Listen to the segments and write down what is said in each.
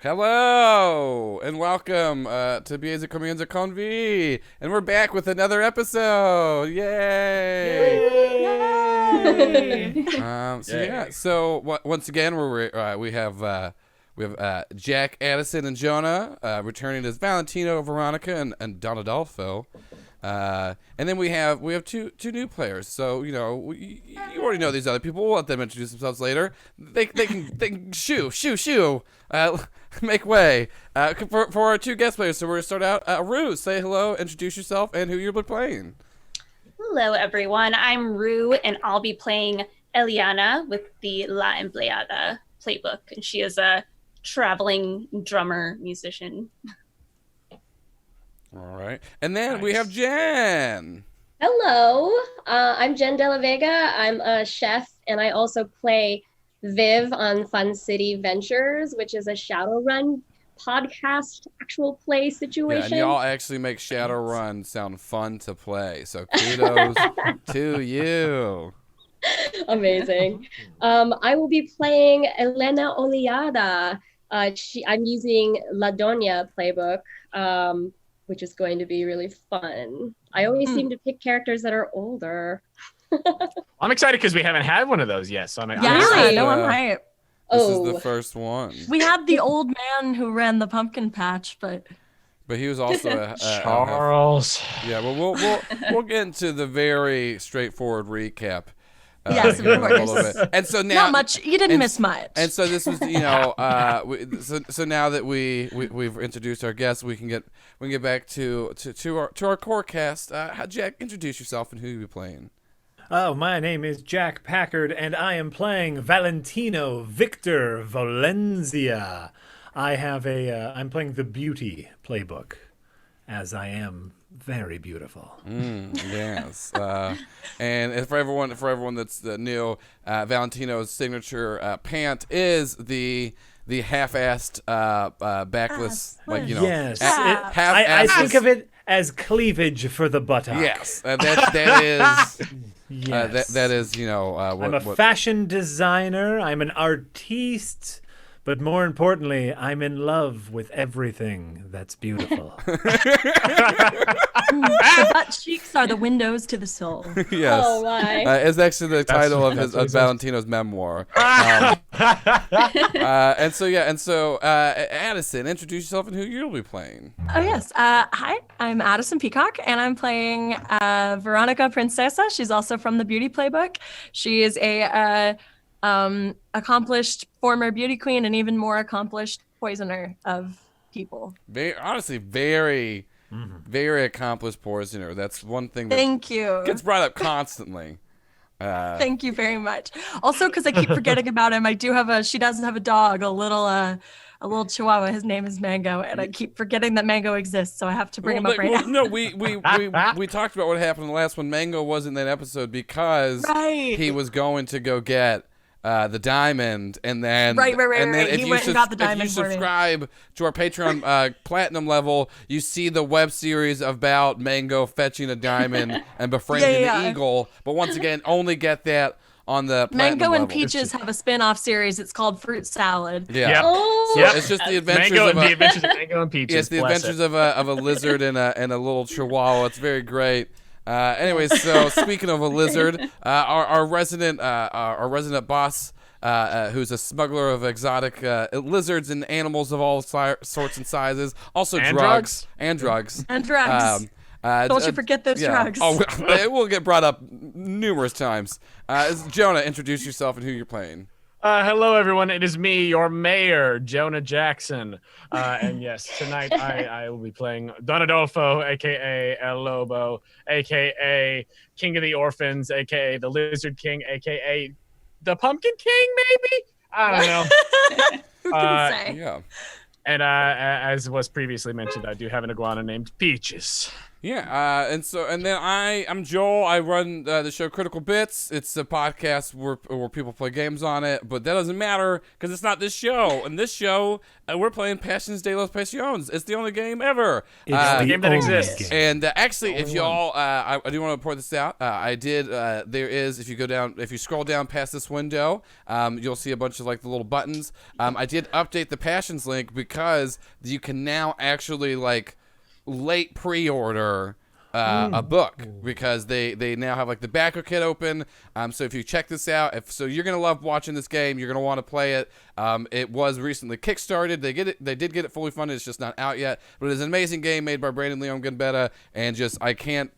Hello and welcome to Belleza, Comienza con V, and we're back with another episode. Yay! Yay! Once again we have Jack, Addison, and Jonah returning as Valentino, Veronica, and Don Adolfo. And then we have two new players. So you already know these other people. We'll let them introduce themselves later. They can shoo. Make way for our two guest players. So we're gonna start out. Ruiz, say hello, introduce yourself, and who you'll be playing. Hello, everyone. I'm Rue, and I'll be playing Eliana with the La Empleada playbook, and she is a traveling drummer musician. All right, and then we have Jenn. Hello, I'm Jenn de la Vega. I'm a chef, and I also play Viv on Fun City Ventures, which is a Shadowrun podcast actual play situation. Yeah, and y'all actually make Shadowrun sound fun to play, so kudos to you. Amazing. I will be playing Elena Oleada. I'm using La Doña playbook, which is going to be really fun. I always seem to pick characters that are older. I'm excited because we haven't had one of those yet. So I'm I'm hyped. This is the first one. We had the old man who ran the pumpkin patch, but he was also Charles. Yeah, well, we'll get into the very straightforward recap. Yes, of course. A little bit. And so now, not much. You didn't miss much. And so this was, so now that we've introduced our guests, we can get back to our core cast. Jack, introduce yourself and who you'll be playing. Oh, my name is Jack Packard, and I am playing Valentino Victor Valencia. I'm playing the beauty playbook, as I am very beautiful. Yes. And for everyone that's new, Valentino's signature pant is the half-assed backless, Yes. half-assed. I think of it as cleavage for the buttock. Yes, that is. Yes. That is, I'm a fashion designer. I'm an artiste. But more importantly, I'm in love with everything that's beautiful. The butt cheeks are the windows to the soul. Yes. Oh my. It's actually the title of Valentino's memoir. And so Addison, introduce yourself and who you'll be playing. Oh yes. Hi, I'm Addison Peacock, and I'm playing Veronica Princesa. She's also from the Beauty Playbook. She is a accomplished former beauty queen and even more accomplished poisoner of people. Very accomplished poisoner. That's one thing that Thank you. gets brought up constantly. Thank you very much. Also, because I keep forgetting about him, she does have a dog, a little chihuahua. His name is Mango, and I keep forgetting that Mango exists, so I have to bring him up right now. No, we talked about what happened in the last one. Mango wasn't in that episode because he was going to go get the diamond, and then He went and got the diamond. If you subscribe to our Patreon platinum level, you see the web series about Mango fetching a diamond and befriending the eagle. But once again, only get that on the platinum Mango level. and Peaches have a spin-off series. It's called Fruit Salad. Yeah. Yep. Oh, So it's just the adventures of Mango and Peaches. Yes, the adventures of a lizard and a little chihuahua. It's very great. Anyways, so speaking of a lizard, our resident boss, who's a smuggler of exotic lizards and animals of all sorts and sizes, also drugs. Don't you forget those drugs. Oh, it will get brought up numerous times. Jonah, introduce yourself and who you're playing. Hello, everyone. It is me, your mayor, Jonah Jackson. And yes, tonight I will be playing Don Adolfo, a.k.a. El Lobo, a.k.a. King of the Orphans, a.k.a. the Lizard King, a.k.a. the Pumpkin King, maybe? I don't know. Who can say? Yeah. And as was previously mentioned, I do have an iguana named Peaches. Yeah, and then I'm Joel. I run the show Critical Bits. It's a podcast where people play games on it, but that doesn't matter because it's not this show. And this show, we're playing Pasiones de los Pasiones. It's the only game ever. It's the the game that only exists. And actually, if Only y'all, I do want to report this out. I did. There is, if you scroll down past this window, you'll see a bunch of like the little buttons. I did update the Passions link because you can now actually like late pre-order a book because they now have like the backer kit open. So if you check this out, you're gonna love watching this game. You're gonna want to play it. It was recently kickstarted. They did get it fully funded. It's just not out yet. But it's an amazing game made by Brandon Leon Gambetta. And just I can't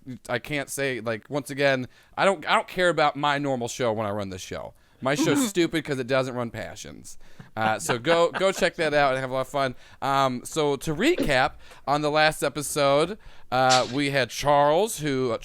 say, like, once again, I don't care about my normal show when I run this show. My show's stupid because it doesn't run Passions. So go check that out and have a lot of fun. So to recap, on the last episode, we had Charles, who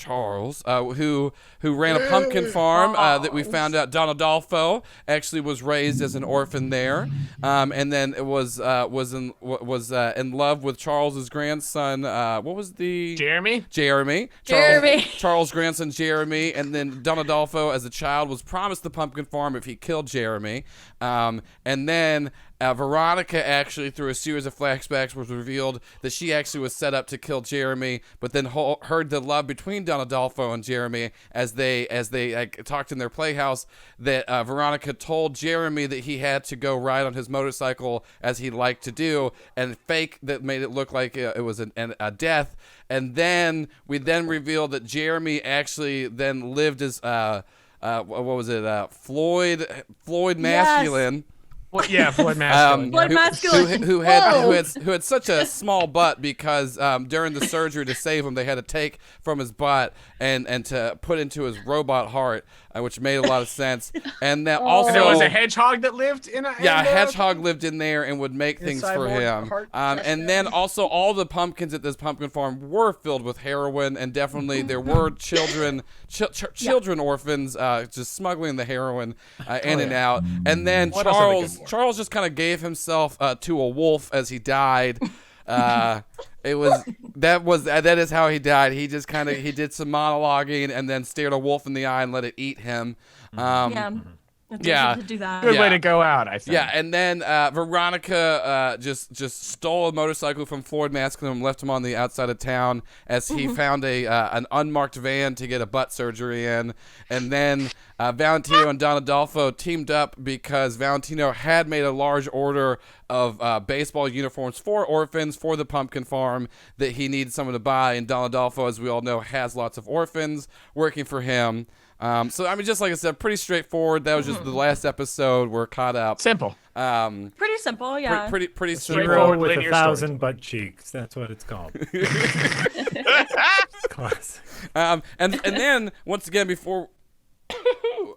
ran a pumpkin farm that we found out Don Adolfo actually was raised as an orphan there, and then it was in love with Charles's grandson. What was the Jeremy? Charles' grandson Jeremy, and then Don Adolfo as a child was promised the pumpkin farm if he killed Jeremy, and then Veronica actually, through a series of flashbacks, was revealed that she actually was set up to kill Jeremy, but then heard the love between Don Adolfo and Jeremy as they like, talked in their playhouse. That Veronica told Jeremy that he had to go ride on his motorcycle as he liked to do, and fake that made it look like it was a death. And then we revealed that Jeremy actually then lived as what was it? Floyd Masculine. Well, yeah, Floyd Masculine. Floyd Masculine. Who had such a small butt because during the surgery to save him, they had to take from his butt and to put into his robot heart, which made a lot of sense. And that also there was a hedgehog that lived in a hedgehog lived in there and would make things for him. And then also all the pumpkins at this pumpkin farm were filled with heroin, and definitely there were children orphans just smuggling the heroin in and out. And then Charles just kind of gave himself to a wolf as he died. That is how he died. He just he did some monologuing and then stared a wolf in the eye and let it eat him. To do that. Good way to go out, I think. Yeah, and then Veronica just stole a motorcycle from Floyd Masculine and left him on the outside of town as he found an unmarked van to get a butt surgery in. And then Valentino and Don Adolfo teamed up because Valentino had made a large order of baseball uniforms for orphans for the pumpkin farm that he needed someone to buy. And Don Adolfo, as we all know, has lots of orphans working for him. So I mean, just like I said, pretty straightforward. That was just the last episode. We're caught up. Simple. Pretty simple, yeah. Pretty simple. Hero with linear 1,000 butt cheeks. That's what it's called. Classic. And then once again, before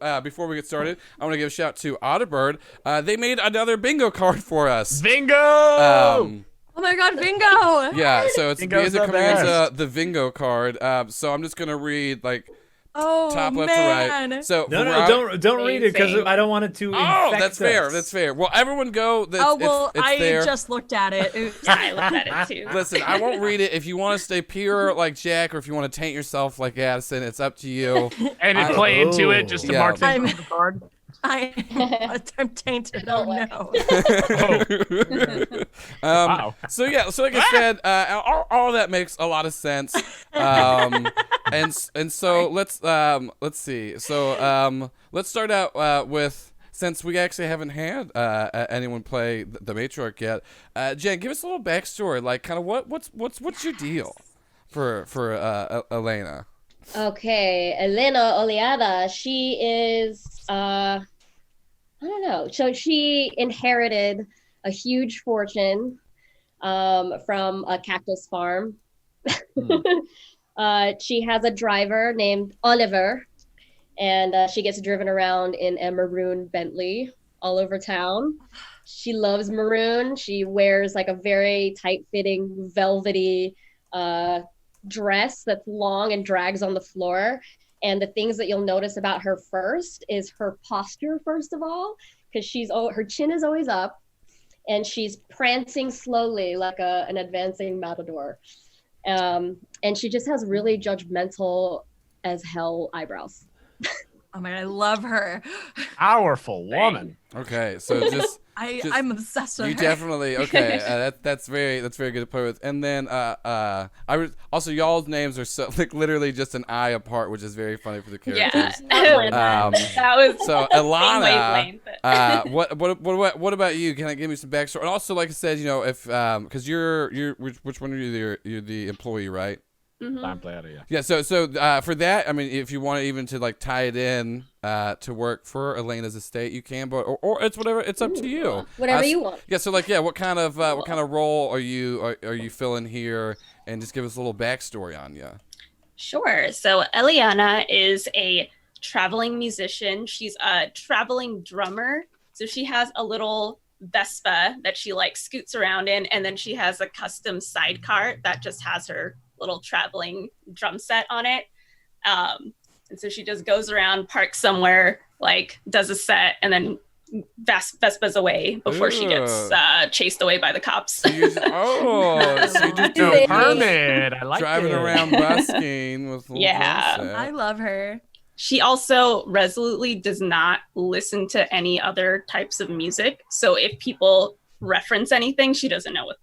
we get started, I want to give a shout to Audibird. They made another bingo card for us. Bingo! Oh my God, bingo! Yeah, so it's Bingo's Belleza, the best. Comienza, the bingo card. So I'm just gonna read like top left man. to right. So No, Veronica- don't read it because I don't want it to. Oh, infect that's fair. us. That's fair. Well, everyone go. It's I there. just looked at it. Oops. Yeah, I looked at it too. Listen, I won't read it. If you want to stay pure like Jack, or if you want to taint yourself like Addison, it's up to you. And it play into it just to Yeah. mark things on the card. I'm tainted. Oh no. Wow. So yeah, so like I said, all that makes a lot of sense. And so let's see. So let's start out with, since we actually haven't had anyone play the matriarch yet. Jenn, give us a little backstory. Like, kind of what's your deal for Elena? Okay, Elena Oleada, she is, I don't know. So she inherited a huge fortune from a cactus farm. She has a driver named Oliver, and she gets driven around in a maroon Bentley all over town. She loves maroon. She wears like a very tight-fitting, velvety dress that's long and drags on the floor. And the things that you'll notice about her first is her posture, first of all, because her chin is always up and she's prancing slowly like an advancing matador. And she just has really judgmental as hell eyebrows. Oh my god, I love her. Powerful woman. Okay, so just I'm obsessed with you her. definitely okay. That's very good to play with. And then I was also y'all's names are so like literally just an eye apart, which is very funny for the characters. Yeah. That was So same Alana, wavelength. what about you? Can I give me some backstory? And also, like I said, if because you're which one are you? You're the employee, right? Mhm. Yeah. So for that, I mean, if you want even to like tie it in to work for Elena's estate, you can, but or it's whatever. It's up to you. Whatever you want. Yeah. So like, yeah, what kind of role are you filling here? And just give us a little backstory on you. Sure. So Eliana is a traveling musician. She's a traveling drummer. So she has a little Vespa that she like scoots around in, and then she has a custom sidecar that just has her little traveling drum set on it. And so she just goes around, parks somewhere, like does a set, and then Vespa's away before she gets chased away by the cops. So you just No do permit. I like driving it. around busking with a little Yeah. drum set. I love her. She also resolutely does not listen to any other types of music. So if people reference anything, she doesn't know what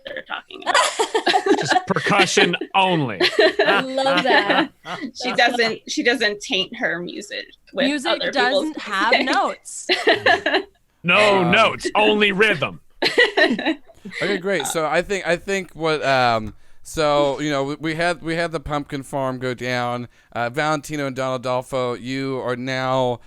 they're talking about. Just percussion only. I love that. She doesn't taint her music with Music other doesn't people's have music. notes. No notes, only rhythm. Okay, great. So I think what so we had the pumpkin farm go down. Valentino and Don Adolfo, you are now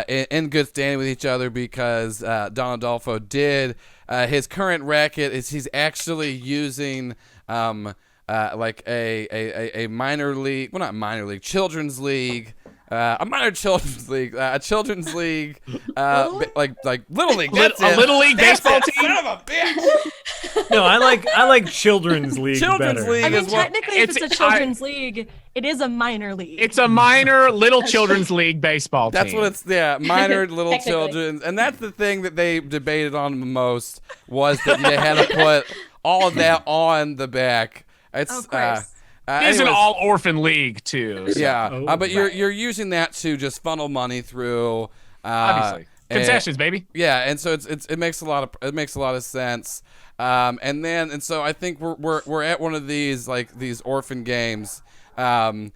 in good standing with each other because Don Adolfo did his current racket is he's actually using like a minor league, well, not minor league, children's league. A minor children's league, a children's league, like little league. That's A it. little league That's baseball it, team. Son of a bitch. No, I like children's league Children's better. league I mean, is what. technically, if it's a children's league, it is a minor league. It's a minor little children's league baseball team. That's what it's. Yeah, minor little Technically. children, and that's the thing that they debated on the most was that they had to put all of that on the back. It's Of course. It's an anyways, all orphan league too. So Yeah, Oh, but right. you're using that to just funnel money through. obviously and- concessions, baby. Yeah, and so it makes a lot of sense. And so I think we're at one of these like these orphan games. And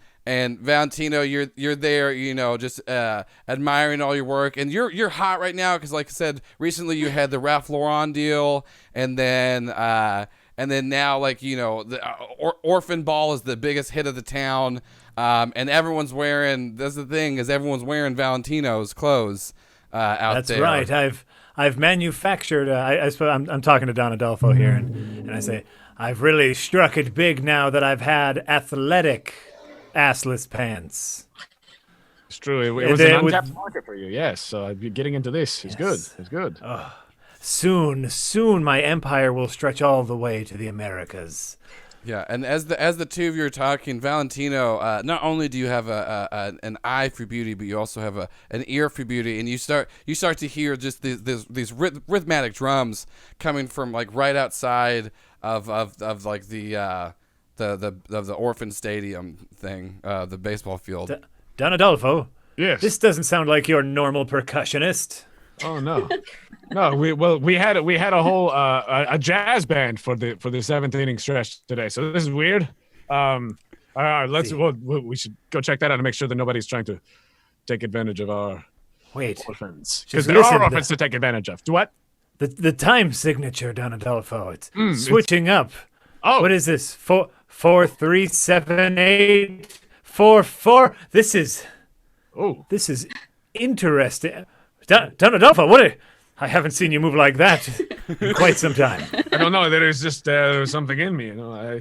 Valentino, you're there, just admiring all your work, and you're hot right now because, like I said, recently you had the Ralph Lauren deal, and then now, like the Orphan Ball is the biggest hit of the town, and everyone's wearing. That's the thing is everyone's wearing Valentino's clothes out That's there. right. I've manufactured. I suppose I'm talking to Don Adolfo here, and I say I've really struck it big now that I've had athletic assless pants. It's true. It And was then an with- untapped market for you. Yes. So getting into this is good. Yes. It's good. Soon my empire will stretch all the way to the Americas. Yeah, and as the two of you are talking, Valentino, not only do you have an eye for beauty, but you also have an ear for beauty, and you start to hear just these rhythmic drums coming from like right outside of like the orphan stadium thing, the baseball field. Don Adolfo, Yes. this doesn't sound like your normal percussionist. Oh no, no. We had a whole a jazz band for the seventh inning stretch today. So this is weird. All right, we should go check that out and make sure that nobody's trying to take advantage of our Wait, orphans, Just because there listen, are orphans to take advantage of. What? the time signature, Don Adolfo. It's switching up. Oh, What is this? 4-3-7-8-4-4. This is interesting. Don Adolfo, I haven't seen you move like that in quite some time. I don't know. There is just there's something in me. There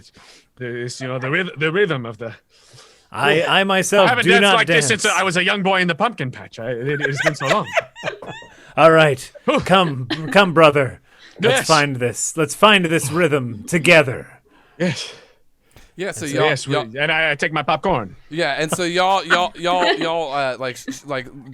is the rhythm of the. I I myself haven't do danced not like dance. this since I was a young boy in the pumpkin patch. It's been so long. All right, come, brother. Yes. Let's find this rhythm together. Yes. Yeah, so and I take my popcorn. Yeah, and so y'all like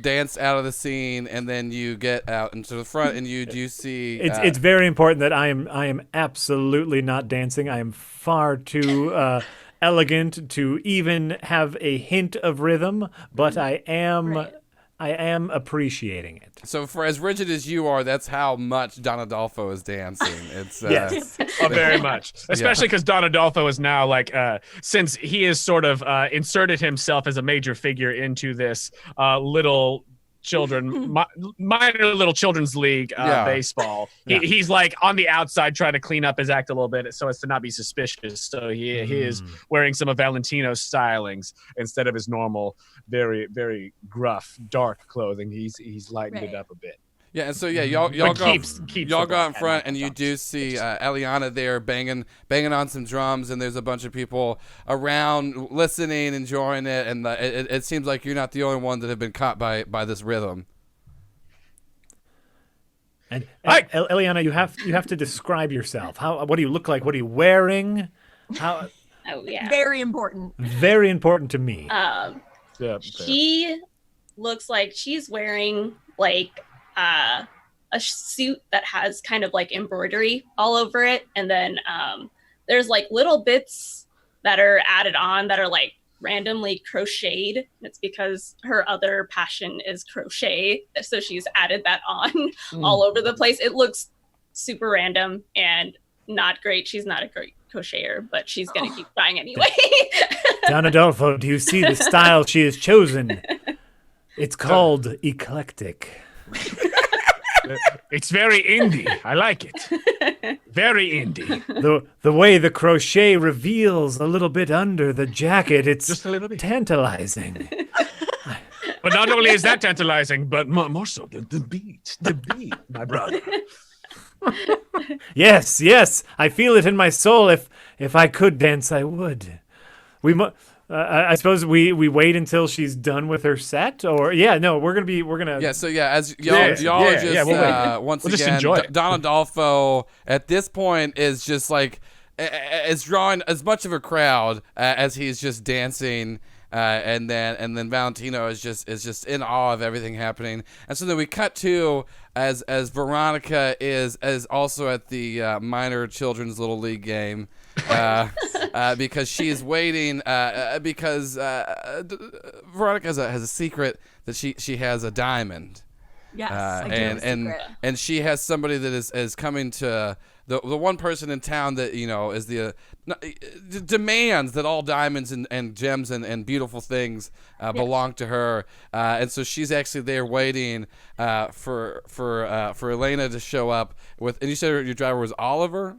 dance out of the scene, and then you get out into the front, and you do see. It's very important that I am absolutely not dancing. I am far too elegant to even have a hint of rhythm, but I am appreciating it. So for as rigid as you are, that's how much Don Adolfo is dancing. It's yes, very much. Especially because Don Adolfo is now like, since he has sort of inserted himself as a major figure into this little minor little children's league baseball. He's like on the outside trying to clean up his act a little bit so as to not be suspicious. So he is wearing some of Valentino's stylings instead of his normal, very, very gruff, dark clothing. He's lightened it up a bit. Yeah, and so y'all go out in front, and you do see Eliana there banging on some drums, and there's a bunch of people around listening, enjoying it, and it seems like you're not the only one that have been caught by this rhythm. And Eliana, you have to describe yourself. What do you look like? What are you wearing? Oh yeah, very important. Very important to me. She looks like she's wearing like a suit that has kind of like embroidery all over it, and then there's like little bits that are added on that are like randomly crocheted. It's because her other passion is crochet, so she's added that on all over the place. It looks super random and not great. She's not a great crocheter, but she's gonna keep trying anyway. Don Adolfo, do you see the style she has chosen? It's called eclectic. It's very indie. I like it. Very indie. The way the crochet reveals a little bit under the jacket, it's just a little bit tantalizing. But not only is that tantalizing, but more so the beat, my brother. Yes, I feel it in my soul. If I could dance, I would. I suppose we wait until she's done with her set, or we're gonna. Yeah, so as y'all are just once again, Don Adolfo at this point is just like is drawing as much of a crowd as he's just dancing. And then Valentino is just in awe of everything happening, and so then we cut to as Veronica is also at the minor children's little league game, because she's waiting because Veronica has a secret that she has a diamond. Yes, and she has somebody that is coming to the one person in town that is demands that all diamonds and gems and beautiful things belong to her, and so she's actually there waiting for Elena to show up with. And you said your driver was Oliver.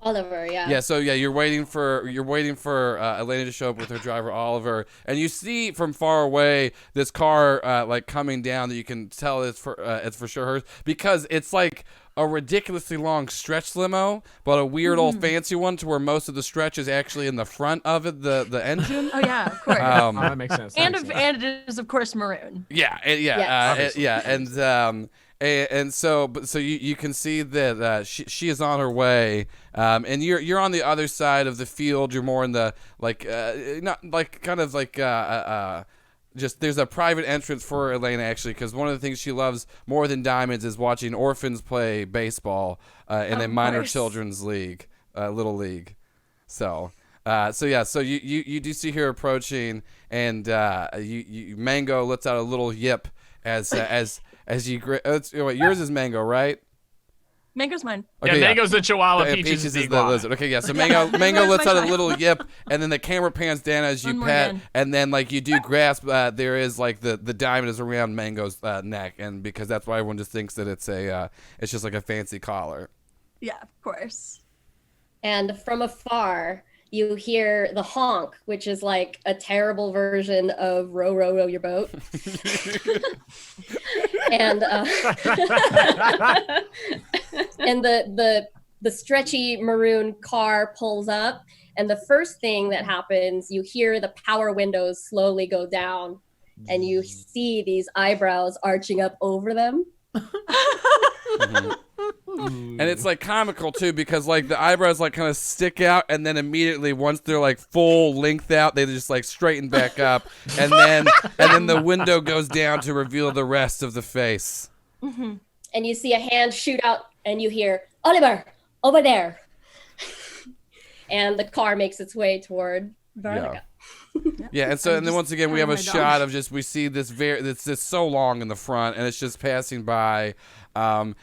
Oliver, yeah. Yeah, so you're waiting for Elena to show up with her driver Oliver, and you see from far away this car like coming down that you can tell it's for sure hers, because it's like a ridiculously long stretch limo, but a weird old fancy one to where most of the stretch is actually in the front of it, the engine. Oh yeah, of course. That makes sense. And it is of course maroon. And so you can see that she is on her way, and you're on the other side of the field. You're more in the just there's a private entrance for Elena actually, because one of the things she loves more than diamonds is watching orphans play baseball in a minor children's league, little league. So you do see her approaching, and Mango lets out a little yip as you yours is Mango, right? Mango's mine. Okay, Mango's the Chihuahua. Peaches is the lizard. Okay, yeah. So Mango lets out a little yip, and then the camera pans down as you pet, and then like you do grasp. There is like the diamond is around Mango's neck, and because that's why everyone just thinks that it's just like a fancy collar. Yeah, of course. And from afar, you hear the honk, which is like a terrible version of row, row, row your boat. And and the stretchy maroon car pulls up, and the first thing that happens, you hear the power windows slowly go down, and you see these eyebrows arching up over them. And it's like comical too because like the eyebrows like kind of stick out and then immediately once they're like full length out they just like straighten back up and then the window goes down to reveal the rest of the face. And you see a hand shoot out and you hear Oliver over there. And the car makes its way toward Veronica. Yeah, and so and then once again we have a shot of just we see this it's just so long in the front and it's just passing by. But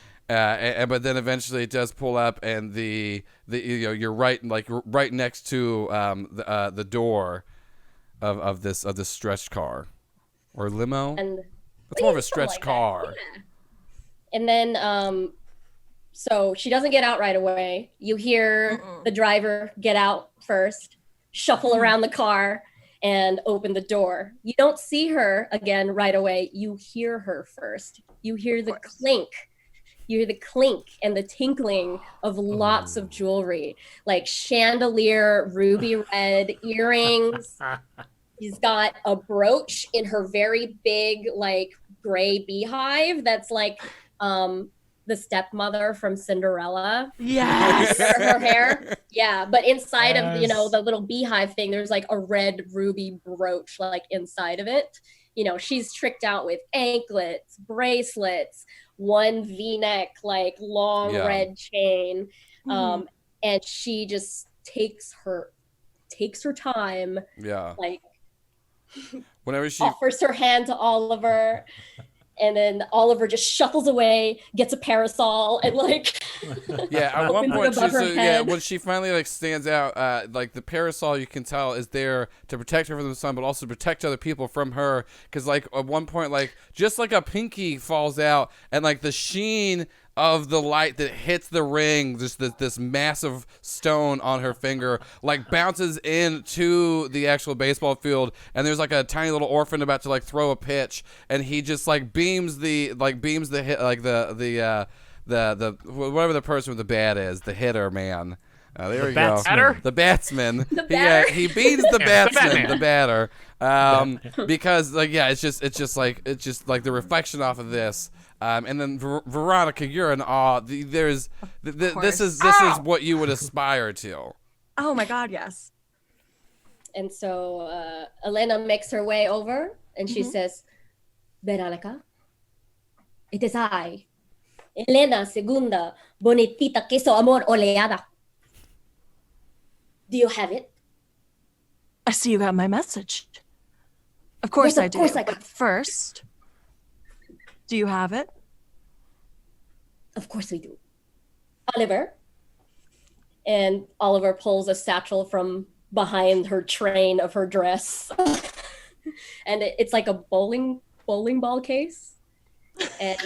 then eventually it does pull up, and the you're right next to the door of this stretch car or limo. And it's more of a stretch car. Yeah. And then so she doesn't get out right away. You hear the driver get out first, shuffle around the car, and open the door. You don't see her again right away. You hear her first. You hear the clink. You hear the clink and the tinkling of lots of jewelry, like chandelier, ruby red earrings. She's got a brooch in her very big, like, gray beehive that's like the stepmother from Cinderella. Yes. Her hair. Yeah, but inside of, the little beehive thing, there's like a red ruby brooch like inside of it. She's tricked out with anklets, bracelets, one V-neck, like long red chain. And she just takes her time. Yeah. Like whenever she offers her hand to Oliver. And then Oliver just shuffles away, gets a parasol, and like at one point when she finally like stands out, like the parasol you can tell is there to protect her from the sun, but also protect other people from her. Because like at one point, like just like a pinky falls out, and like the sheen of the light that hits the ring, just this massive stone on her finger, like bounces into the actual baseball field, and there's like a tiny little orphan about to like throw a pitch, and he just like beams the hit, like the whatever the person with the bat is, the hitter man. There we go. The batsman. He beats the batsman, the batter. Because like it's just like the reflection off of this. And then Veronica, you're in awe. This is what you would aspire to. Oh my God, yes. And so Elena makes her way over, and she says, "Veronica, it is I, Elena Segunda Bonitita Queso Amor Oleada. Do you have it?" I see you got my message. Of course I do. Of course I got. First, do you have it? Of course we do. Oliver. And Oliver pulls a satchel from behind her train of her dress. And it's like a bowling ball case. And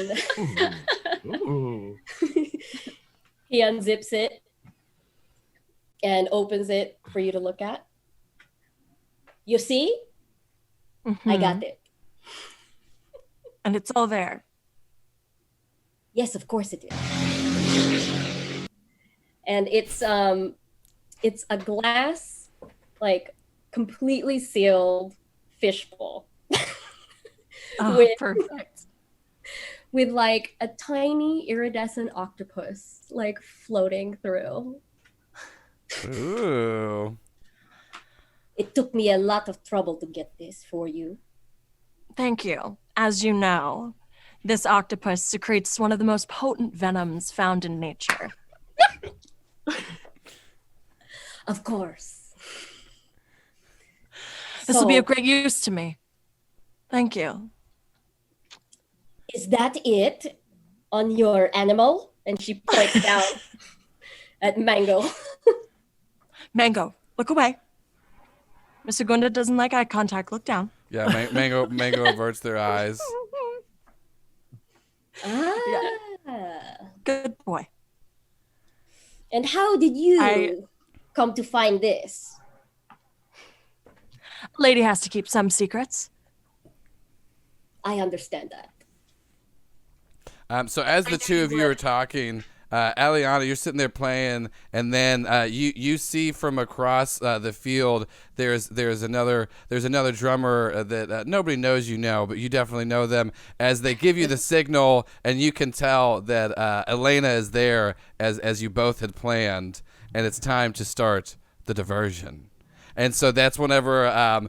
he unzips it and opens it for you to look at. You see? I got it. And it's all there. Yes, of course it is. And it's a glass, like completely sealed fishbowl. Perfect. With like a tiny iridescent octopus like floating through. Ooh. It took me a lot of trouble to get this for you. Thank you. As you know, this octopus secretes one of the most potent venoms found in nature. Of course. This will be of great use to me. Thank you. Is that it on your animal? And she points down at Mango. Mango, look away. Miss Segunda doesn't like eye contact. Look down. Yeah, Mango averts their eyes. Good boy. And how did you come to find this? A lady has to keep some secrets. I understand that. So as the two of you are talking, Aliana, you're sitting there playing, and then you see from across the field there's another drummer that nobody knows but you definitely know them as they give you the signal, and you can tell that Elena is there as you both had planned, and it's time to start the diversion. And so that's whenever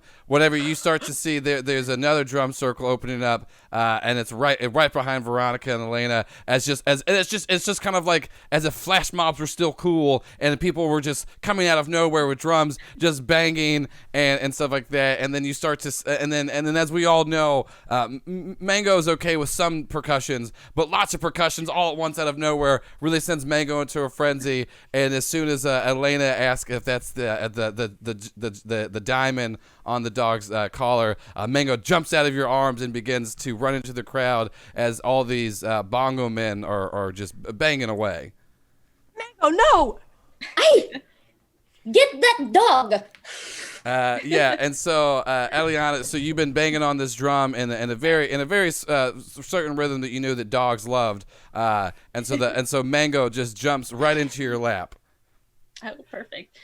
you start to see there's another drum circle opening up, and it's right behind Veronica and Elena, it's just kind of like as if flash mobs were still cool and people were just coming out of nowhere with drums just banging and stuff like that. And then you start to and then as we all know, Mango is okay with some percussions, but lots of percussions all at once out of nowhere really sends Mango into a frenzy. And as soon as Elena asks if that's the diamond on the dog's collar, Mango jumps out of your arms and begins to run into the crowd as all these bongo men are just banging away. Mango, no! Hey, get that dog! And so Eliana, so you've been banging on this drum in a very certain rhythm that you knew that dogs loved, and so Mango just jumps right into your lap. Oh, perfect.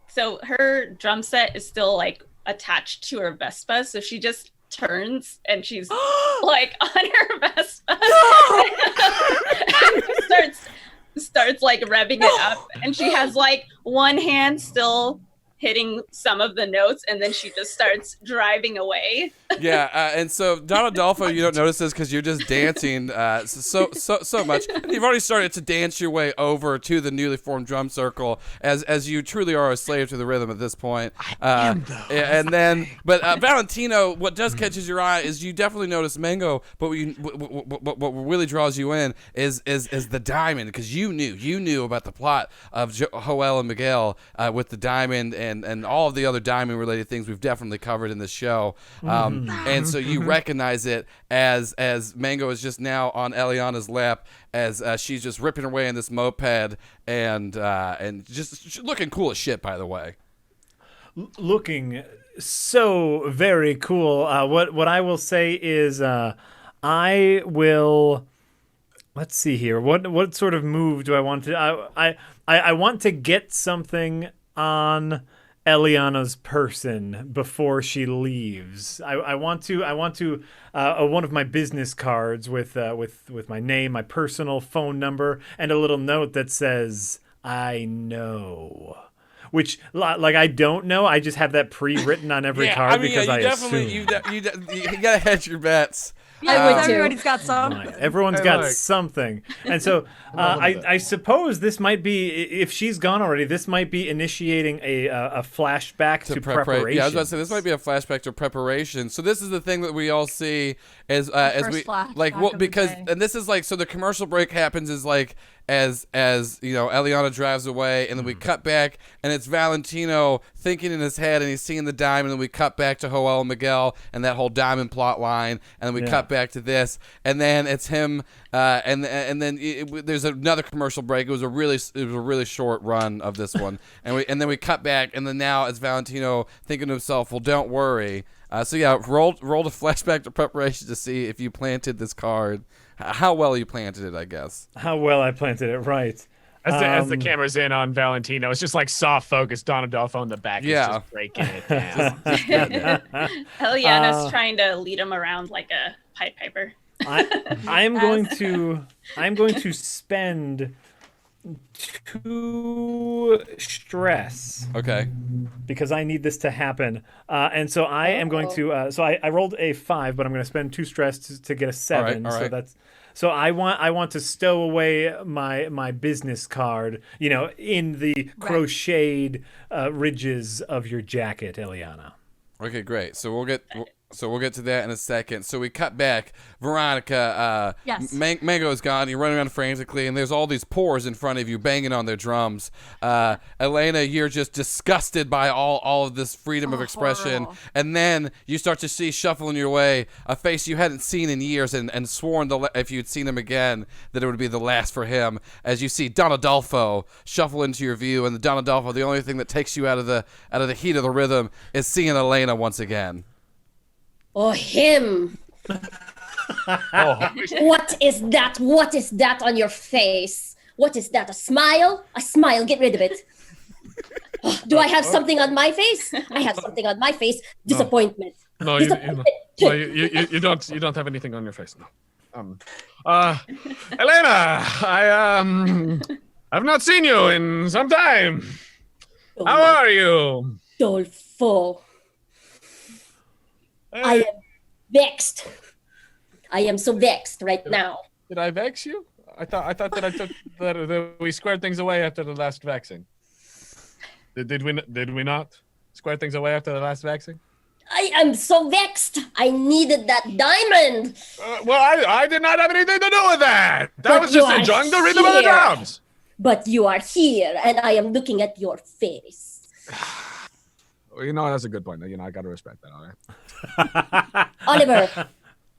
So her drum set is still like attached to her Vespa, so she just turns and she's like on her Vespa and starts like revving it up, and she has like one hand still hitting some of the notes, and then she just starts driving away. And so Don Adolfo, you don't notice this because you're just dancing so much. And you've already started to dance your way over to the newly formed drum circle, as you truly are a slave to the rhythm at this point. And then, but Valentino, what does catches your eye is you definitely notice Mango, but what really draws you in is the diamond, because you knew about the plot of Joel and Miguel with the diamond and all of the other diamond related things we've definitely covered in this show. And so you recognize it as Mango is just now on Eliana's lap as she's just ripping away in this moped and just looking cool as shit, by the way. Looking so very cool. What I will say is I will. Let's see here. What sort of move do I want to? I want to get something on Eliana's person before she leaves. I want to one of my business cards with my name, my personal phone number, and a little note that says "I know." Which, like, I don't know. I just have that pre-written on every card because I assume. You gotta hedge your bets. Yeah, everybody's got some. Everyone's got something. And so I suppose this might be, if she's gone already, this might be initiating a flashback to preparation. Yeah, I was about to say, this might be a flashback to preparation. So this is the thing that we all see as we, like, what, because, and this is like, so the commercial break happens is like, as you know, Eliana drives away, and then we cut back, and it's Valentino thinking in his head, and he's seeing the diamond, and we cut back to Joel and Miguel and that whole diamond plot line, and then we cut back to this, and then it's him, and then there's another commercial break. It was a really short run of this one, and then we cut back, and then now it's Valentino thinking to himself, well, don't worry. So yeah, rolled a flashback to preparation to see if you planted this card. How well you planted it, I guess. How well I planted it, right. As the camera's in on Valentino, it's just like soft focus. Don Adolfo in the back is just breaking it down. Eliana's trying to lead him around like a Pied Piper. I'm going to spend 2 stress. Okay. Because I need this to happen. And so I am going to so I rolled a 5, but I'm going to spend 2 stress to get a 7. All right. So I want to stow away my business card, in the crocheted ridges of your jacket, Eliana. Okay, great. So we'll get to that in a second. So we cut back. Veronica, yes. Mango's gone. You're running around frantically, and there's all these pores in front of you banging on their drums. Elena, you're just disgusted by all of this freedom of expression. Horrible. And then you start to see shuffling your way a face you hadn't seen in years and sworn if you'd seen him again that it would be the last for him, as you see Don Adolfo shuffle into your view. And the Don Adolfo, the only thing that takes you out of the heat of the rhythm is seeing Elena once again. Or him. Oh, What is that? What is that on your face? What is that? A smile? A smile. Get rid of it. Do I have something on my face? I have something on my face. Disappointment. no, you don't have anything on your face. No. Elena, I've not seen you in some time. How are you? Dolfo. I am vexed. I am so vexed right now. Did I vex you? I thought that we squared things away after the last vaccine. Did we not square things away after the last vaccine? I am so vexed. I needed that diamond. Well, I did not have anything to do with that. That But was just you are enjoying the rhythm of the here. drums. But you are here, and I am looking at your face. Well, that's a good point. I got to respect that. All right.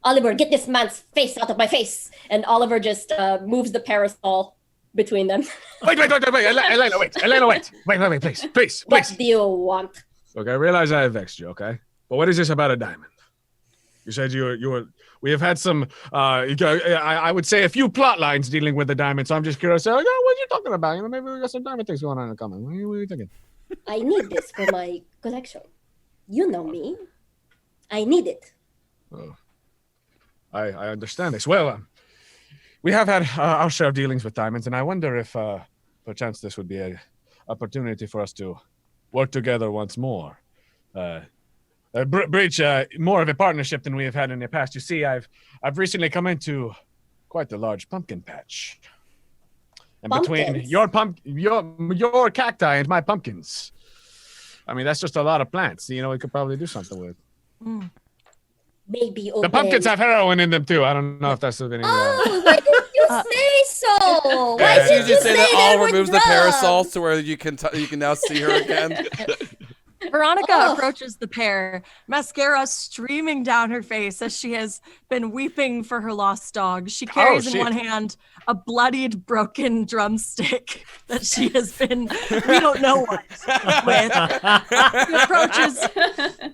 Oliver, get this man's face out of my face. And Oliver just moves the parasol between them. Wait, Elena, wait, please. What do you want? Look, I realize I have vexed you, okay? But what is this about a diamond? You said we have had some, I would say a few plot lines dealing with the diamond, so I'm just curious, what are you talking about? Maybe we got some diamond things going on in common. What are you thinking? I need this for my collection. You know me. I need it. Oh, I understand this. Well, we have had our share of dealings with diamonds, and I wonder if perchance this would be an opportunity for us to work together once more. Breach more of a partnership than we have had in the past. You see, I've recently come into quite a large pumpkin patch. And between your cacti and my pumpkins, I mean, that's just a lot of plants. We could probably do something with. Maybe the pumpkins have heroin in them too. I don't know if that's of any. Oh, why didn't you say so? Why did you say that they all were removes the drugs? parasols to where you can now see her again? Veronica approaches the pair, mascara streaming down her face as she has been weeping for her lost dog. She carries in one hand a bloodied, broken drumstick that she has been, we don't know what, with. She approaches,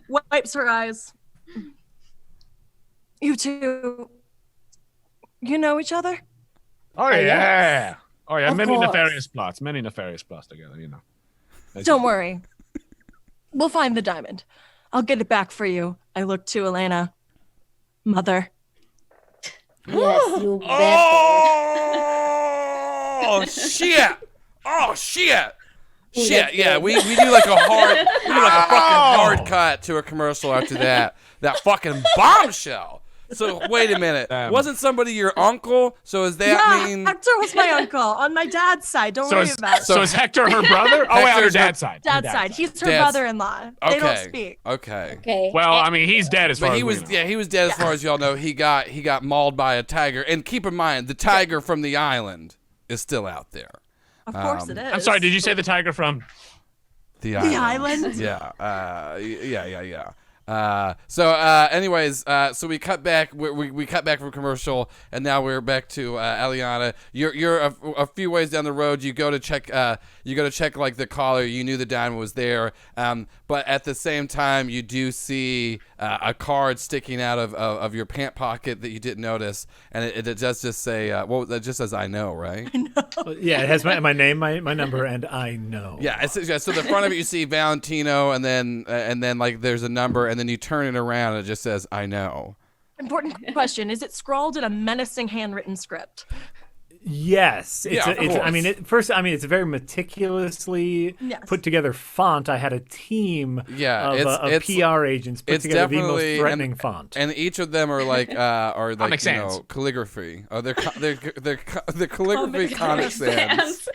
wipes her eyes. You two, you know each other? Oh, yeah. Yes. Oh, yeah. Of Many course. nefarious plots together, Don't worry. We'll find the diamond. I'll get it back for you. I look to Elena. Mother. Yes, you better. Oh shit! Oh shit! Shit! Yeah, we do like a fucking hard cut to a commercial after that. That fucking bombshell. So wait a minute. Wasn't somebody your uncle? So does that mean Hector was my uncle on my dad's side. Don't worry about it. So is Hector her brother? Oh, wait, on her Hector's dad's side. Dad's side. He's her Dad's- brother-in-law. They don't speak. Okay. Okay. Well, I mean, he's dead as far But as he we was know. he was dead as far as y'all know. He got mauled by a tiger. And keep in mind, the tiger from the island is still out there. Of course it is. I'm sorry, did you say the tiger from? The island? Yeah. Yeah. Anyways, so we cut back. We cut back from commercial, and now we're back to Eliana. You're a few ways down the road. You go to check. Like the collar. You knew the diamond was there. But at the same time, you do see a card sticking out of your pant pocket that you didn't notice, and it does just say, that just says "I know," right? Yeah, it has my name, my number, and I know. Yeah. So the front of it, you see Valentino, and then like there's a number, and then you turn it around, and it just says "I know." Important question. Is it scrawled in a menacing handwritten script? Yes, Yeah, of course. It's a very meticulously put together font. I had a team of PR agents put it's together the most definitely- threatening font. And each of them are like calligraphy. Oh, they're calligraphy Comic Sans.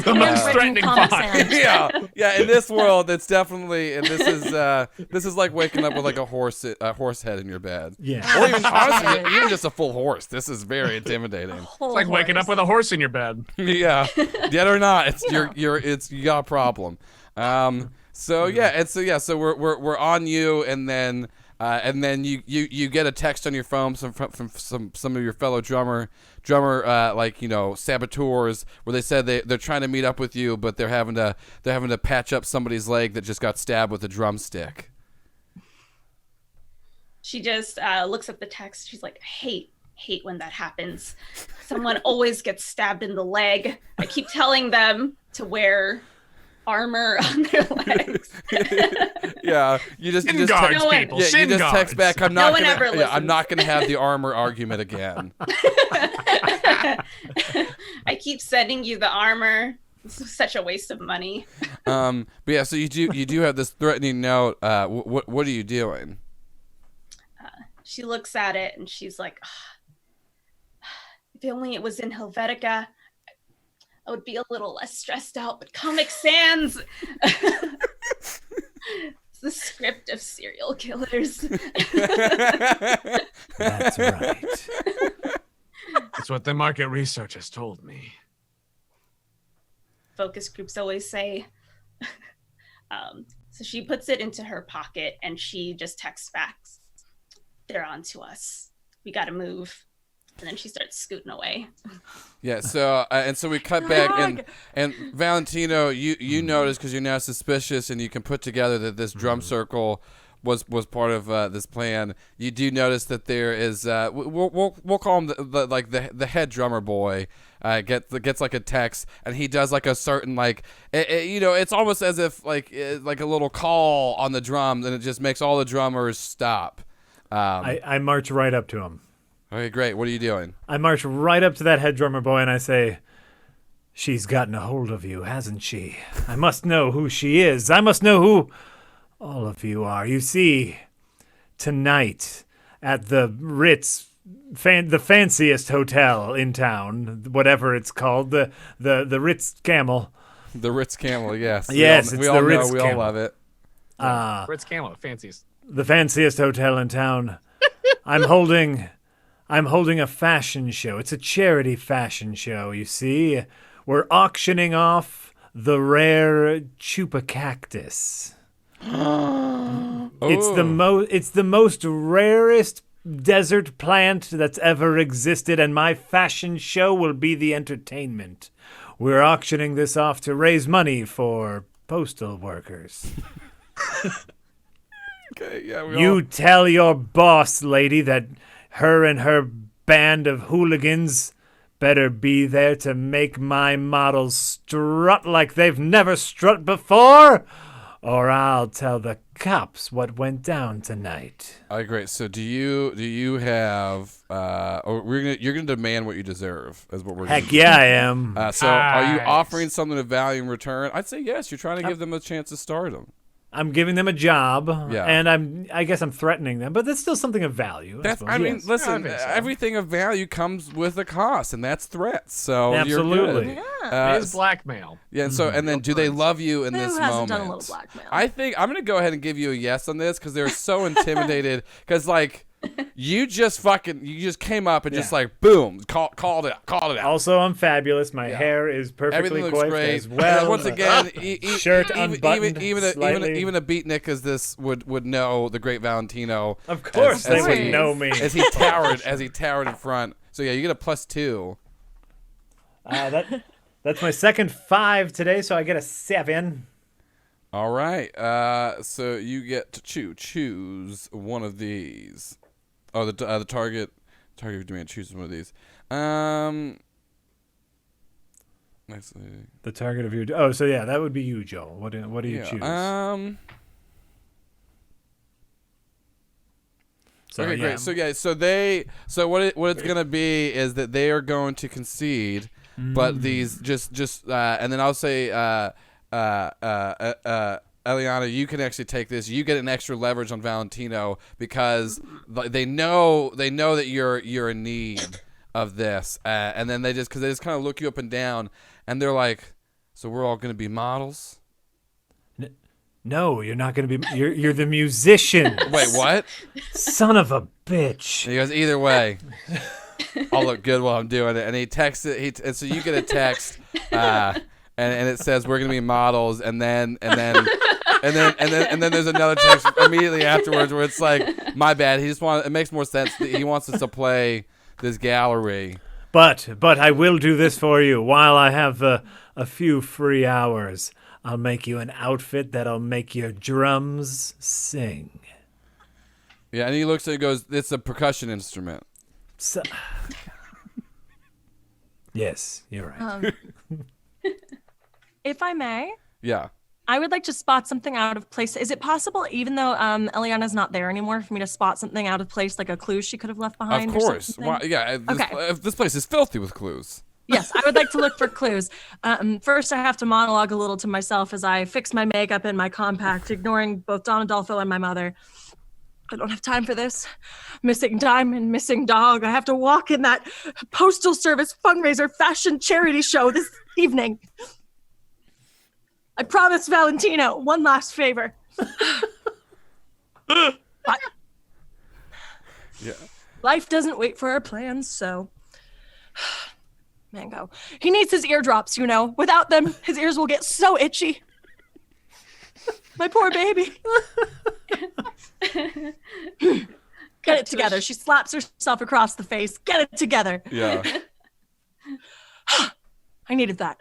The most threatening Comic font. Sans. Yeah. In this world, it's definitely, and this is like waking up with like a horse head in your bed. Yeah. Or even honestly, even just a full horse. This is very intimidating. It's like waking up with a horse in your bed. Yeah, dead or not, it's you got a problem. So we're on you, and then you get a text on your phone from some of your fellow drummer saboteurs, where they said they're trying to meet up with you, but they're having to patch up somebody's leg that just got stabbed with a drumstick. She just looks at the text. She's like, hate when that happens. Someone always gets stabbed in the leg. I keep telling them to wear armor on their legs. Yeah, you just text, people. yeah, you just text back. I'm No not one gonna, ever yeah, I'm listens. not gonna have the armor argument again. I keep sending you the armor. This is such a waste of money. But yeah, so you do have this threatening note. What are you doing? She looks at it and she's like, if only it was in Helvetica, I would be a little less stressed out. But Comic Sans, it's the script of serial killers. That's right. That's what the market research has told me. Focus groups always say. So she puts it into her pocket and she just texts back, they're on to us. We got to move. And then she starts scooting away. Yeah. So and so we cut back and Valentino, you notice because you're now suspicious and you can put together that this drum circle was part of this plan. You do notice that there is we'll call him the head drummer boy. Gets like a text and he does like a certain like it's almost as if like a little call on the drums and it just makes all the drummers stop. I march right up to him. Okay, great. What are you doing? I march right up to that head drummer boy and I say, she's gotten a hold of you, hasn't she? I must know who she is. I must know who all of you are. You see, tonight at the Ritz, the fanciest hotel in town, whatever it's called, the Ritz Camel. The Ritz Camel, yes. Yes, we it's all the know, Ritz we all Camel. love it. Ritz Camel, fanciest. The fanciest hotel in town. I'm holding a fashion show. It's a charity fashion show, you see. We're auctioning off the rare chupa cactus. It's the most rarest desert plant that's ever existed, and my fashion show will be the entertainment. We're auctioning this off to raise money for postal workers. Okay, yeah. You tell your boss lady that her and her band of hooligans better be there to make my models strut like they've never strut before, or I'll tell the cops what went down tonight. All right, great. So do you have you're gonna demand what you deserve is what we're Heck gonna do. yeah, I am. So are you Nice. offering something of value in return? I'd say yes. You're trying to give them a chance to start them. I'm giving them a job, Yeah. and I guess I'm threatening them, but that's still something of value. I mean, Yes. listen, I think so. everything of value comes with a cost, and that's threats. So Absolutely. you're good. Yeah. It is blackmail. Yeah, and so and then do they love you in Who this hasn't moment? done a little blackmail? I think I'm gonna go ahead and give you a yes on this because they're so intimidated. Because like you just came up and just Yeah. like boom, called it out. Also, I'm fabulous. My Yeah. hair is perfectly Everything looks coiffed great. as And well. once again, Shirt unbuttoned slightly. even a beatnik as this would know the great Valentino. Of course, as they would he- know me. as he towered in front. So yeah, you get a +2. That's my second 5 today, so I get a 7. All right. So you get to choose one of these. Oh, the target demand chooses one of these. Let's see. The target of your... Oh, so yeah, that would be you, Joel. What do you choose? So, Okay, yeah. great. So what it's gonna be is that they are going to concede, but these and then I'll say Eliana, you can actually take this. You get an extra leverage on Valentino because they know that you're in need of this, and then they just kind of look you up and down, and they're like, so we're all gonna be models. No, you're not going to be... You're the musician. Wait, what? Son of a bitch. And he goes, either way, I'll look good while I'm doing it. And he texts it. And so you get a text, and it says we're gonna be models. And then there's another text immediately afterwards where it's like, my bad. It makes more sense. He wants us to play this gallery. But I will do this for you. While I have a few free hours, I'll make you an outfit that'll make your drums sing. Yeah, and he looks and goes, "It's a percussion instrument." So, yes, you're right. If I may, Yeah. I would like to spot something out of place. Is it possible, even though Eliana's not there anymore, for me to spot something out of place, like a clue she could have left behind? Of or course. something? Why, yeah. This place is filthy with clues. Yes, I would like to look for clues. First, I have to monologue a little to myself as I fix my makeup and my compact, ignoring both Don Adolfo and my mother. I don't have time for this. Missing diamond, missing dog. I have to walk in that postal service fundraiser fashion charity show this evening. I promise Valentino one last favor. But Yeah. life doesn't wait for our plans, so Mango. He needs his eardrops, you know. Without them, his ears will get so itchy. My poor baby. Get it together. She slaps herself across the face. Get it together. Yeah. I needed that.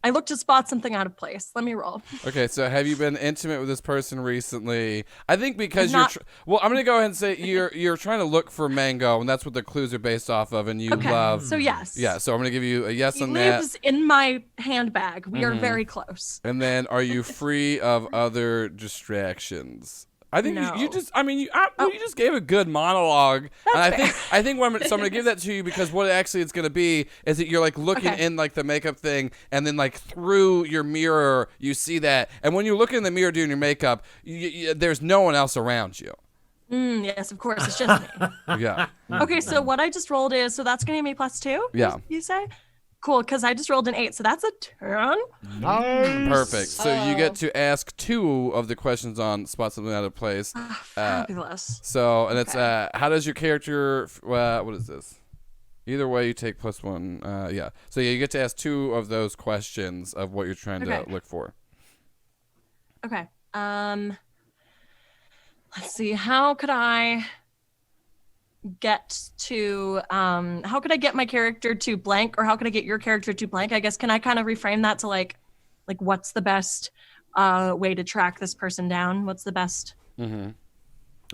I looked to spot something out of place. Let me roll. Okay, so have you been intimate with this person recently? I think because I'm not- you're well, I'm gonna go ahead and say you're trying to look for Mango, and that's what the clues are based off of, and you Okay, love. so yes. Yeah, so I'm gonna give you a yes He on that. lives in my handbag. We are very close. And then, are you free of other distractions? I think No. you just. I mean, you just gave a good monologue, and I think so I'm gonna give that to you because what actually it's gonna be is that you're like looking Okay. in like the makeup thing, and then like through your mirror you see that, and when you look in the mirror doing your makeup, there's no one else around you. Yes, of course. It's just me. Yeah. Okay, so what I just rolled is, so that's going to give me +2? Yeah. You say? Cool, because I just rolled an 8, so that's a turn. Nice. Perfect. So you get to ask 2 of the questions on spot something out of place. Fabulous. So, and it's how does your character? What is this? Either way, you take +1. Yeah. So yeah, you get to ask 2 of those questions of what you're trying to Okay. look for. Okay. Let's see. How could I get my character to blank, or how could I get your character to blank? I guess, can I kind of reframe that to like what's the best way to track this person down? What's the best? Mm-hmm.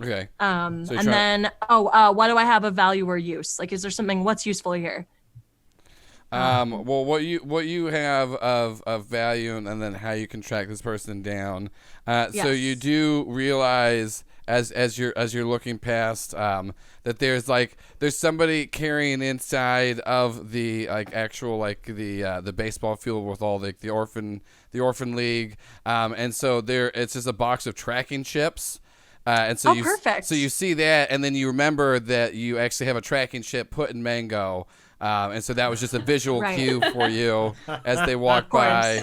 Okay. And So you're then what do I have of value or use? Like, is there something, what's useful here? Well, what you have of value, and then how you can track this person down. So Yes. you do realize as you're looking past that there's somebody carrying inside of the the baseball field with all the orphan league, and so it's just a box of tracking chips. And so perfect. So you see that, and then you remember that you actually have a tracking chip put in Mango. And so that was just a visual Right. cue for you as they walk by.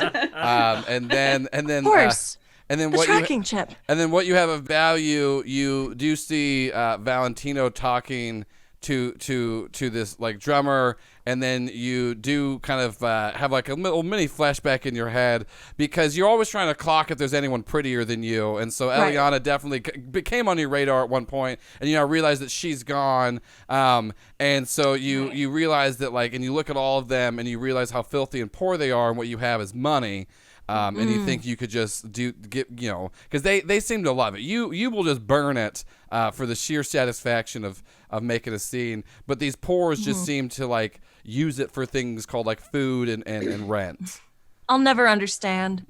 And then Of course. and then The what tracking chip. and then what you have of value, you do see Valentino talking to this like drummer, and then you do kind of have like a little mini flashback in your head because you're always trying to clock if there's anyone prettier than you, and so Right. Eliana definitely became on your radar at one point, and you realize that she's gone, and so you realize that like, and you look at all of them and you realize how filthy and poor they are, and what you have is money. And you think you could just because they seem to love it. You will just burn it for the sheer satisfaction of making a scene. But these poors just seem to like use it for things called like food and rent. I'll never understand.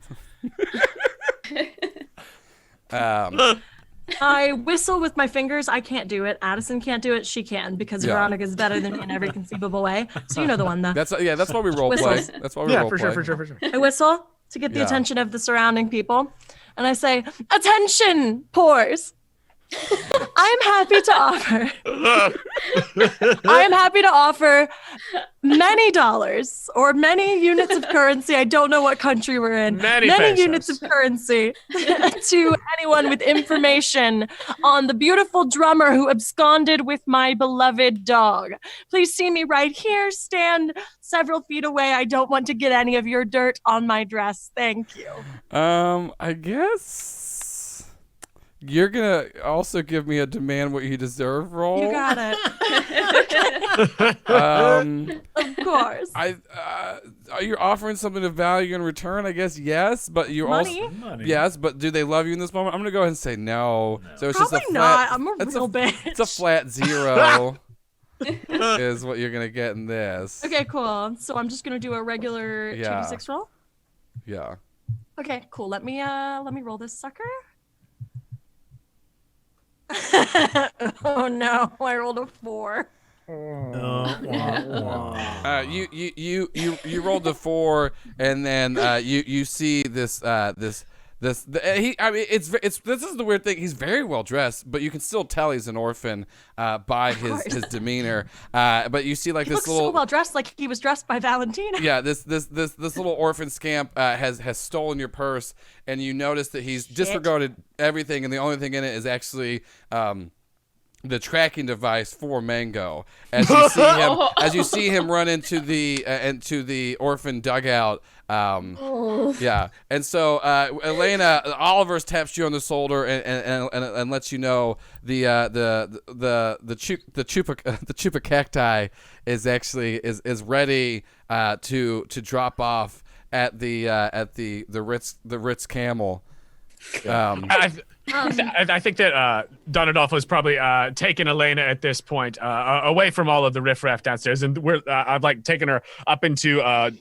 I whistle with my fingers. I can't do it. Addison can't do it. She can, because Yeah. Veronica's better than me in every conceivable way. So you know the one, though. That's why we role play. Whistles. That's why we Yeah, role for play. sure. I whistle to get the Yeah. attention of the surrounding people. And I say, "Attention, pores. I am happy to offer many dollars or many units of currency. I don't know what country we're in. Many units pesos. of currency to anyone with information on the beautiful drummer who absconded with my beloved dog. Please see me right here. Stand several feet away. I don't want to get any of your dirt on my dress. Thank you." I guess you're gonna also give me a demand what you deserve roll. You got it. Of course. Are you offering something of value in return? I guess yes, but you Money? also Money. yes, but do they love you in this moment? I'm gonna go ahead and say no. So it's Probably just a not. flat. I'm a real bitch. It's a flat 0. Is what you're gonna get in this. Okay, cool. So I'm just gonna do a regular Yeah. 2d6 roll. Yeah. Okay, cool. Let me roll this sucker. Oh no, I rolled a 4. You rolled a 4, and then you see this. This this is the weird thing. He's very well dressed, but you can still tell he's an orphan by his demeanor. But you see like He this looks little so well dressed, like he was dressed by Valentina. yeah this little orphan scamp has stolen your purse, and you notice that he's disregarded everything, and the only thing in it is actually the tracking device for Mango. As you see him run into the orphan dugout. Yeah, and so Elena, Oliver's taps you on the shoulder and lets you know the chupa cacti is actually is ready to drop off at the Ritz Camel. I think that Don Adolfo's probably taken Elena at this point away from all of the riffraff downstairs, and I've like taken her up into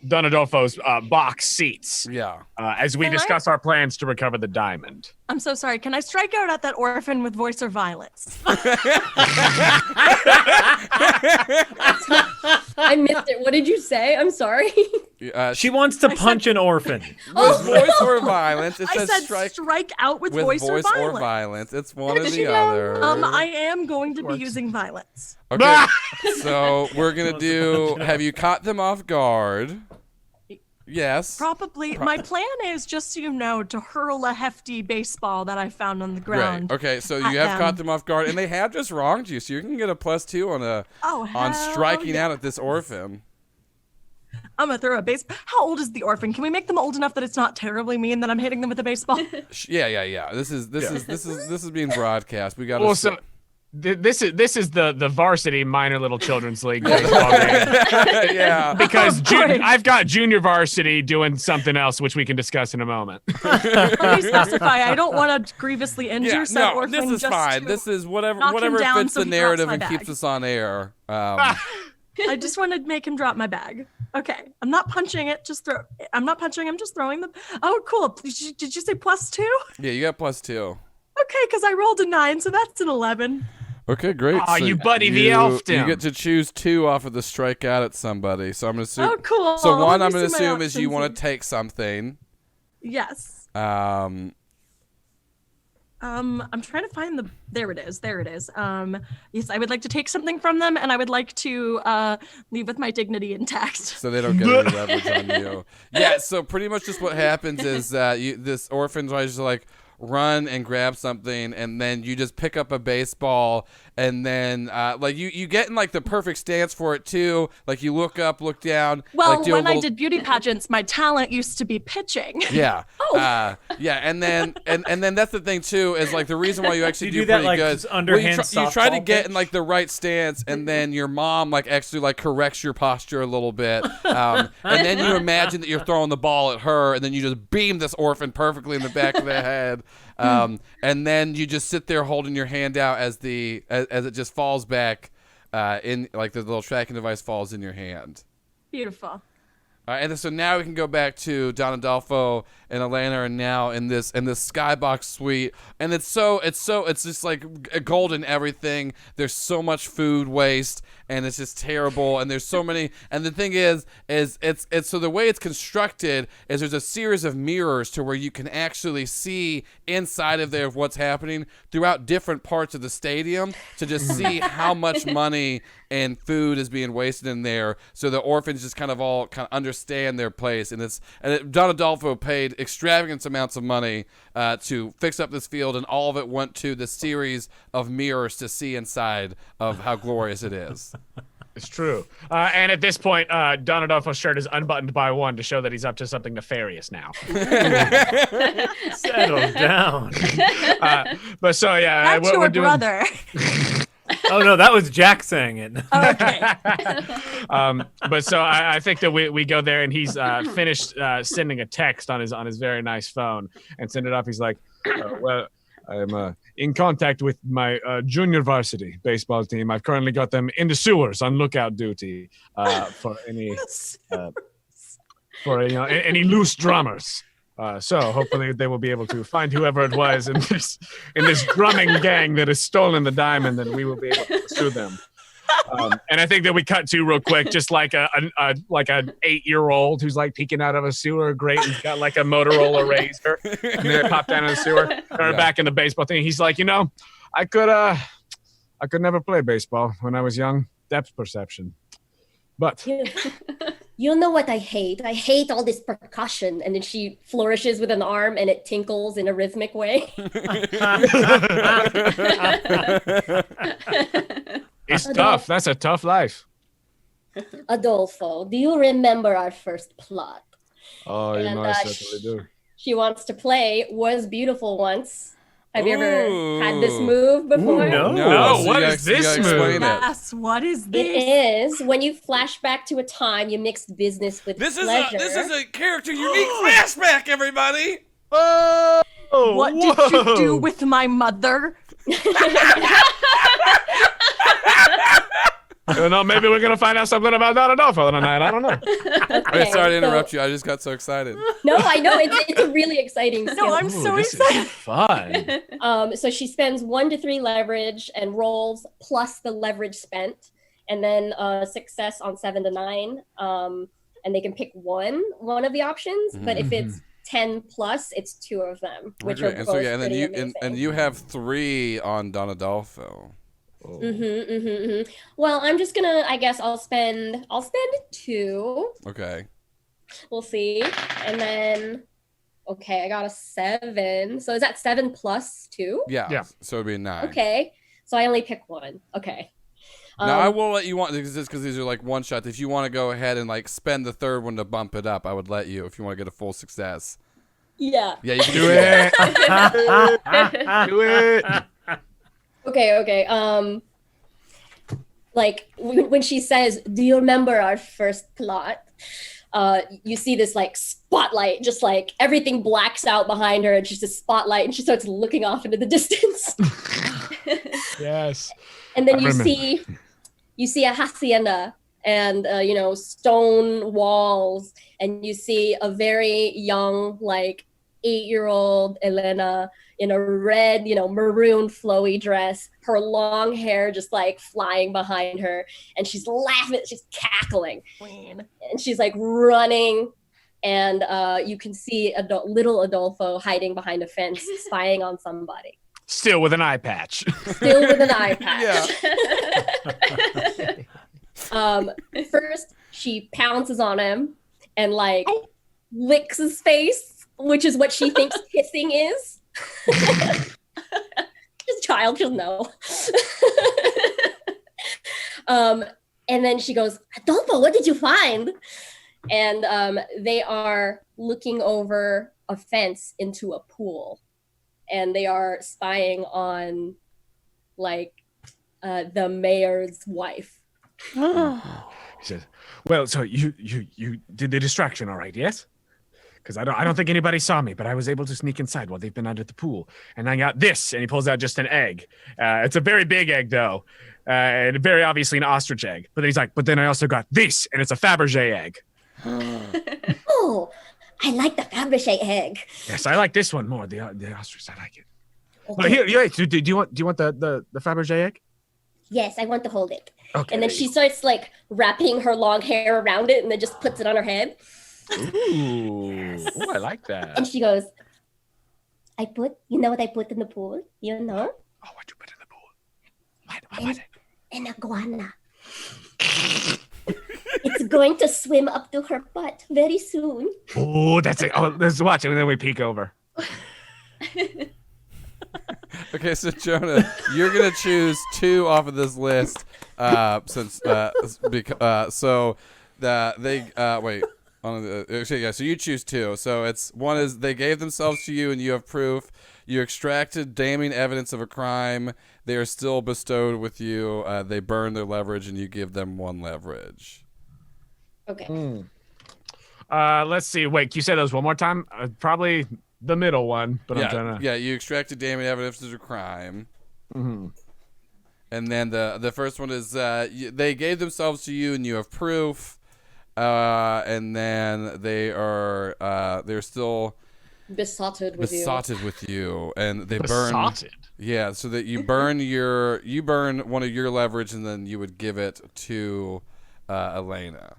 Don Adolfo's box seats. Yeah. As we discuss our plans to recover the diamond. I'm so sorry. Can I strike out at that orphan with voice or violence? I missed it. What did you say? I'm sorry. She wants to punch an orphan. With voice or violence. It I says said strike out with voice or violence. It's one or the other. I am going to be using violence. Okay. So we're gonna do. Have you caught them off guard? Yes. Probably. My plan is, just so you know, to hurl a hefty baseball that I found on the ground. Great. Okay, so at you have them. caught them off guard, and they have just wronged you, so you can get a +2 on striking out at this orphan. I'm gonna throw a baseball. How old is the orphan? Can we make them old enough that it's not terribly mean that I'm hitting them with a baseball? Yeah. This is being broadcast. We got Also, this is the varsity minor little children's league baseball game. yeah. Because I've got junior varsity doing something else, which we can discuss in a moment. Let me specify. I don't want to grievously injure said orphan. This is just fine. to This is whatever knock him down fits so the he drops narrative my and bag. keeps us on air. I just want to make him drop my bag. Okay, I'm not punching it. I'm not punching. I'm just throwing them. Oh, cool. Did you say +2? Yeah, you got +2. Okay, because I rolled a 9, so that's an 11. Okay, great. Aw, you buddy the elf You down. get to choose 2 off of the strikeout at somebody. So I'm gonna assume. Oh, cool. So one, Let I'm me gonna see my assume is you options want to take something. Yes. I'm trying to find the. There it is. Yes, I would like to take something from them, and I would like to leave with my dignity intact. So they don't get any leverage on you. Yeah. So pretty much just what happens is this orphan tries to like run and grab something, and then you just pick up a baseball, and then like you get in like the perfect stance for it too. Like you look up, look down. Well, like, do a when I little- did beauty pageants, my talent used to be pitching. Yeah. Yeah, and then that's the thing too is like the reason why you actually Do you do do that, pretty like, good. just underhand you try to softball get pitch? in like the right stance, and then your mom like actually like corrects your posture a little bit, and then you imagine that you're throwing the ball at her, and then you just beam this orphan perfectly in the back of the head, and then you just sit there holding your hand out as it just falls back, in like the little tracking device falls in your hand. Beautiful. And so now we can go back to Don Adolfo and Elena are now in this skybox suite, and it's just like golden everything. There's so much food waste, and it's just terrible. And there's so many. And the thing is it's so the way it's constructed is there's a series of mirrors to where you can actually see inside of there of what's happening throughout different parts of the stadium to just see how much money and food is being wasted in there. So the orphans just kind of understand their place, and Don Adolfo paid extravagant amounts of money to fix up this field, and all of it went to the series of mirrors to see inside of how glorious it is. It's true. And at this point, Don Adolfo's shirt is unbuttoned by one to show that he's up to something nefarious now. Settle down. But so, yeah. That's what your we're doing... brother. Oh, no, that was Jack saying it. Okay. But so I think that we go there and he's finished sending a text on his very nice phone and send it up. He's like, well, I'm in contact with my junior varsity baseball team. I've currently got them in the sewers on lookout duty for any any loose drummers. So hopefully they will be able to find whoever it was in this drumming gang that has stolen the diamond, and we will be able to pursue them. And I think that we cut to real quick, just like an 8-year-old who's like peeking out of a sewer grate and got like a Motorola Razor, and then it popped down in the sewer. Or back in the baseball thing, he's like, I could never play baseball when I was young. Depth perception, but. You know what I hate? I hate all this percussion. And then she flourishes with an arm and it tinkles in a rhythmic way. It's tough. That's a tough life. Adolfo, do you remember our first plot? Oh, I certainly do. She wants to play Was Beautiful Once. Have you ever had this move before? Ooh, no. No, what is this move? Yes, what is It this? is when you flash back to a time you mixed business with This pleasure. is a character unique flashback, everybody. Oh, What did you do with my mother? No, maybe we're gonna find out something about Don Adolfo tonight. I don't know. Okay, Sorry to interrupt you. I just got so excited. No, I know it's a really exciting skill. No, I'm so this excited. is fun. So she spends 1 to 3 leverage and rolls plus the leverage spent, and then success on 7 to 9. And they can pick one of the options, but if it's 10 plus, it's 2 of them, which are both and then pretty you amazing. and you have 3 on Don Adolfo. Well, I'm just gonna. I guess I'll spend 2. Okay. We'll see, and then. Okay, I got a 7. So is that 7 plus 2? Yeah. So it'd be 9. Okay, so I only pick 1. Okay. Now I will let you want because these are like one shot. If you want to go ahead and like spend the 3rd one to bump it up, I would let you if you want to get a full success. Yeah. Yeah, you can Do it. Do it. Okay. Like when she says, "Do you remember our first plot?" You see this like spotlight, just like everything blacks out behind her, and she's a spotlight, and she starts looking off into the distance. Yes. And then I you remember. see a hacienda and stone walls, and you see a very young, like 8-year-old Elena in a red, maroon flowy dress, her long hair just like flying behind her, and she's laughing, she's cackling, and she's like running, and you can see little Adolfo hiding behind a fence, spying on somebody. Still with an eye patch. Still with an eye patch. First, she pounces on him and like licks his face, which is what she thinks kissing is. Just a child, she'll know. And then she goes, Adolfo, what did you find? And they are looking over a fence into a pool. And they are spying on, like, the mayor's wife. He says, "Well, so you did the distraction, all right? Yes, because I don't think anybody saw me, but I was able to sneak inside while they've been out at the pool, and I got this." And he pulls out just an egg. It's a very big egg, though, and very obviously an ostrich egg. But then he's like, "But then I also got this, and it's a Fabergé egg." Oh, I like the Fabergé egg. Yes, I like this one more. The ostrich, I like it. Okay. But here, do you want the Fabergé egg? Yes, I want to hold it. Okay. And then she starts like wrapping her long hair around it and then just puts it on her head. Ooh, I like that. And she goes, you know what I put in the pool? You know? Oh, what'd you put in the pool? What was it? An iguana. It's going to swim up to her butt very soon. Oh, that's it. Oh, let's watch it and then we peek over. Okay, so Jonah, you're gonna choose 2 off of this list, since so they wait. Actually, yeah. So you choose 2. So it's one is they gave themselves to you and you have proof. You extracted damning evidence of a crime. They are still bestowed with you. They burn their leverage and you give them 1 leverage. Okay. Let's see. Wait, can you say those one more time? Probably the middle one, but I'm trying to. Yeah, you extracted damning evidence of a crime. Mm-hmm. And then the first one is they gave themselves to you and you have proof. And then they're still Besotted with you, and they burn. Besotted? Yeah, so that you burn one of your leverage, and then you would give it to Elena.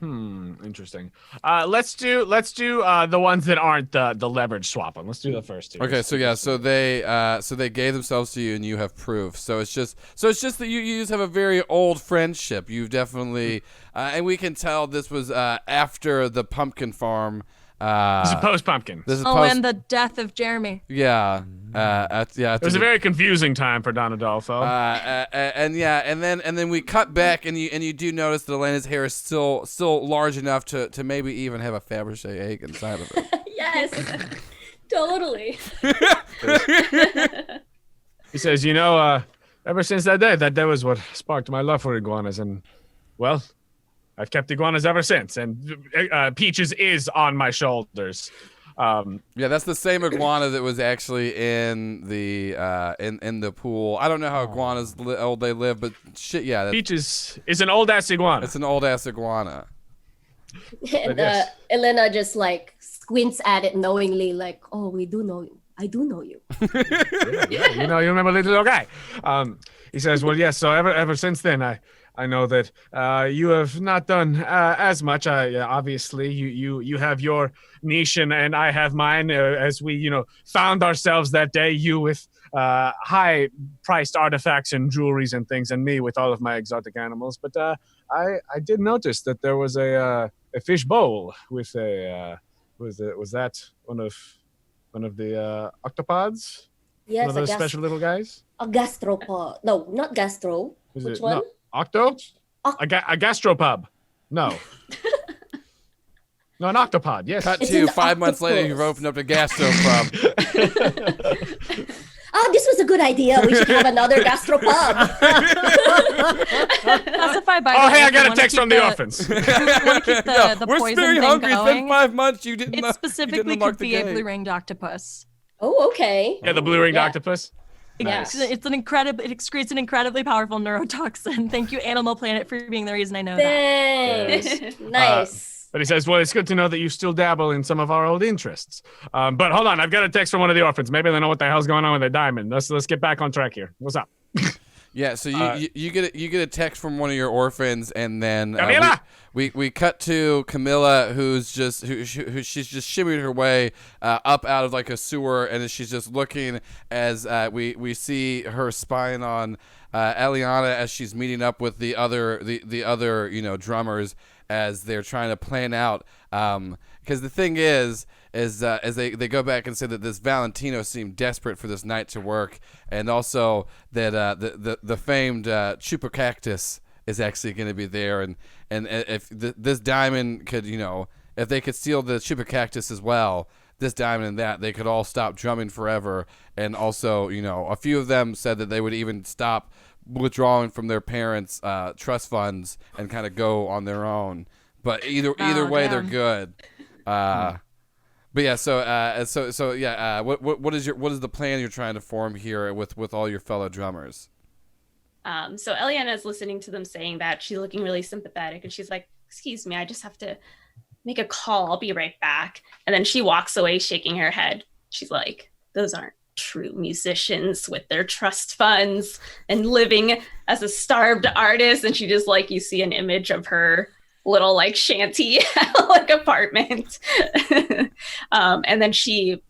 Interesting. Let's do the ones that aren't the leverage swapping. Let's do the first 2. Okay, so yeah, so they gave themselves to you, and you have proof. So it's just that you just have a very old friendship. You've definitely, and we can tell this was after the pumpkin farm. This is post-pumpkin. And the death of Jeremy. Yeah. It was a very confusing time for Don Adolfo. And then we cut back, and you do notice that Elena's hair is still large enough to maybe even have a Fabergé egg inside of it. Yes, totally. He says, ever since that day was what sparked my love for iguanas, and well, I've kept iguanas ever since, and Peaches is on my shoulders. Yeah, that's the same iguana that was actually in the in the pool. I don't know how iguanas old they live, but shit, yeah. Peaches is an old ass iguana. It's an old ass iguana. And Elena just like squints at it knowingly, like, "Oh, we do know you. I do know you." Yeah, you remember the little guy. He says, "Well, yes. So ever since then, I know that you have not done as much. Obviously, you have your niche and I have mine. As we, found ourselves that day, you with high-priced artifacts and jewelries and things, and me with all of my exotic animals. But I did notice that there was a fish bowl with was that one of the octopods? Yes, one of those special little guys. A gastropod. No, not gastro. Which one? No. Octo? A gastropub. No. No, an octopod, yes. Cut to 5 months later, you've opened up a gastropub. Oh, this was a good idea. We should have another gastropub. Classify by hey, I got a text from the orphans. We want to keep the We're poison very thing hungry. It's going. been 5 months. You didn't. It specifically could be a blue-ringed octopus. Oh, okay. Yeah, the blue-ringed octopus. Nice. It excretes an incredibly powerful neurotoxin. Thank you, Animal Planet, for being the reason I know Thanks. that. Nice. But he says, well, it's good to know that you still dabble in some of our old interests. But hold on, I've got a text from one of the orphans. Maybe they know what the hell's going on with their diamond. Let's get back on track here. What's up? Yeah, so you get a text from one of your orphans, and then we cut to Camilla, she's just shimmied her way up out of like a sewer, and she's just looking as we see her spying on Eliana as she's meeting up with the other drummers as they're trying to plan out. Because the thing is as they go back and say that this Valentino seemed desperate for this night to work, and also that the famed chupacactus is actually going to be there, and if this diamond could, if they could steal the chupacactus as well, this diamond and that, they could all stop drumming forever. And also, a few of them said that they would even stop withdrawing from their parents' trust funds and kind of go on their own. But either way, they're good. But yeah, what is the plan you're trying to form here with all your fellow drummers? So Eliana is listening to them saying that. She's looking really sympathetic, and she's like, "Excuse me, I just have to make a call. I'll be right back." And then she walks away shaking her head. She's like, "Those aren't true musicians with their trust funds and living as a starved artist." And she just you see an image of her little shanty apartment. And then she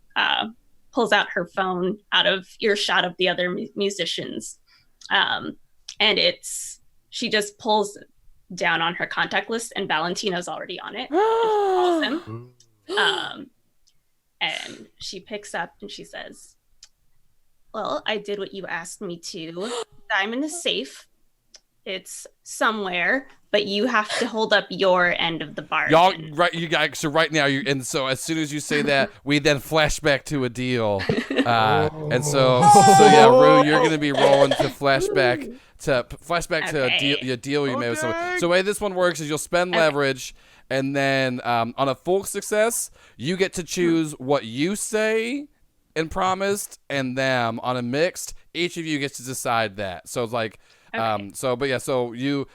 pulls out her phone out of earshot of the other musicians. And she just pulls down on her contact list, and Valentino's already on it. And she calls him. And she picks up and she says, Well, I did what you asked me to. Diamond is safe. It's somewhere, but you have to hold up your end of the bargain. Y'all, right? You guys. So right now, and so as soon as you say that, we then flash back to a deal, and so yeah, Rue, you're gonna be rolling to flashback to a deal you made with someone. So the way this one works is you'll spend leverage, and then on a full success, you get to choose what you say and promised, and them on a mixed. Each of you gets to decide that. So it's like. But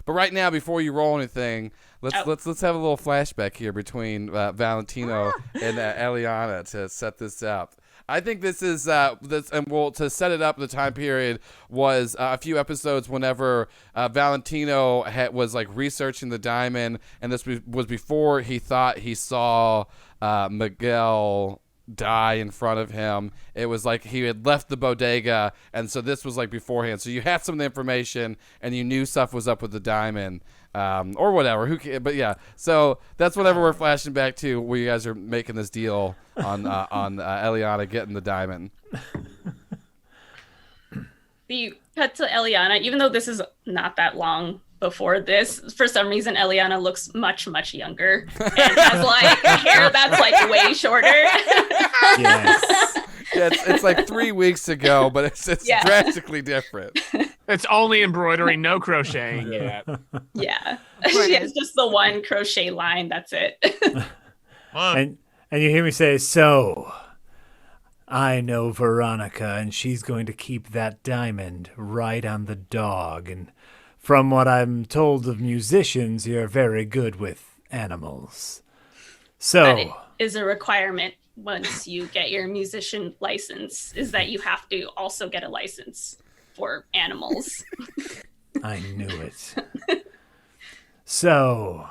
right now, before you roll anything, let's have a little flashback here between Valentino and Eliana to set this up. I think this is to set it up. The time period was a few episodes whenever Valentino was like researching the diamond, and this was before he thought he saw Miguel die in front of him. It was like he had left the bodega, and so this was like beforehand. So you had some of the information, and you knew stuff was up with the diamond, or whatever. But yeah, so that's whatever we're flashing back to, where you guys are making this deal on Eliana getting the diamond. The cut to Eliana, even though this is not that long before this, for some reason Eliana looks much, much younger and has like hair that's like way shorter. Yes. Yeah, it's like 3 weeks ago, but it's drastically different. It's only embroidery, no crocheting yet. Yeah. She has just the one crochet line, that's it. And you hear me say, so I know Veronica, and she's going to keep that diamond right on the dog. And from what I'm told of musicians, you're very good with animals. So that is a requirement once you get your musician license, is that you have to also get a license for animals. I knew it. So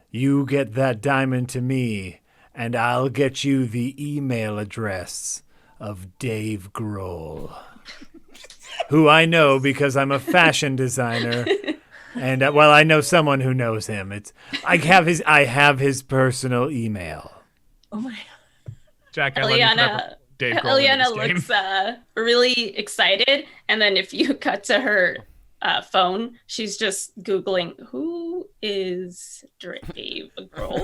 you get that diamond to me, and I'll get you the email address of Dave Grohl, who I know because I'm a fashion designer, and I know someone who knows him. I have his personal email. Oh my! Jack, Eliana looks really excited, and then if you cut to her phone, she's just Googling who is Dave Grohl.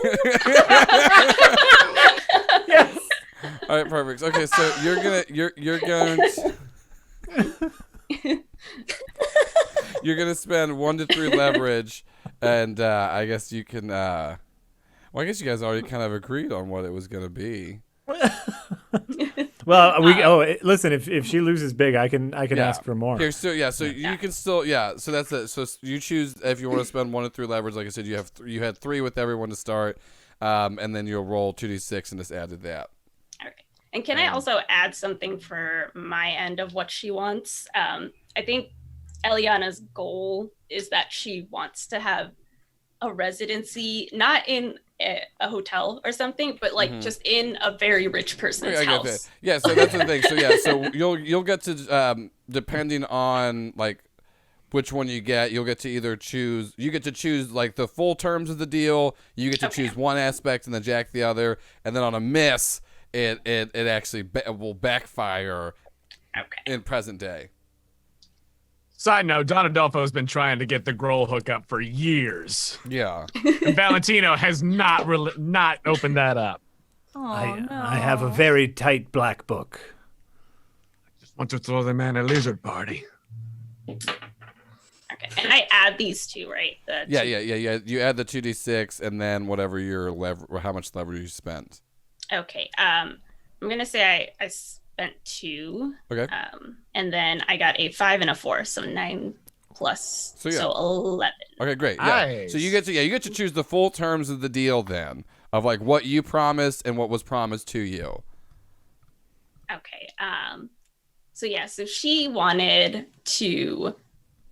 Yes. All right, perfect. Okay, so you're gonna spend 1 to 3 leverage, and I guess you can. I guess you guys already kind of agreed on what it was gonna be. Well, listen. If she loses big, I can ask for more. Here, so you can still So that's it. So you choose if you want to spend 1 to 3 leverage. Like I said, you had 3 with everyone to start, and then you'll roll 2d6 and just add to that. Okay. And can I also add something for my end of what she wants? I think Eliana's goal is that she wants to have a residency, not in a hotel or something, but like just in a very rich person's house. Yeah, so that's the thing. So you'll get to depending on like which one you get, you'll get to either choose. You get to choose like the full terms of the deal. You get to choose one aspect and then Jack the other, and then on a miss, it actually will backfire. In present day. Side note, Don Adolfo has been trying to get the Grohl hookup for years. Yeah. And Valentino has not opened that up. Oh, no. I have a very tight black book. I just want to throw the man a lizard party. Okay, and I add these two, right? Yeah. You add the 2d6 and then whatever your how much leverage you spent. Okay. I'm gonna say I spent 2. Okay. And then I got a 5 and a 4, so 9 plus, so 11. Okay, great. Yeah. Nice. So you get to choose the full terms of the deal then, of like what you promised and what was promised to you. Okay. So she wanted to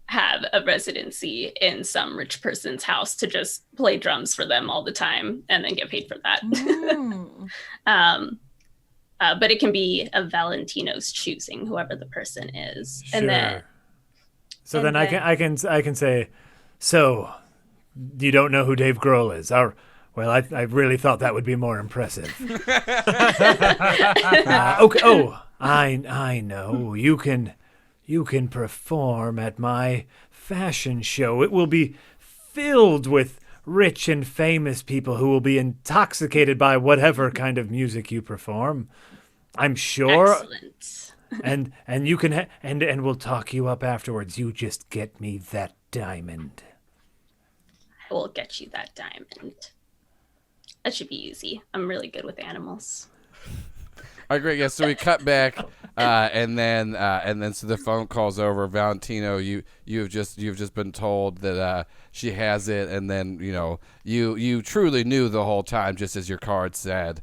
have a residency in some rich person's house to just play drums for them all the time and then get paid for that. But it can be of Valentino's choosing, whoever the person is. Sure. And then I can say, so you don't know who Dave Grohl is? Well, I really thought that would be more impressive. Okay. Oh, I know. You can perform at my fashion show. It will be filled with rich and famous people who will be intoxicated by whatever kind of music you perform. I'm sure. Excellent. And you can and we'll talk you up afterwards. You just get me that diamond. I will get you that diamond. That should be easy. I'm really good with animals. All right, great. Yeah, so we cut back, and then so the phone call's over. Valentino, you've just been told that she has it, and then you truly knew the whole time, just as your card said,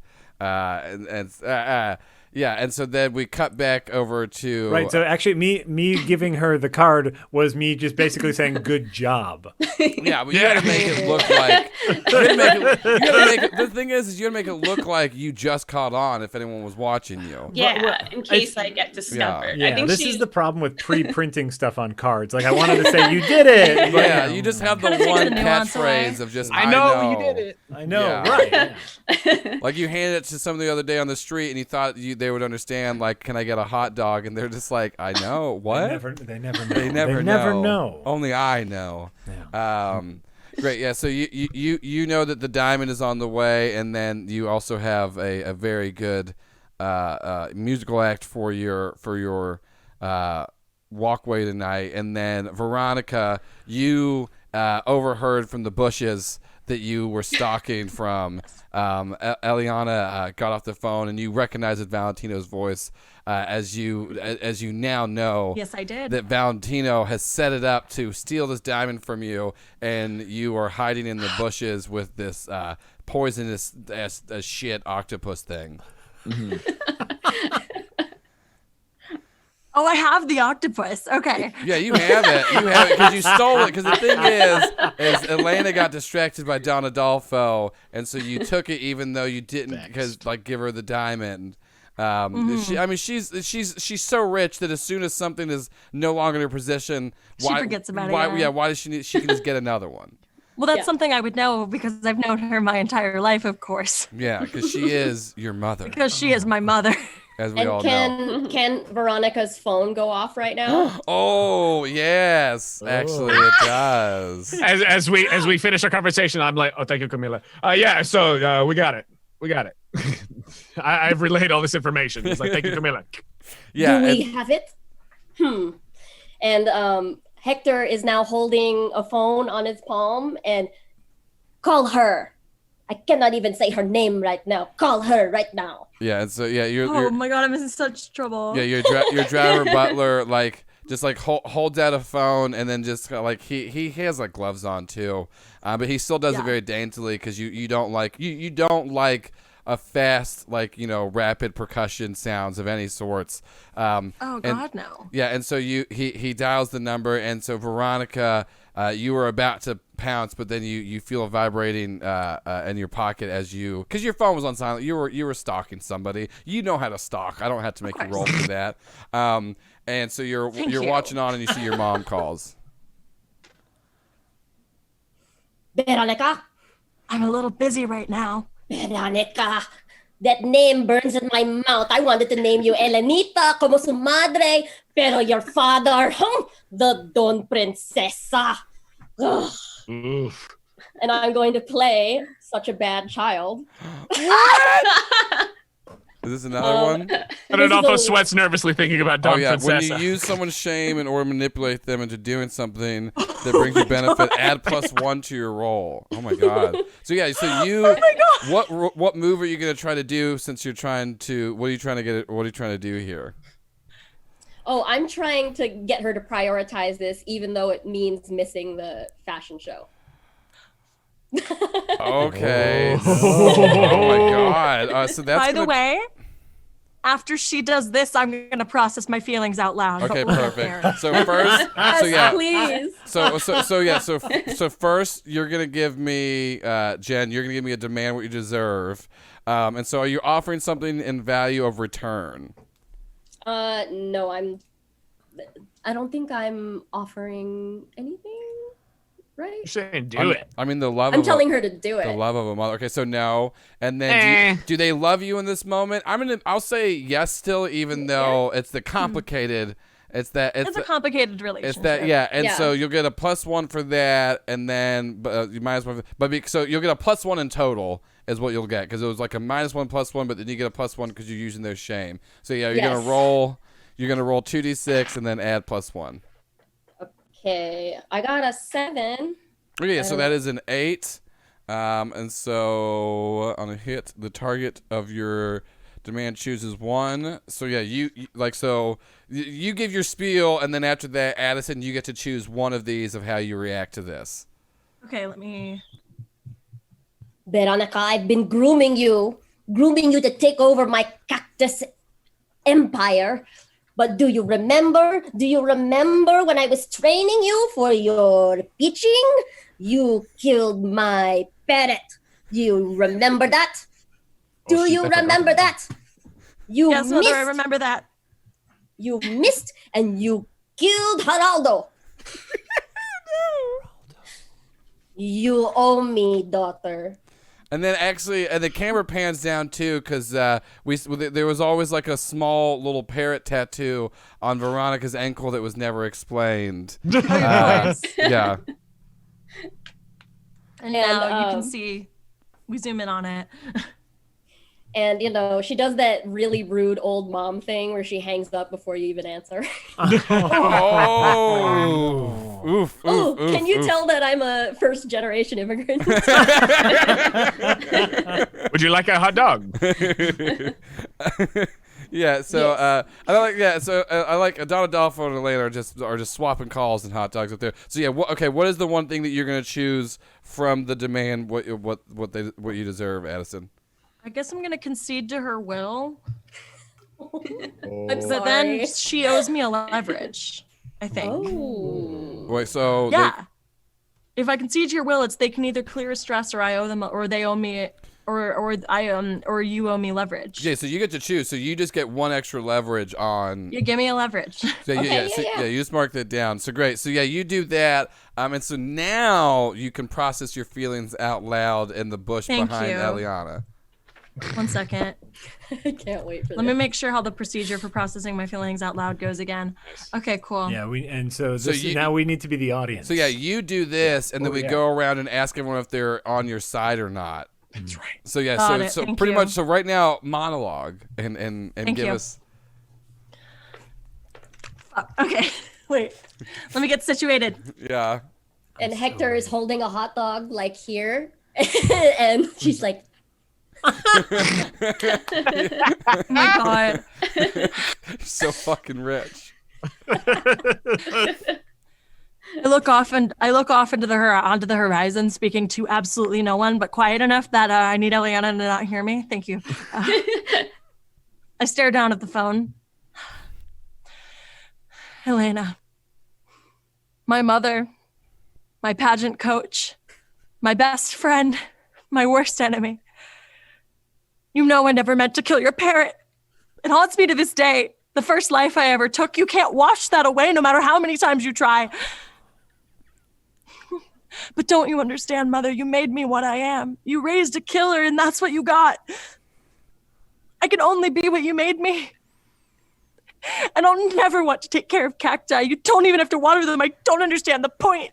yeah, and so then we cut back over to Right. So actually, me giving her the card was me just basically saying "good job." Yeah, but you gotta make it look like the thing is you gotta make it look like you just caught on if anyone was watching you. Yeah, in case I get discovered. Yeah, I think this is the problem with pre-printing stuff on cards. Like I wanted to say you did it. But, Yeah, you just have the Kinda takes one the nuance away. catchphrase of just I know you did it. I know, Yeah. right? Yeah. Like you handed it to somebody the other day on the street, and you thought they would understand. Like, can I get a hot dog? And they're just like, I know what. They never know. They never know. Only I know. Yeah. Great. Yeah. So you know that the diamond is on the way, and then you also have a very good musical act for your walkway tonight, and then Veronica, you overheard from the bushes that you were stalking from. Eliana got off the phone, and you recognized Valentino's voice as you now know. Yes, I did. That Valentino has set it up to steal this diamond from you, and you are hiding in the bushes with this poisonous as shit octopus thing. Oh, I have the octopus. Okay. Yeah, you have it. You have it because you stole it. Because the thing is Elena got distracted by Don Adolfo, and so you took it even though you didn't, because give her the diamond. She's so rich that as soon as something is no longer in her possession, She forgets about it, Why? yeah. Yeah, why does she can just get another one? Well, that's Yeah. something I would know because I've known her my entire life, of course. Yeah, because she is your mother, Because she is my mother. as we And all know. can Veronica's phone go off right now? Oh yes, actually it does. As we finish our conversation, I'm like, oh, thank you, Camila. Yeah, so we got it. I've relayed all this information. It's like, thank you, Camila. Yeah, Do we and- have it? And Hector is now holding a phone on his palm and call her. I cannot even say her name right now. Call her right now. yeah, and so yeah, Oh you're my god, I'm in such trouble. yeah, your driver butler just holds out a phone, and then just he has gloves on too, but he still does it Yeah. very daintily because you don't like a fast rapid percussion sounds of any sorts. Oh and- god, no. Yeah, and so he dials the number, and so Veronica, you were about to pounce, but then you feel a vibrating in your pocket because your phone was on silent. You were stalking somebody. You know how to stalk. I don't have to make you roll for that. And so you're you. watching on, and you see your mom calls. Veronica, I'm a little busy right now. Veronica, that name burns in my mouth. I wanted to name you Elenita, como su madre, pero your father, the Don Princesa. Ugh. Oof. And I'm going to play such a bad child. Is this another one? And it also sweats nervously thinking about Don Oh yeah, when Princesa. you use someone's shame in order to manipulate them into doing something that brings you benefit, add +1 to your roll. Oh my god. So yeah, so you, what move are you gonna try to do since you're trying to? What are you trying to do here? Oh, I'm trying to get her to prioritize this, even though it means missing the fashion show. Okay. Oh my god. So that's By the way, after she does this, I'm gonna process my feelings out loud. Okay, But we'll get there. perfect. So first, so yeah, Please. so first you're gonna give me, Jen, you're gonna give me a demand what you deserve, and so are you offering something in value of return? No, I don't think I'm offering anything right? You're saying do it. I mean, the love. I'm telling her to do The it. love of a mother. Okay, so no, and then do they love you in this moment? I'll say yes still, even though it's the complicated. It's a complicated relationship. It's that, yeah, and so you'll get a +1 for that, and then you -1, so you'll get a +1 in total is what you'll get, because it was like a -1 +1, but then you get a +1 because you're using their shame. So yeah, you're gonna roll 2d6 and then add +1. Okay, I got a 7. Okay, yeah, so that is an 8, and so on a hit, the target of your demand chooses 1. So yeah, you give your spiel, and then after that, Addison, you get to choose one of these of how you react to this. Okay, let me. Veronica, I've been grooming you to take over my cactus empire. But do you remember when I was training you for your pitching? You killed my parrot. You remember that? Do you remember that? Yes, mother, I remember that. You missed and you killed Geraldo. You owe me, daughter. And then actually, and the camera pans down too, because there was always like a small little parrot tattoo on Veronica's ankle that was never explained. Yeah. And now you can see. We zoom in on it. And, she does that really rude old mom thing where she hangs up before you even answer. Oof, can you tell that I'm a first-generation immigrant? Would you like a hot dog? Yeah, so I like Donna Dolphin and Elena are just swapping calls and hot dogs up there. So yeah, what is the one thing that you're gonna choose from the demand? What you deserve, Addison? I guess I'm going to concede to her will. I'm sorry. But then she owes me a leverage, I think. Oh. Wait, so yeah. If I concede to your will, it's they can either clear a stress, or I owe them, or they owe me, or you owe me leverage. Yeah, so you get to choose. So you just get one extra leverage on. You give me a leverage. So you just mark that down. So great. So yeah, you do that. And so now you can process your feelings out loud in the bush behind Eliana. 1 second. I can't wait for Let me make sure how the procedure for processing my feelings out loud goes again. Okay, cool. Yeah, now we need to be the audience. So yeah, you do this, and then we go around and ask everyone if they're on your side or not. That's right. So yeah, so pretty much. So right now, monologue and give us. Okay, wait. Let me get situated. Yeah. And Hector is holding a hot dog like here, and she's like. Oh my god. So fucking rich. I look off into onto the horizon, speaking to absolutely no one, but quiet enough that I need Eliana to not hear me. Thank you. I stare down at the phone. Elena, my mother, my pageant coach, my best friend, my worst enemy. You know I never meant to kill your parent. It haunts me to this day. The first life I ever took, you can't wash that away no matter how many times you try. But don't you understand, Mother? You made me what I am. You raised a killer, and that's what you got. I can only be what you made me. And I'll never want to take care of cacti. You don't even have to water them. I don't understand the point.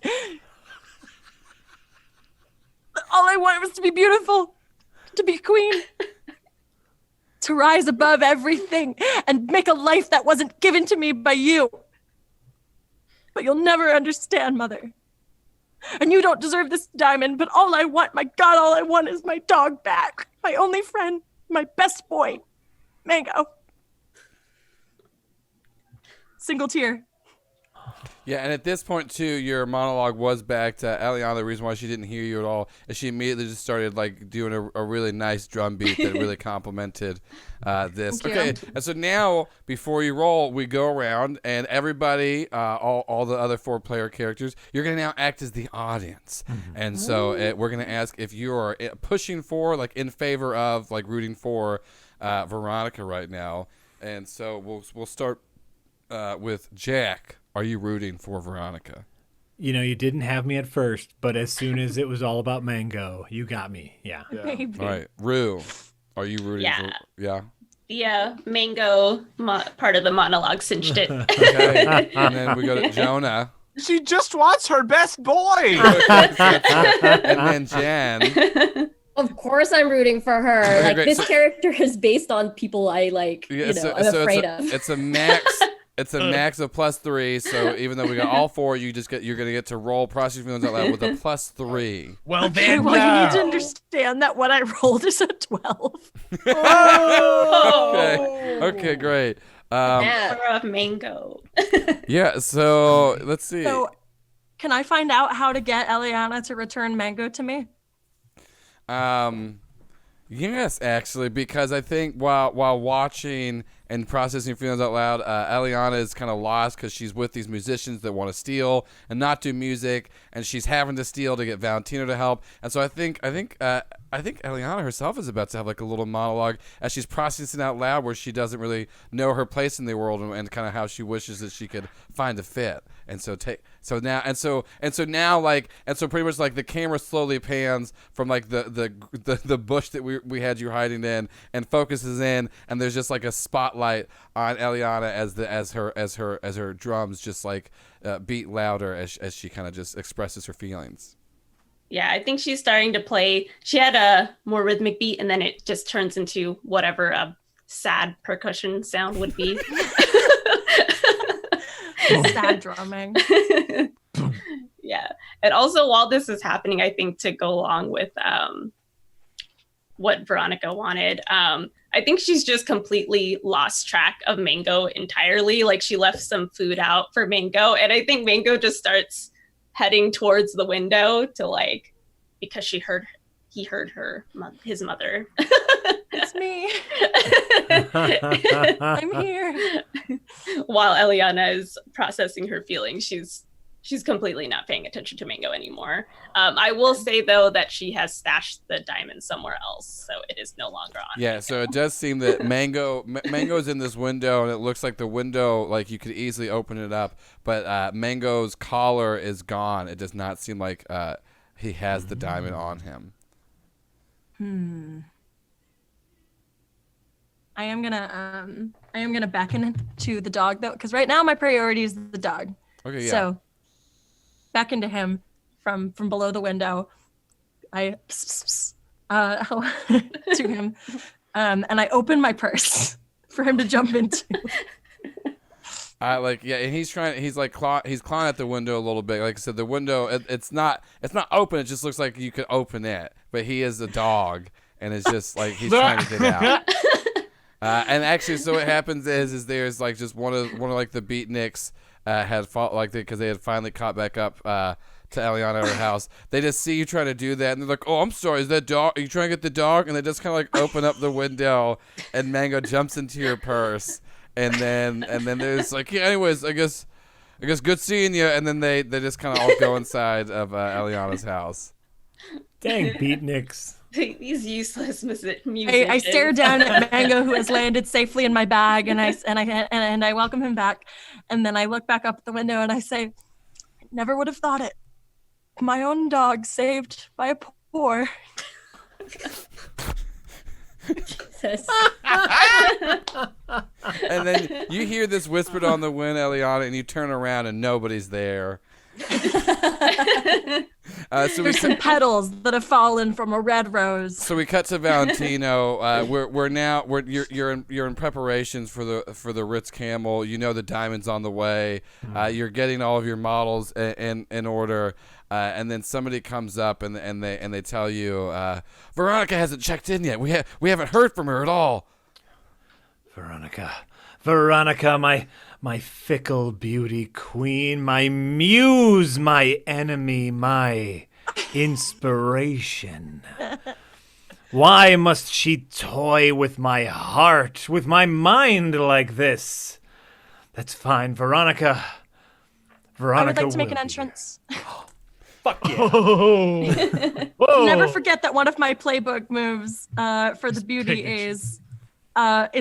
All I wanted was to be beautiful, to be queen. To rise above everything and make a life that wasn't given to me by you. But you'll never understand, Mother. And you don't deserve this diamond, but all I want is my dog back. My only friend, my best boy, Mango. Single tear. Yeah, and at this point too, your monologue was back to Eliana. The reason why she didn't hear you at all is she immediately just started like doing a really nice drum beat that really complimented this. Okay, and so now before you roll, we go around and everybody, all the other 4-player characters, you're gonna now act as the audience, and so we're gonna ask if you are pushing for, like in favor of, like rooting for Veronica right now, and so we'll start with Jack. Are you rooting for Veronica? You know, you didn't have me at first, but as soon as it was all about Mango, you got me. Yeah. Maybe. All right, Rue, are you rooting Yeah. for? Yeah. The mango part of the monologue cinched it. Okay. And then we go to Jonah, She just wants her best boy. and then Jenn. Of course, I'm rooting for her. Okay, Like great. this So- character is based on people I like. Yeah, I'm afraid of. It's a max. It's a max of +3. So even though we got all 4, you're gonna get to roll process feelings out loud with a +3. Well, Okay, then, well, you need to no. understand that what I rolled is a 12. Okay, great. Yeah. Power of mango. Yeah. So let's see. So, can I find out how to get Eliana to return Mango to me? Yes, actually, because I think while watching and processing feelings out loud, Eliana is kind of lost because she's with these musicians that want to steal and not do music, and she's having to steal to get Valentino to help. And so I think Eliana herself is about to have like a little monologue as she's processing out loud, where she doesn't really know her place in the world and kind of how she wishes that she could find a fit. And so pretty much like the camera slowly pans from like the bush that we had you hiding in and focuses in, and there's just like a spotlight on Eliana as her drums just like beat louder as she kind of just expresses her feelings. Yeah, I think she's starting to play. She had a more rhythmic beat, and then it just turns into whatever a sad percussion sound would be. Sad drumming. Yeah. And also, while this is happening, I think to go along with what Veronica wanted, I think she's just completely lost track of Mango entirely. Like, she left some food out for Mango, and I think Mango just starts heading towards the window to like, because he heard his mother. It's me. I'm here. While Eliana is processing her feelings, she's completely not paying attention to Mango anymore. I will say though that she has stashed the diamond somewhere else, so it is no longer on. Yeah, Mango. so it does seem that Mango's in this window, and it looks like the window, like you could easily open it up, but Mango's collar is gone. It does not seem like he has the diamond on him. I am gonna beckon to the dog though, because right now my priority is the dog. Okay, yeah. So beckon to him from below the window. I to him, and I open my purse for him to jump into. And he's clawing at the window a little bit. Like I said, the window it's not open. It just looks like you could open it, but he is a dog, and it's just like he's trying to get out. And actually, so what happens is there's like just one of like the beatniks had fought like because they had finally caught back up to Eliana at her house. They just see you trying to do that, and they're like, "Oh, I'm sorry, is that dog? Are you trying to get the dog?" And they just kind of like open up the window, and Mango jumps into your purse, and then there's like, yeah, anyways, I guess good seeing you, and then they just kind of all go inside of Eliana's house. Dang beatniks. These useless musicians. I stare down at Mango, who has landed safely in my bag, and I welcome him back, and then I look back up at the window and I say, "Never would have thought it. My own dog saved by a poor." Jesus. And then you hear this whispered on the wind, Eliana, and you turn around and nobody's there. There's some petals that have fallen from a red rose. So we cut to Valentino. You're in preparations for the Ritz Camel. You know the diamond's on the way. You're getting all of your models in order. And then somebody comes up and they tell you Veronica hasn't checked in yet. We haven't heard from her at all. Veronica, my fickle beauty queen, my muse, my enemy, my inspiration. Why must she toy with my heart, with my mind like this? That's fine, Veronica. I would like to make will an be entrance. Fuck yeah. Whoa. Never forget that one of my playbook moves for the beauty is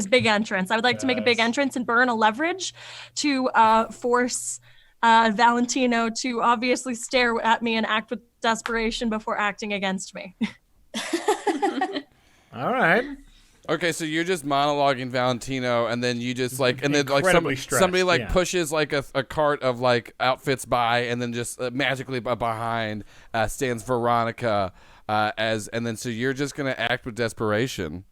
big entrance. I would like to make a big entrance and burn a leverage to force Valentino to obviously stare at me and act with desperation before acting against me. All right. Okay, so you're just monologuing Valentino, and then you just like, and then like Incredibly somebody like stressed, yeah. pushes like a cart of like outfits by, and then just magically behind stands Veronica, and then so you're just gonna act with desperation.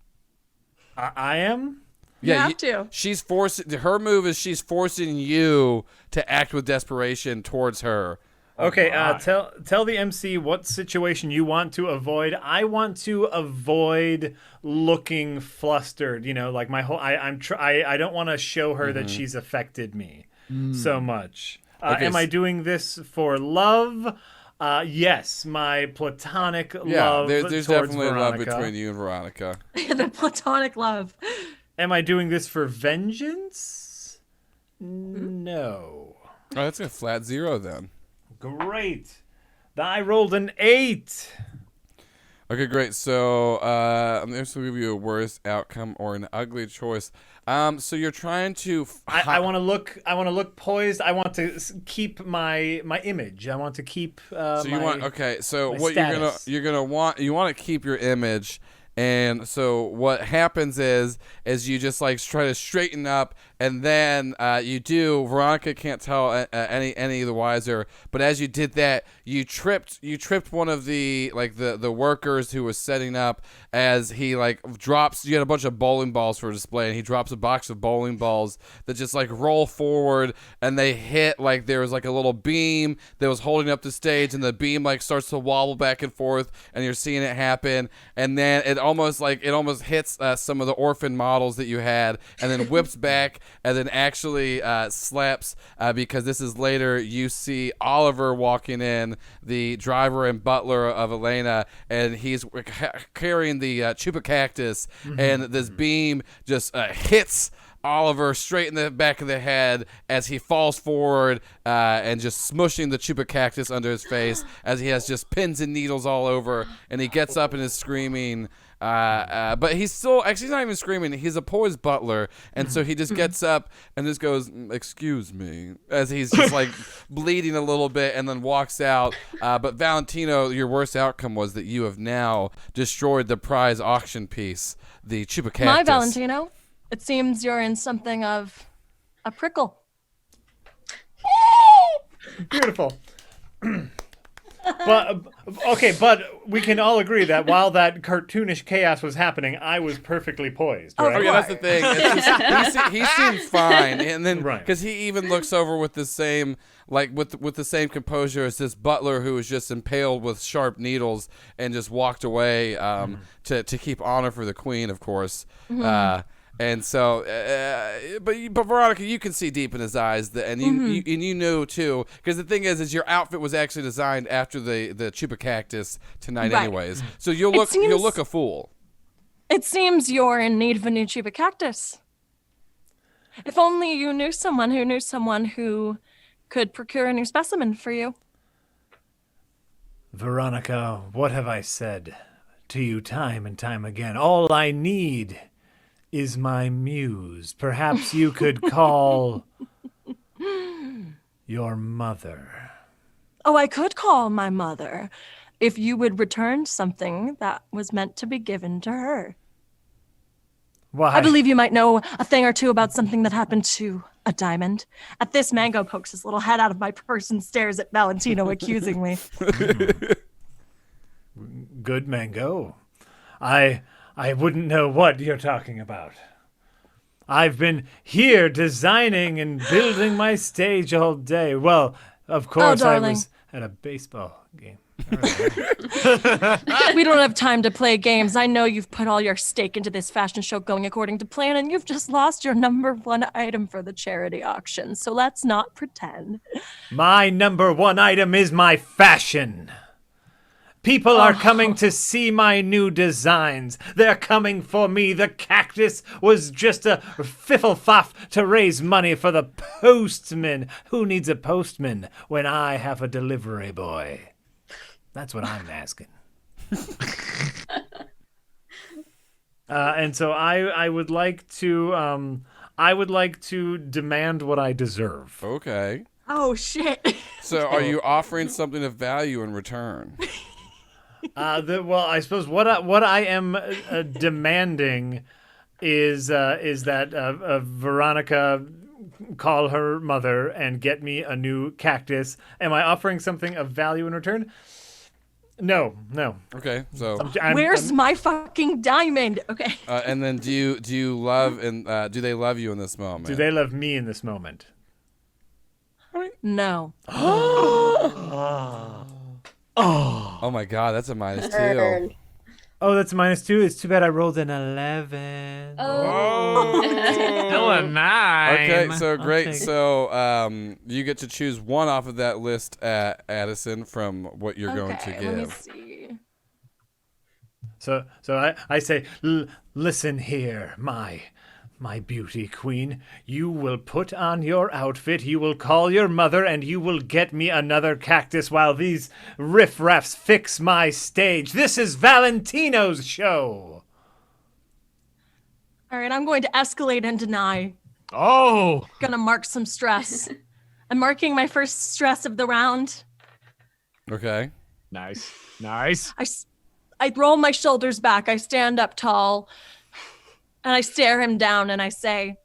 I am. You have to. She's forcing. Her move is she's forcing you to act with desperation towards her. Okay, tell the MC what situation you want to avoid. I want to avoid looking flustered. You know, like my whole. I don't want to show her that she's affected me so much. Okay, am I doing this for love? Yes, my platonic love. There's towards definitely Veronica. love between you and Veronica. The platonic love. Am I doing this for vengeance? No. Oh, that's a flat 0 then. Great. I rolled an 8. Okay, great. So I'm just gonna give you a worse outcome or an ugly choice. So you're trying to. I want to look. I want to look poised. I want to keep my image. I want to keep. So you want. Okay. So my what status. you're gonna want. You want to keep your image. And so what happens is you just like try to straighten up, and then you do. Veronica can't tell any the wiser. But as you did that, you tripped one of the like the workers who was setting up as he like drops. You had a bunch of bowling balls for display, and he drops a box of bowling balls that just like roll forward, and they hit like there was like a little beam that was holding up the stage, and the beam like starts to wobble back and forth, and you're seeing it happen, and then it almost hits some of the orphan models that you had, and then whips back, and then actually slaps because this is later. You see Oliver walking in, the driver and butler of Elena, and he's carrying the chupa cactus, and this beam just hits Oliver straight in the back of the head as he falls forward and just smushing the chupa cactus under his face as he has just pins and needles all over, and he gets up and is screaming. But he's still actually he's not even screaming. He's a poised butler, and so he just gets up and just goes, "Excuse me," as he's just like bleeding a little bit, and then walks out. But Valentino, your worst outcome was that you have now destroyed the prize auction piece, the chupa cactus. My Valentino, it seems you're in something of a prickle. Beautiful. But we can all agree that while that cartoonish chaos was happening, I was perfectly poised. Right? Oh yeah, that's the thing. It's just, he seems fine, and then Right. because he even looks over with the same with the same composure as this butler who was just impaled with sharp needles and just walked away to keep honor for the queen, of course. And so, but Veronica, you can see deep in his eyes, and you knew too, because the thing is your outfit was actually designed after the chupa cactus tonight, Right. anyways. So you'll look a fool. It seems you're in need of a new chupa cactus. If only you knew someone who could procure a new specimen for you. Veronica, what have I said to you time and time again? All I need is my muse. Perhaps you could call your mother. Oh, I could call my mother if you would return something that was meant to be given to her. Why? I believe you might know a thing or two about something that happened to a diamond. At this, Mango pokes his little head out of my purse and stares at Valentino accusingly. Good Mango. I wouldn't know what you're talking about. I've been here designing and building my stage all day. Well, of course, I darling. was at a baseball game. We don't have time to play games. I know you've put all your stake into this fashion show going according to plan, and you've just lost your #1 item for the charity auction. So let's not pretend. My #1 item is my fashion. People are coming to see my new designs. They're coming for me. The cactus was just a fiffle-faff to raise money for the postman. Who needs a postman when I have a delivery boy? That's what I'm asking. And so I would like to demand what I deserve. Okay. Oh shit. So are you offering something of value in return? Well, I suppose what I am demanding is that Veronica call her mother and get me a new cactus. Am I offering something of value in return? No. Okay, so Where's my fucking diamond? Okay. and then do you love and do they love you in this moment? Do they love me in this moment? No. Oh my god, that's a -2. Oh, that's -2. It's too bad I rolled an 11. Oh. Still a 9. Okay, so great. take it. So you get to choose one off of that list, Addison, from what you're going to Okay, let me give. see. So I say, listen here, my beauty queen. You will put on your outfit, you will call your mother, and you will get me another cactus while these riffraffs fix my stage. This is Valentino's show. All right, I'm going to escalate and deny. Oh. Gonna mark some stress. I'm marking my first stress of the round. Okay. Nice. I roll my shoulders back. I stand up tall. And I stare him down and I say,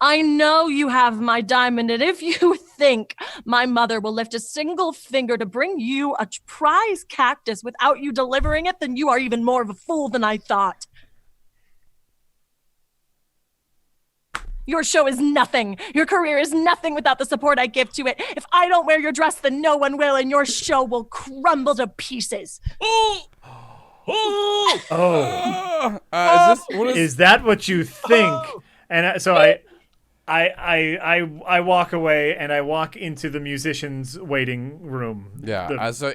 I know you have my diamond, and if you think my mother will lift a single finger to bring you a prize cactus without you delivering it, then you are even more of a fool than I thought. Your show is nothing. Your career is nothing without the support I give to it. If I don't wear your dress, then no one will, and your show will crumble to pieces. Oh, Is is that what you think? And so I walk away and I walk into the musicians' waiting room. Yeah. So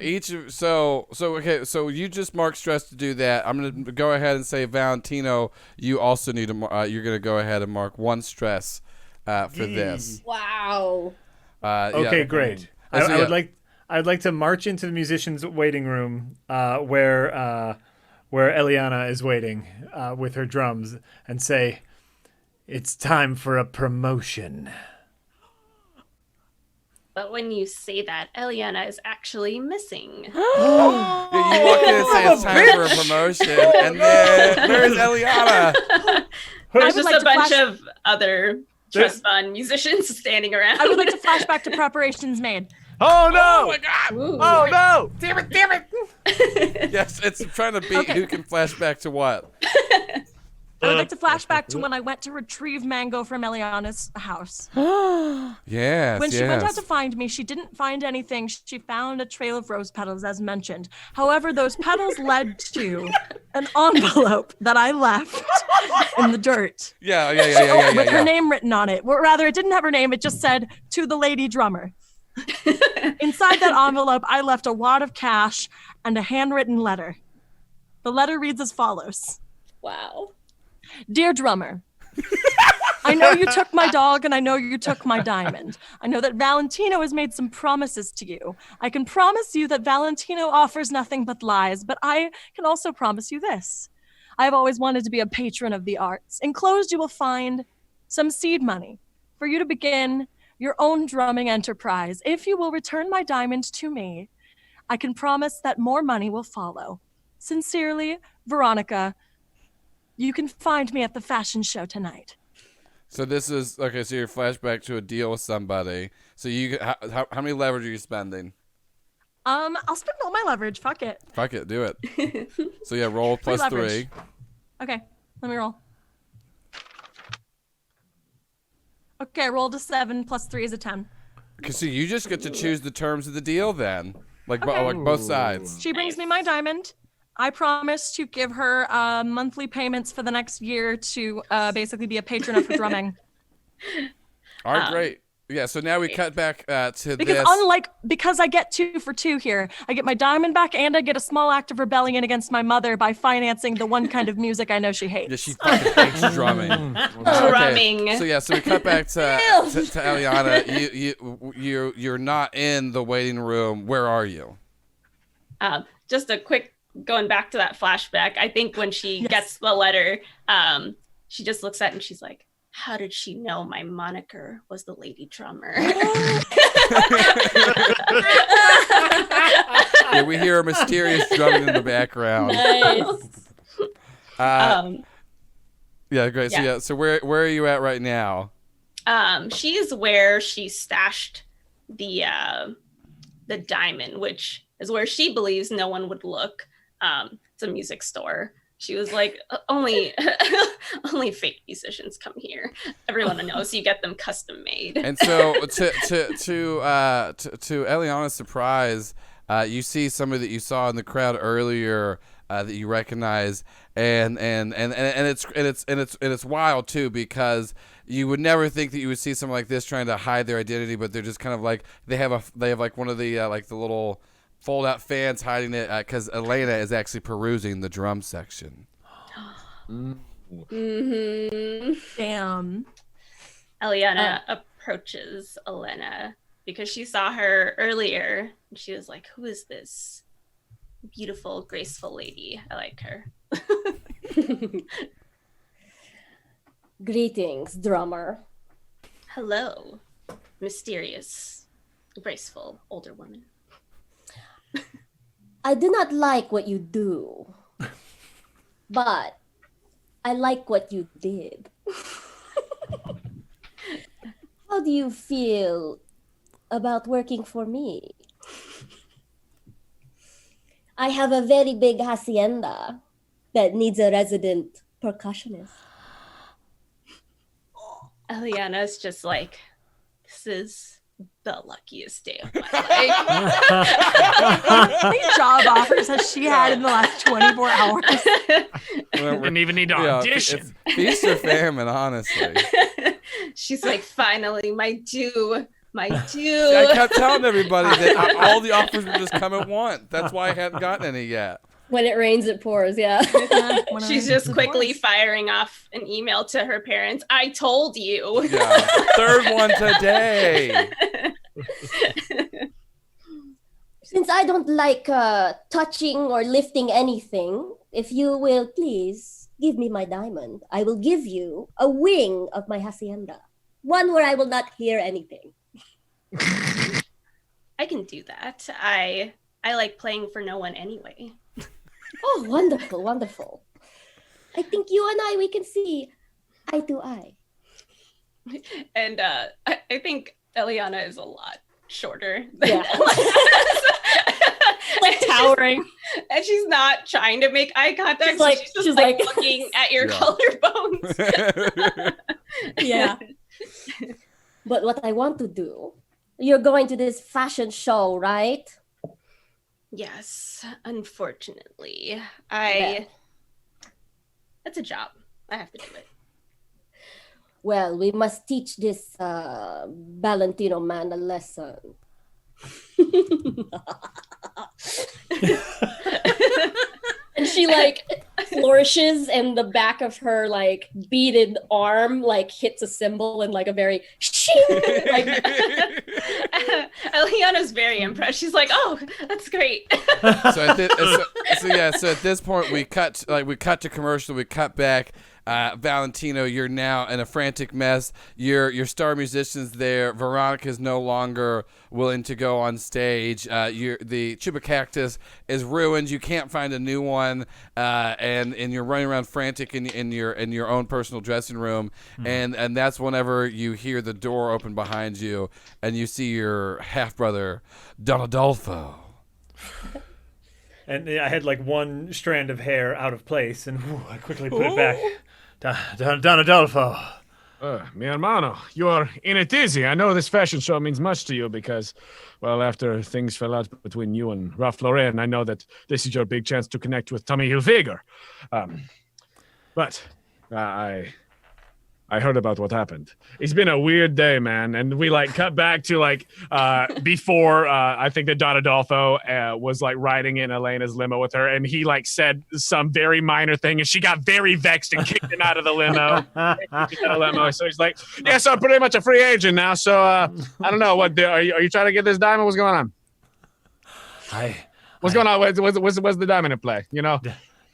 okay. So you just mark stress to do that. I'm gonna go ahead and say, Valentino, you also need to. You're gonna go ahead and mark 1 stress for this. Wow. Okay, Yeah. great. So, I would like. I'd like to march into the musicians' waiting room, where Eliana is waiting with her drums, and say, "It's time for a promotion." But when you say that, Eliana is actually missing. You walk in and say it's time for a promotion, and then there's Eliana. There's would just like a to bunch flash- of other trust fund musicians standing around. I would like to flash back to preparations made. Oh no! Oh my god! Ooh. Oh no! Damn it! Yes, it's trying to beat Okay. who can flash back to what. I would like to flash back to when I went to retrieve Mango from Eliana's house. Yes. When she went out to find me, she didn't find anything. She found a trail of rose petals, as mentioned. However, those petals led to an envelope that I left in the dirt Yeah. with her name written on it. Well, rather, it didn't have her name. It just said, "To the lady drummer." Inside that envelope, I left a wad of cash and a handwritten letter. The letter reads as follows. Wow. Dear drummer, I know you took my dog and I know you took my diamond. I know that Valentino has made some promises to you. I can promise you that Valentino offers nothing but lies, but I can also promise you this. I have always wanted to be a patron of the arts. Enclosed, you will find some seed money for you to begin your own drumming enterprise. If you will return my diamond to me, I can promise that more money will follow. Sincerely, Veronica. You can find me at the fashion show tonight. So this is okay. So you're flashback to a deal with somebody. So you how many leverage are you spending? I'll spend all my leverage. Fuck it. Fuck it, do it. So yeah, roll plus leverage. 3. Okay, let me roll. Okay, I rolled a 7 plus 3 is a 10. Okay, so you just get to choose the terms of the deal then, like Okay. like both sides. She brings me my diamond. I promise to give her monthly payments for the next year to basically be a patron of her drumming. All right, great. Yeah, so now we cut back to Because this. because I get 2 for 2 here. I get my diamond back and I get a small act of rebellion against my mother by financing the one kind of music I know she hates. Yeah, she fucking hates drumming. Drumming. So yeah, so we cut back to Eliana. You're not in the waiting room. Where are you? Just a quick going back to that flashback. I think when she gets the letter, she just looks at it and she's like, "How did she know my moniker was the lady drummer?" Yeah, we hear a mysterious drumming in the background. Nice. Yeah, great. Yeah. So where are you at right now? She's where she stashed the diamond, which is where she believes no one would look. It's a music store. She was like, only fake musicians come here. Everyone knows you get them custom made. And so to Eliana's surprise, you see somebody that you saw in the crowd earlier that you recognize, and it's wild too, because you would never think that you would see someone like this trying to hide their identity, but they're just kind of like they have like one of the like the little fold out fans hiding it, because Elena is actually perusing the drum section. Mm-hmm. Damn. Eliana approaches Elena because she saw her earlier. And she was like, "Who is this beautiful, graceful lady? I like her." Greetings, drummer. Hello, mysterious, graceful older woman. I do not like what you do, but I like what you did. How do you feel about working for me? I have a very big hacienda that needs a resident percussionist. Eliana's just like, this is the luckiest day of my life. How many job offers has she had in the last 24 hours? Didn't even need to audition. It's feast or famine, honestly. She's like, finally, my due. See, I kept telling everybody that all the offers would just come at once. That's why I hadn't gotten any yet. When it rains, it pours, yeah. She's just quickly firing off an email to her parents. I told you. Yeah. Third one today. Since I don't like touching or lifting anything, if you will please give me my diamond, I will give you a wing of my hacienda. One where I will not hear anything. I can do that. I like playing for no one anyway. Oh, wonderful, wonderful. I think you and we can see eye to eye. And I think Eliana is a lot shorter than Yeah. like Towering. And she's not trying to make eye contact. She's She's just like- looking at your Yeah. collarbones. Yeah. But what I want to do, you're going to this fashion show, right? Yes, unfortunately. Yeah. That's a job. I have to do it. Well, we must teach this Valentino man a lesson. And she like flourishes, and the back of her like beaded arm like hits a cymbal in like a very shing, like Eliana's very impressed. She's like, "Oh, that's great." So at this point we cut to commercial. We cut back. Valentino, you're now in a frantic mess. Your star musicians there. Veronica's no longer willing to go on stage. The Chupacactus is ruined. You can't find a new one, and you're running around frantic in your own personal dressing room. And that's whenever you hear the door open behind you, and you see your half brother Don Adolfo. And I had like one strand of hair out of place, and I quickly put it back. Don Adolfo. Mi hermano, you are in a dizzy. I know this fashion show means much to you because, well, after things fell out between you and Ralph Lauren, I know that this is your big chance to connect with Tommy Hilfiger. But I heard about what happened. It's been a weird day, man. And we like cut back to like before I think that Don Adolfo was like riding in Elena's limo with her, and he like said some very minor thing, and she got very vexed and kicked him out of the limo. So he's like, "Yeah, so I'm pretty much a free agent now. So I don't know what are you trying to get this diamond? What's going on? What's going on? What's the diamond in play? You know?"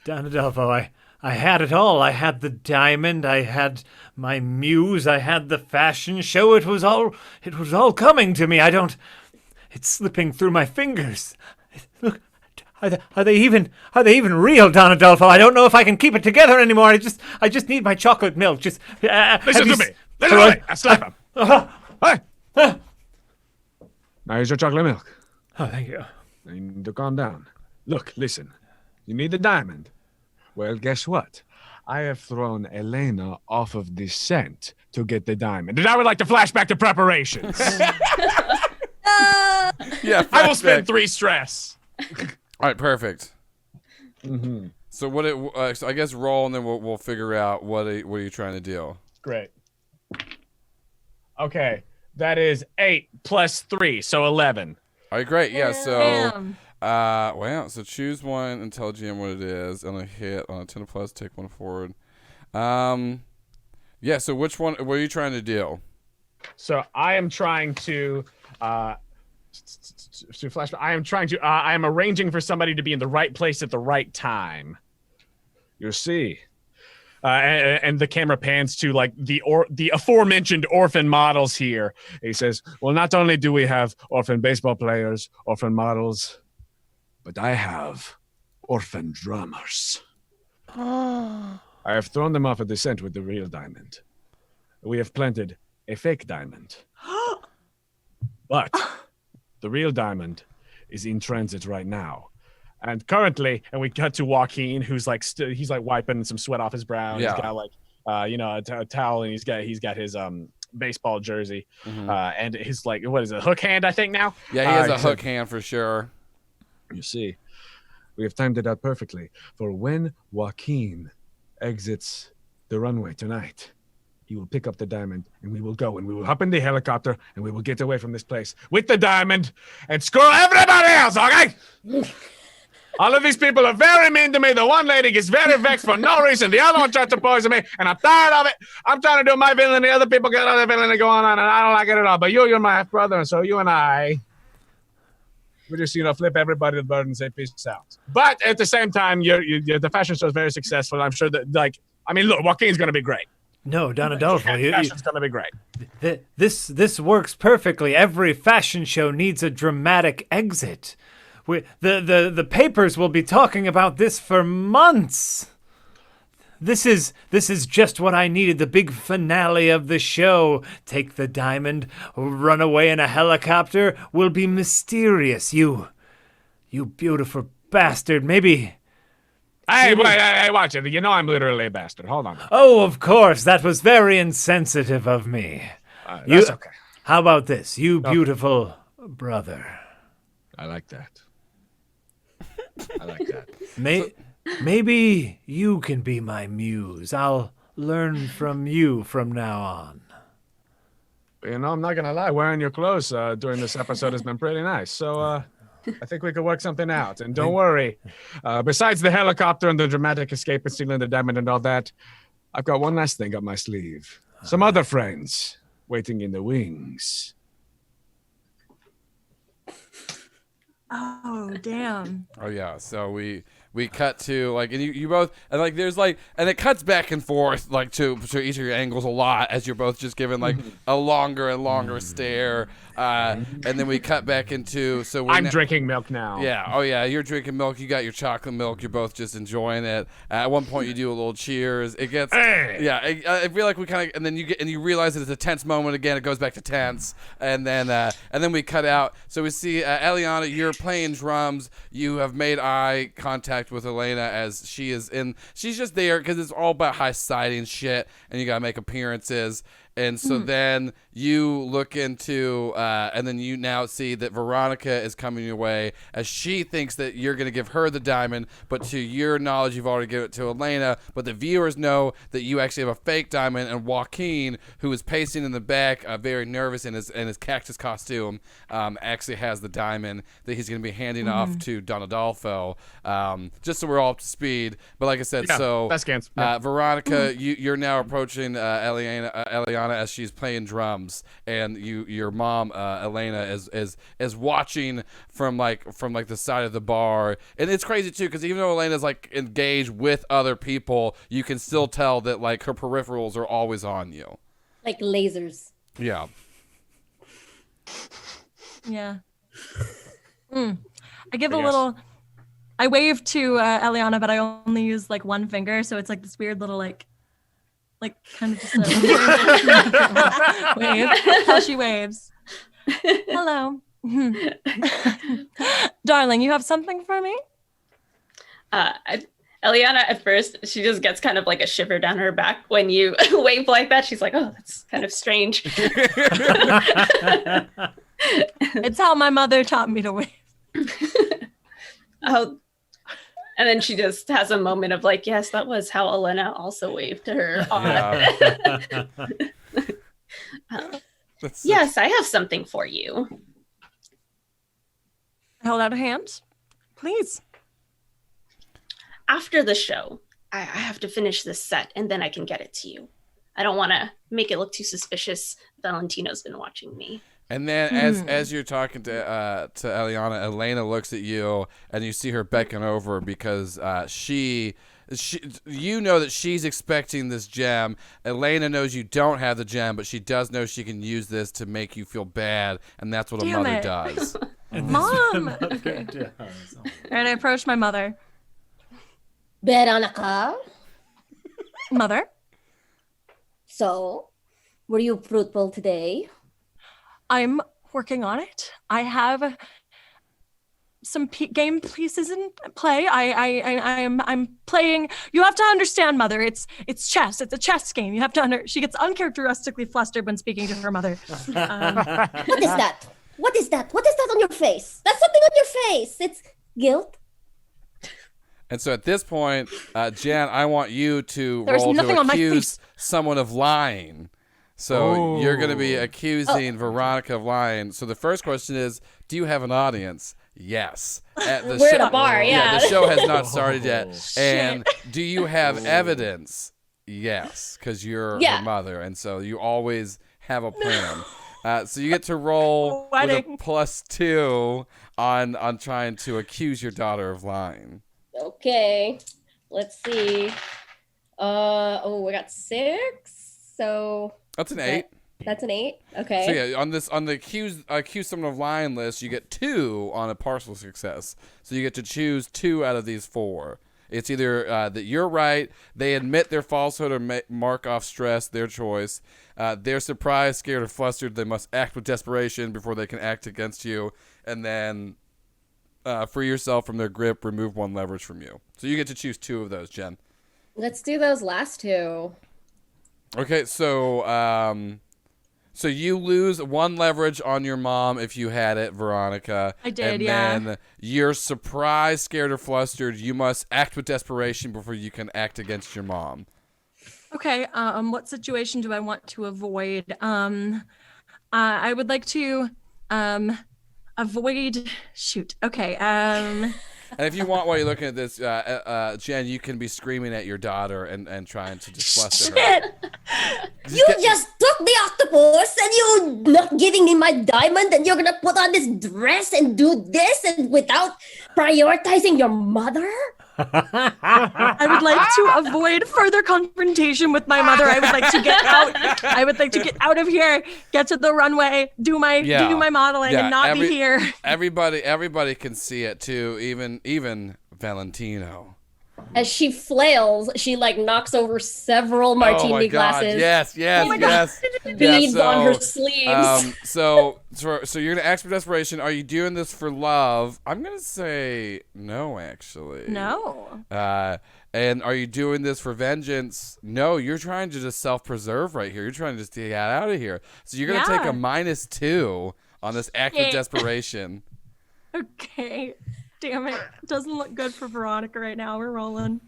Don Adolfo, I had it all. I had the diamond. I had my muse. I had the fashion show. It was all coming to me. It's slipping through my fingers. Look, are they even real, Don Adolfo? I don't know if I can keep it together anymore. I just need my chocolate milk. Just listen to me. Listen to me. I slap him. Hey. Now here's your chocolate milk. Oh, thank you. Now you need to calm down. Look, listen. You need the diamond. Well, guess what? I have thrown Elena off of the scent to get the diamond. And I would like to flash back to preparations. Yeah, I will spend 3 stress. All right, perfect. Mm-hmm. So so I guess roll, and then we'll figure out what are you trying to do. Great. Okay, that is 8 plus 3, so 11. All right, great. Yeah, so Damn. well, so choose one and tell GM what it is. On a hit, on a 10 plus, take one forward. Yeah. So which one? What are you trying to do? So I am trying to flash. I am trying to. I am arranging for somebody to be in the right place at the right time. You see. And the camera pans to like the aforementioned orphan models here. He says, well, not only do we have orphan baseball players, orphan models, but I have orphan drummers. I have thrown them off a descent with the real diamond. We have planted a fake diamond. But the real diamond is in transit right now. And currently, and we cut to Joaquin, who's like he's like wiping some sweat off his brow. Yeah. He's got like a towel, and he's got his baseball jersey, and his like what is it, hook hand? I think now. Yeah, he has a hook hand for sure. You see, we have timed it out perfectly for when Joaquin exits the runway tonight. He will pick up the diamond, and we will go, and we will hop in the helicopter, and we will get away from this place with the diamond and screw everybody else. Okay. All of these people are very mean to me. The one lady gets very vexed for no reason. The other one tries to poison me, and I'm tired of it. I'm trying to do my villain. The other people got other villainy going on, and I don't like it at all. But you're my half brother, and so you and I, we just flip everybody the bird and say peace out. But at the same time, the fashion show is very successful. I'm sure that look, Joaquin's gonna be great. No, Don Adolfo, Fashion's gonna be great. This works perfectly. Every fashion show needs a dramatic exit. The papers will be talking about this for months. This is just what I needed, the big finale of the show. Take the diamond, run away in a helicopter, will be mysterious. You beautiful bastard. Maybe... Hey, watch it. You know I'm literally a bastard. Hold on. Oh, of course. That was very insensitive of me. That's okay. How about this? You beautiful brother. I like that. Maybe you can be my muse. I'll learn from you from now on. I'm not going to lie. Wearing your clothes during this episode has been pretty nice. So I think we could work something out. And don't worry. Besides the helicopter and the dramatic escape and stealing the diamond and all that, I've got one last thing up my sleeve. Some other friends waiting in the wings. Oh, damn. Oh yeah, so we cut to like, and you both, and like there's like, and it cuts back and forth like to each of your angles a lot as you're both just giving like a longer and longer stare, and then we cut back into I'm drinking milk now. Yeah, oh yeah, you're drinking milk. You got your chocolate milk. You're both just enjoying it. At one point, you do a little cheers. It gets I feel like we kind of, and then you realize that it's a tense moment again. It goes back to tense, and then we cut out. So we see Eliana, you're playing drums. You have made eye contact with Elena as she's just there because it's all about high society and shit, and you gotta make appearances. And so then you look into, and then you now see that Veronica is coming your way as she thinks that you're going to give her the diamond, but to your knowledge, you've already given it to Elena. But the viewers know that you actually have a fake diamond, and Joaquin, who is pacing in the back, very nervous in his cactus costume, actually has the diamond that he's going to be handing off to Don Adolfo, just so we're all up to speed. But like I said, that's scans. Yeah. Veronica, you're now approaching Eliana as she's playing drums. comes, and your mom Elena is watching from the side of the bar, and it's crazy too because even though Elena's like engaged with other people, you can still tell that like her peripherals are always on you, like lasers. Yeah. Yeah. I give a little. I wave to Eliana, but I only use like one finger, so it's like this weird little like kind of just a wave. How she waves. Hello, darling. You have something for me? Eliana, at first, she just gets kind of like a shiver down her back when you wave like that. She's like, "Oh, that's kind of strange." It's how my mother taught me to wave. Oh, and then she just has a moment of like, yes, that was how Elena also waved to her. Yes, I have something for you. Hold out a hand, please. After the show, I have to finish this set and then I can get it to you. I don't want to make it look too suspicious. Valentino's been watching me. And then as you're talking to Eliana, Elena looks at you and you see her beckon over because she you know that she's expecting this gem. Elena knows you don't have the gem, but she does know she can use this to make you feel bad, and that's what a mother does. Mom. And I approach my mother. Veronica. Mother. So, were you fruitful today? I'm working on it. I have some game pieces in play. I'm playing. You have to understand, Mother. It's chess. It's a chess game. You have to She gets uncharacteristically flustered when speaking to her mother. What is that? What is that? What is that on your face? That's something on your face. It's guilt. And so at this point, Jen, I want you to There's roll nothing to on my accuse face. someone of lying. So you're going to be accusing Veronica of lying. So the first question is, do you have an audience? Yes. We're at a bar, yeah. The show has not started yet. And do you have evidence? Yes, because you're her mother. And so you always have a plan. So you get to roll with a +2 on trying to accuse your daughter of lying. Okay, let's see. We got 6. So that's an 8. That's an 8. Okay. So yeah, on the accuse someone of lying list, you get 2 on a partial success. So you get to choose 2 out of these 4. It's either that you're right, they admit their falsehood or mark off stress, their choice. They're surprised, scared, or flustered. They must act with desperation before they can act against you. And then free yourself from their grip, remove 1 leverage from you. So you get to choose 2 of those, Jen. Let's do those last 2. Okay, so so you lose 1 leverage on your mom if you had it, Veronica. I did, and then you're surprised, scared, or flustered. You must act with desperation before you can act against your mom. Okay, what situation do I want to avoid? I would like to avoid. Shoot. Okay. And if you want, while you're looking at this, Jen, you can be screaming at your daughter and trying to just fluster her. You just took the octopus and you're not giving me my diamond, and you're gonna put on this dress and do this and without prioritizing your mother? I would like to avoid further confrontation with my mother. I would like to get out. I would like to get out of here, get to the runway, do my modeling, and not be here. Everybody can see it too, even Valentino. As she flails, she like knocks over several martini glasses. Yes. Beads on her sleeves. So you're gonna ask for desperation. Are you doing this for love? I'm gonna say no, actually. No. And are you doing this for vengeance? No, you're trying to just self-preserve right here. You're trying to just get out of here. So you're gonna take a -2 on this act of desperation. Okay. Damn it. Doesn't look good for Veronica right now. We're rolling.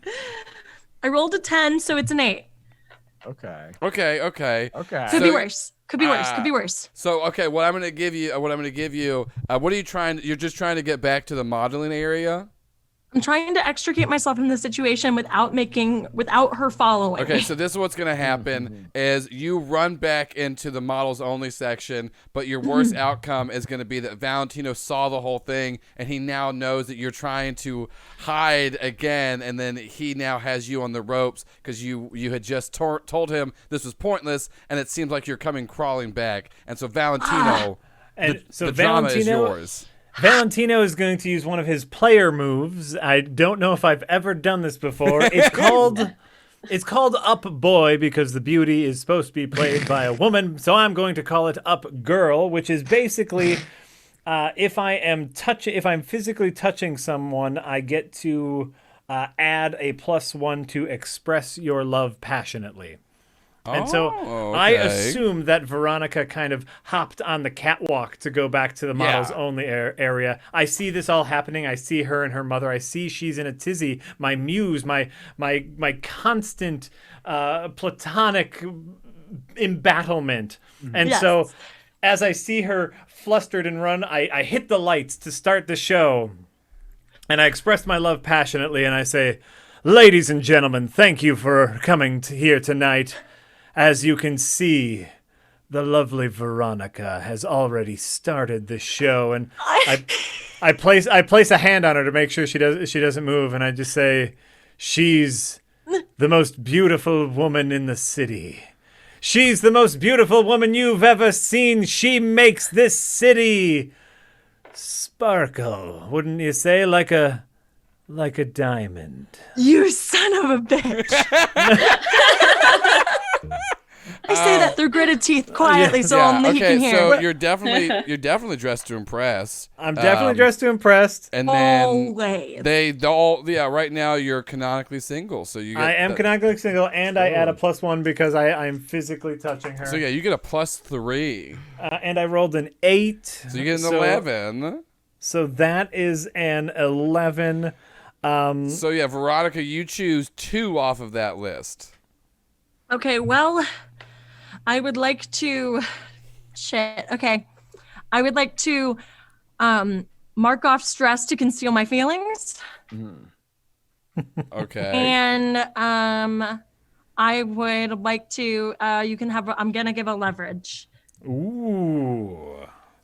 I rolled a 10, so it's an 8. Okay. Could be worse. Could be worse. So, okay, what I'm going to give you, what are you trying, you're just trying to get back to the modeling area? I'm trying to extricate myself from the situation without her following. Okay, so this is what's gonna happen: is you run back into the models only section, but your worst outcome is gonna be that Valentino saw the whole thing, and he now knows that you're trying to hide again, and then he now has you on the ropes because you had just told him this was pointless, and it seems like you're coming crawling back, and so Valentino, the drama is yours. Valentino is going to use one of his player moves. I don't know if I've ever done this before. It's called Up Boy because the beauty is supposed to be played by a woman. So I'm going to call it Up Girl, which is basically if I'm physically touching someone, I get to add a +1 to express your love passionately. And so I assume that Veronica kind of hopped on the catwalk to go back to the models only area. I see this all happening. I see her and her mother. I see she's in a tizzy. My muse, my constant platonic embattlement. And so as I see her flustered and run, I hit the lights to start the show. And I express my love passionately and I say, "Ladies and gentlemen, thank you for coming here tonight. As you can see, the lovely Veronica has already started the show, and I place a hand on her to make sure she doesn't move, and I just say, she's the most beautiful woman in the city. She's the most beautiful woman you've ever seen. She makes this city sparkle, wouldn't you say, like a diamond." You son of a bitch. I say that through gritted teeth quietly, so only he can hear. So you're definitely dressed to impress. I'm definitely dressed to impress. And then always. Right now you're canonically single, so you. I am canonically single, and I add a +1 because I'm physically touching her. So yeah, you get a +3. And I rolled an 8. So you get an 11. So that is an 11. So yeah, Veronica, you choose 2 off of that list. Okay, well, I would like to I would like to mark off stress to conceal my feelings. Okay. And I would like to I'm going to give a leverage. Ooh.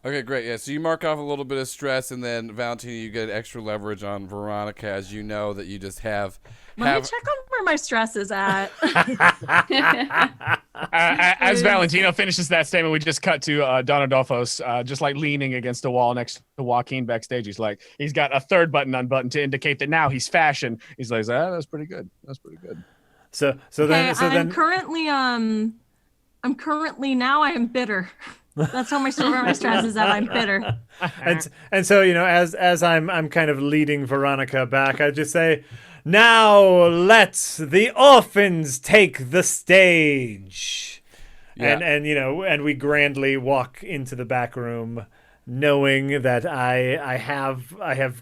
Okay, great. Yeah, so you mark off a little bit of stress, and then Valentina, you get extra leverage on Veronica, as you know that you just have. Let me check on where my stress is at. As Valentino finishes that statement, we just cut to Don Adolfo's just like leaning against the wall next to Joaquin backstage. He's got a third button unbuttoned to indicate that now he's fashion. He's like, that's pretty good. That's pretty good. I'm currently now I am bitter. That's how my stress is at. I'm bitter. And so, as I'm kind of leading Veronica back, I just say, "Now let the orphans take the stage." Yeah. And we grandly walk into the back room, knowing that I have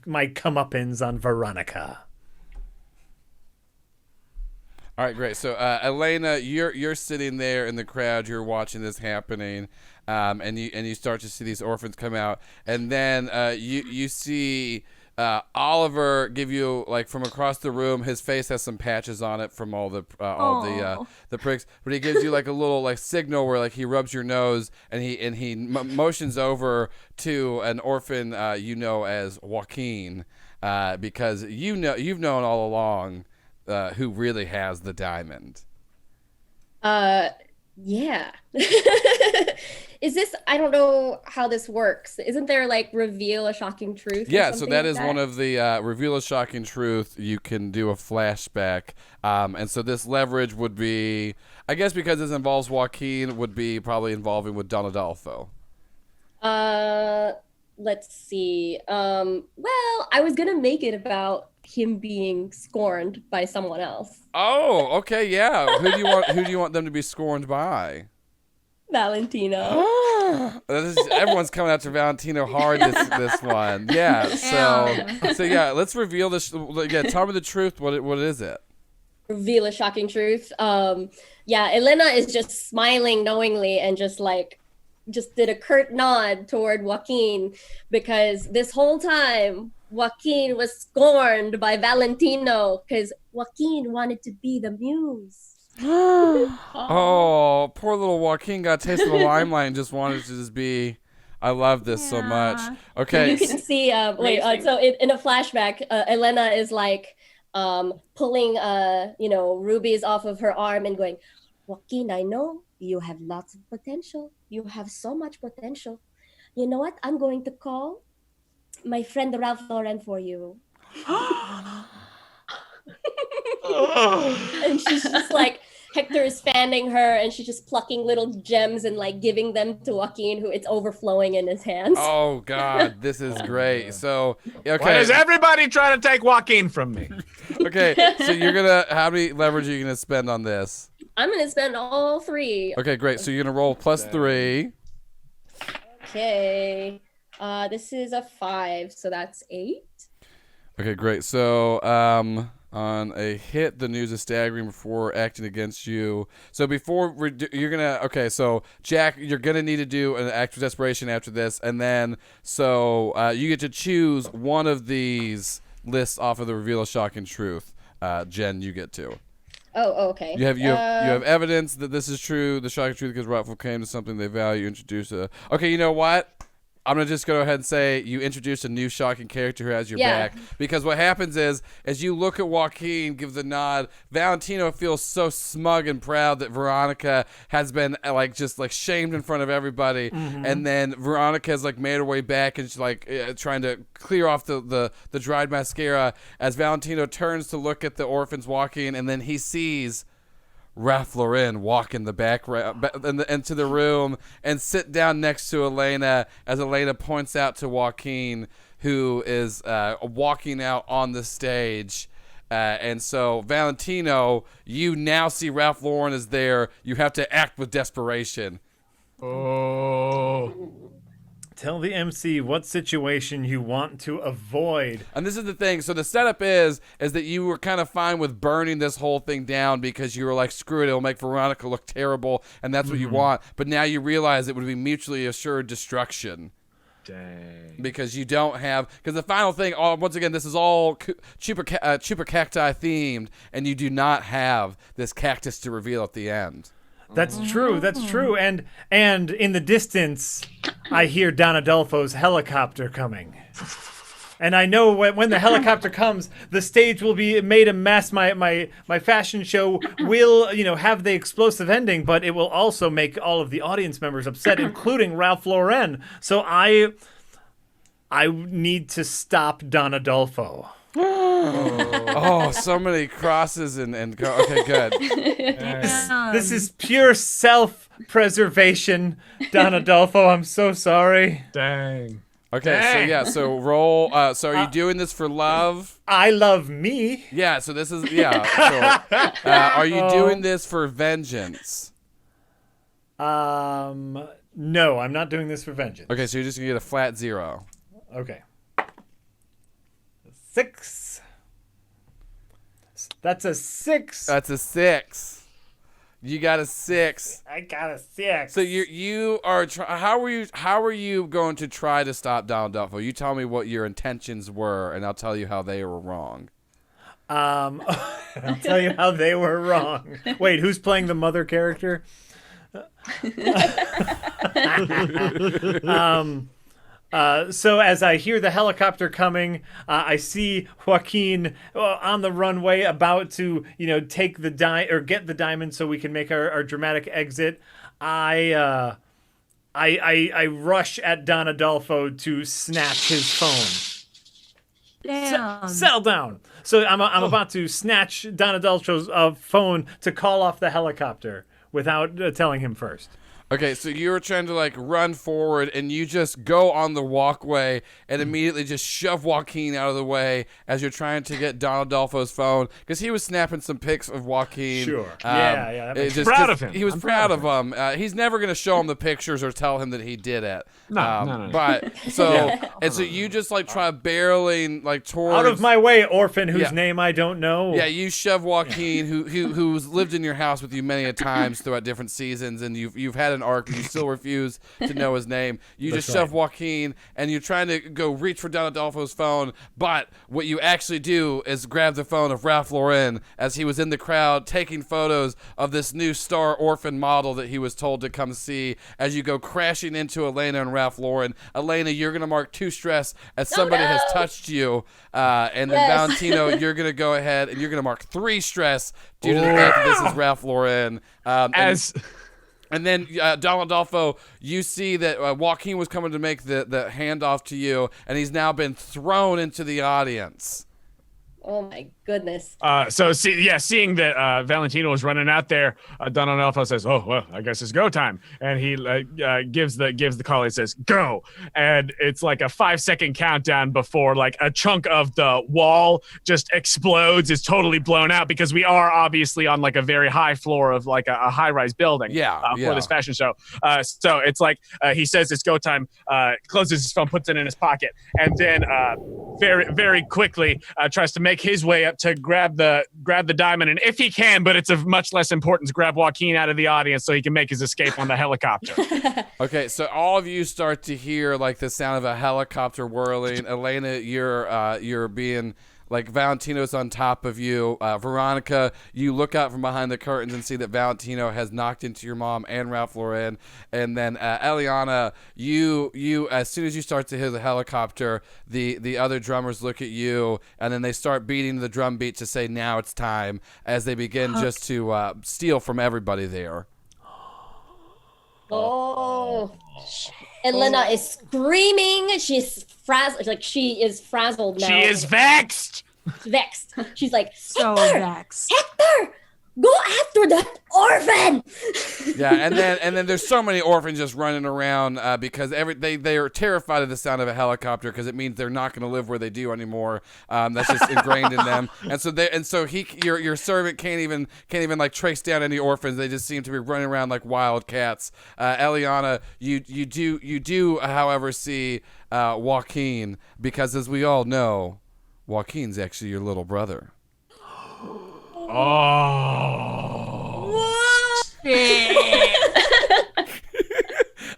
my comeuppance on Veronica. All right, great. So, Elena, you're sitting there in the crowd. You're watching this happening, and you start to see these orphans come out, and then you see Oliver give you, like, from across the room. His face has some patches on it from all the pricks, but he gives you like a little like signal where like he rubs your nose, and he motions over to an orphan as Joaquin, because you've known all along. Who really has the diamond? Yeah. Is this? I don't know how this works. Isn't there like reveal a shocking truth? Yeah, so that is one of the reveal a shocking truth. You can do a flashback, and so this leverage would be, I guess, because this involves Joaquin, would be probably involving with Don Adolfo. Let's see. Well, I was gonna make it about him being scorned by someone else. Oh, okay, yeah. Who do you want them to be scorned by? Valentino. Everyone's coming after Valentino hard this one. Yeah. So yeah, let's reveal this. Yeah, tell me the truth. What is it? Reveal a shocking truth. Yeah, Elena is just smiling knowingly and just like just did a curt nod toward Joaquin, because this whole time Joaquin was scorned by Valentino because Joaquin wanted to be the muse. Oh, poor little Joaquin got a taste of the limelight and just wanted to just be. I love this so much. Okay. You can see. So in a flashback, Elena is like pulling rubies off of her arm and going, Joaquin, I know you have lots of potential. You have so much potential. You know what? I'm going to call my friend Ralph Lauren for you. And she's just like, Hector is fanning her, and she's just plucking little gems and like giving them to Joaquin, who it's overflowing in his hands. Oh God, this is great. So okay, Why does everybody try to take Joaquin from me? Okay, so how many leverage are you gonna spend on this? I'm gonna spend all 3. Okay, great. So you're gonna roll +3. Okay. This is a 5, so that's 8. Okay, great. So on a hit, the news is staggering before acting against you. So you're gonna so Jack, you're gonna need to do an act of desperation after this, and then you get to choose one of these lists off of the reveal of shocking truth. Jenn, you get to. Oh, okay. You have evidence that this is true. The shocking truth because rightful claim to something they value. Introduce okay, you know what? I'm going to just go ahead and say you introduced a new shocking character who has your back. Because what happens is, as you look at Joaquin, give the nod, Valentino feels so smug and proud that Veronica has been just shamed in front of everybody. Mm-hmm. And then Veronica has made her way back and she's trying to clear off the dried mascara as Valentino turns to look at the orphans walking, and then he sees Ralph Lauren walk in the back into the room and sit down next to Elena as Elena points out to Joaquin, who is walking out on the stage. And so, Valentino, you now see Ralph Lauren is there. You have to act with desperation. Oh. Tell the MC what situation you want to avoid. And this is the thing. So the setup is that you were kind of fine with burning this whole thing down because you were like, screw it, it'll make Veronica look terrible, and that's what you want. But now you realize it would be mutually assured destruction. Dang. Because you don't have... Because the final thing, once again, this is all chupa cacti themed, and you do not have this cactus to reveal at the end. That's true. That's true. And in the distance, I hear Don Adolfo's helicopter coming. And I know when the helicopter comes, the stage will be made a mess. My fashion show will, have the explosive ending, but it will also make all of the audience members upset, including Ralph Lauren. So I need to stop Don Adolfo. Oh, so many crosses and okay, good. This is pure self-preservation, Don Adolfo. I'm so sorry. Dang. Okay, Dang. so roll. So are you doing this for love? I love me. Yeah, so this is, So, are you doing this for vengeance? No, I'm not doing this for vengeance. Okay, so you're just going to get a flat 0. Okay. 6. That's a 6. That's a 6. You got a 6. I got a 6. So you are how are you going to try to stop Donald Duffo? You tell me what your intentions were, and I'll tell you how they were wrong. I'll tell you how they were wrong. Wait, who's playing the mother character? So as I hear the helicopter coming, I see Joaquin on the runway about to, take the get the diamond so we can make our dramatic exit. I rush at Don Adolfo to snatch his phone. Damn. Settle down. So I'm about to snatch Don Adolfo's phone to call off the helicopter without telling him first. Okay, so you were trying to run forward, and you just go on the walkway and immediately just shove Joaquin out of the way as you're trying to get Don Adolfo's phone, because he was snapping some pics of Joaquin. Sure. Yeah. Proud of him. He was proud of him. He's never going to show him the pictures or tell him that he did it. No. But so you just try barreling towards out of my way, orphan whose name I don't know. Yeah, you shove Joaquin, who's lived in your house with you many a times throughout different seasons, and you've had had an arc, but you still refuse to know his name. You That's just shove right. Joaquin, and you're trying to go reach for Don Adolfo's phone, but what you actually do is grab the phone of Ralph Lauren as he was in the crowd taking photos of this new star orphan model that he was told to come see. As you go crashing into Elena and Ralph Lauren, Elena, you're going to mark 2 stress as somebody has touched you, and then Valentino, you're going to go ahead and you're going to mark 3 stress due to the fact that this is Ralph Lauren. And then, Don Adolfo, you see that Joaquin was coming to make the handoff to you, and he's now been thrown into the audience. Oh my goodness. Seeing that Valentino was running out there, Don Adolfo says, "Oh well, I guess it's go time," and he gives the call. He says, "Go!" and it's like a 5-second countdown before like a chunk of the wall just explodes. It's totally blown out because we are obviously on like a very high floor of like a high-rise building. For this fashion show. So it's like he says it's go time. Closes his phone, puts it in his pocket, and then very very quickly tries to make his way up to grab the diamond, and if he can, but it's of much less importance, grab Joaquin out of the audience so he can make his escape on the helicopter. Okay, so all of you start to hear like the sound of a helicopter whirling. Elena, you're being like Valentino's on top of you. Veronica, you look out from behind the curtains and see that Valentino has knocked into your mom and Ralph Lauren. And then Eliana, you as soon as you start to hear the helicopter, the other drummers look at you, and then they start beating the drum beat to say now it's time, as they begin just to steal from everybody there. Oh. Elena is screaming. She's frazzled. Like she is frazzled now. She is vexed. Vexed. She's like, So Hector, vexed. Hector, go after that orphan. Yeah, and then there's so many orphans just running around because they are terrified of the sound of a helicopter because it means they're not going to live where they do anymore. That's just ingrained in them, and so your servant can't even like trace down any orphans. They just seem to be running around like wild cats. Eliana, you do however see Joaquin, because as we all know, Joaquin's actually your little brother.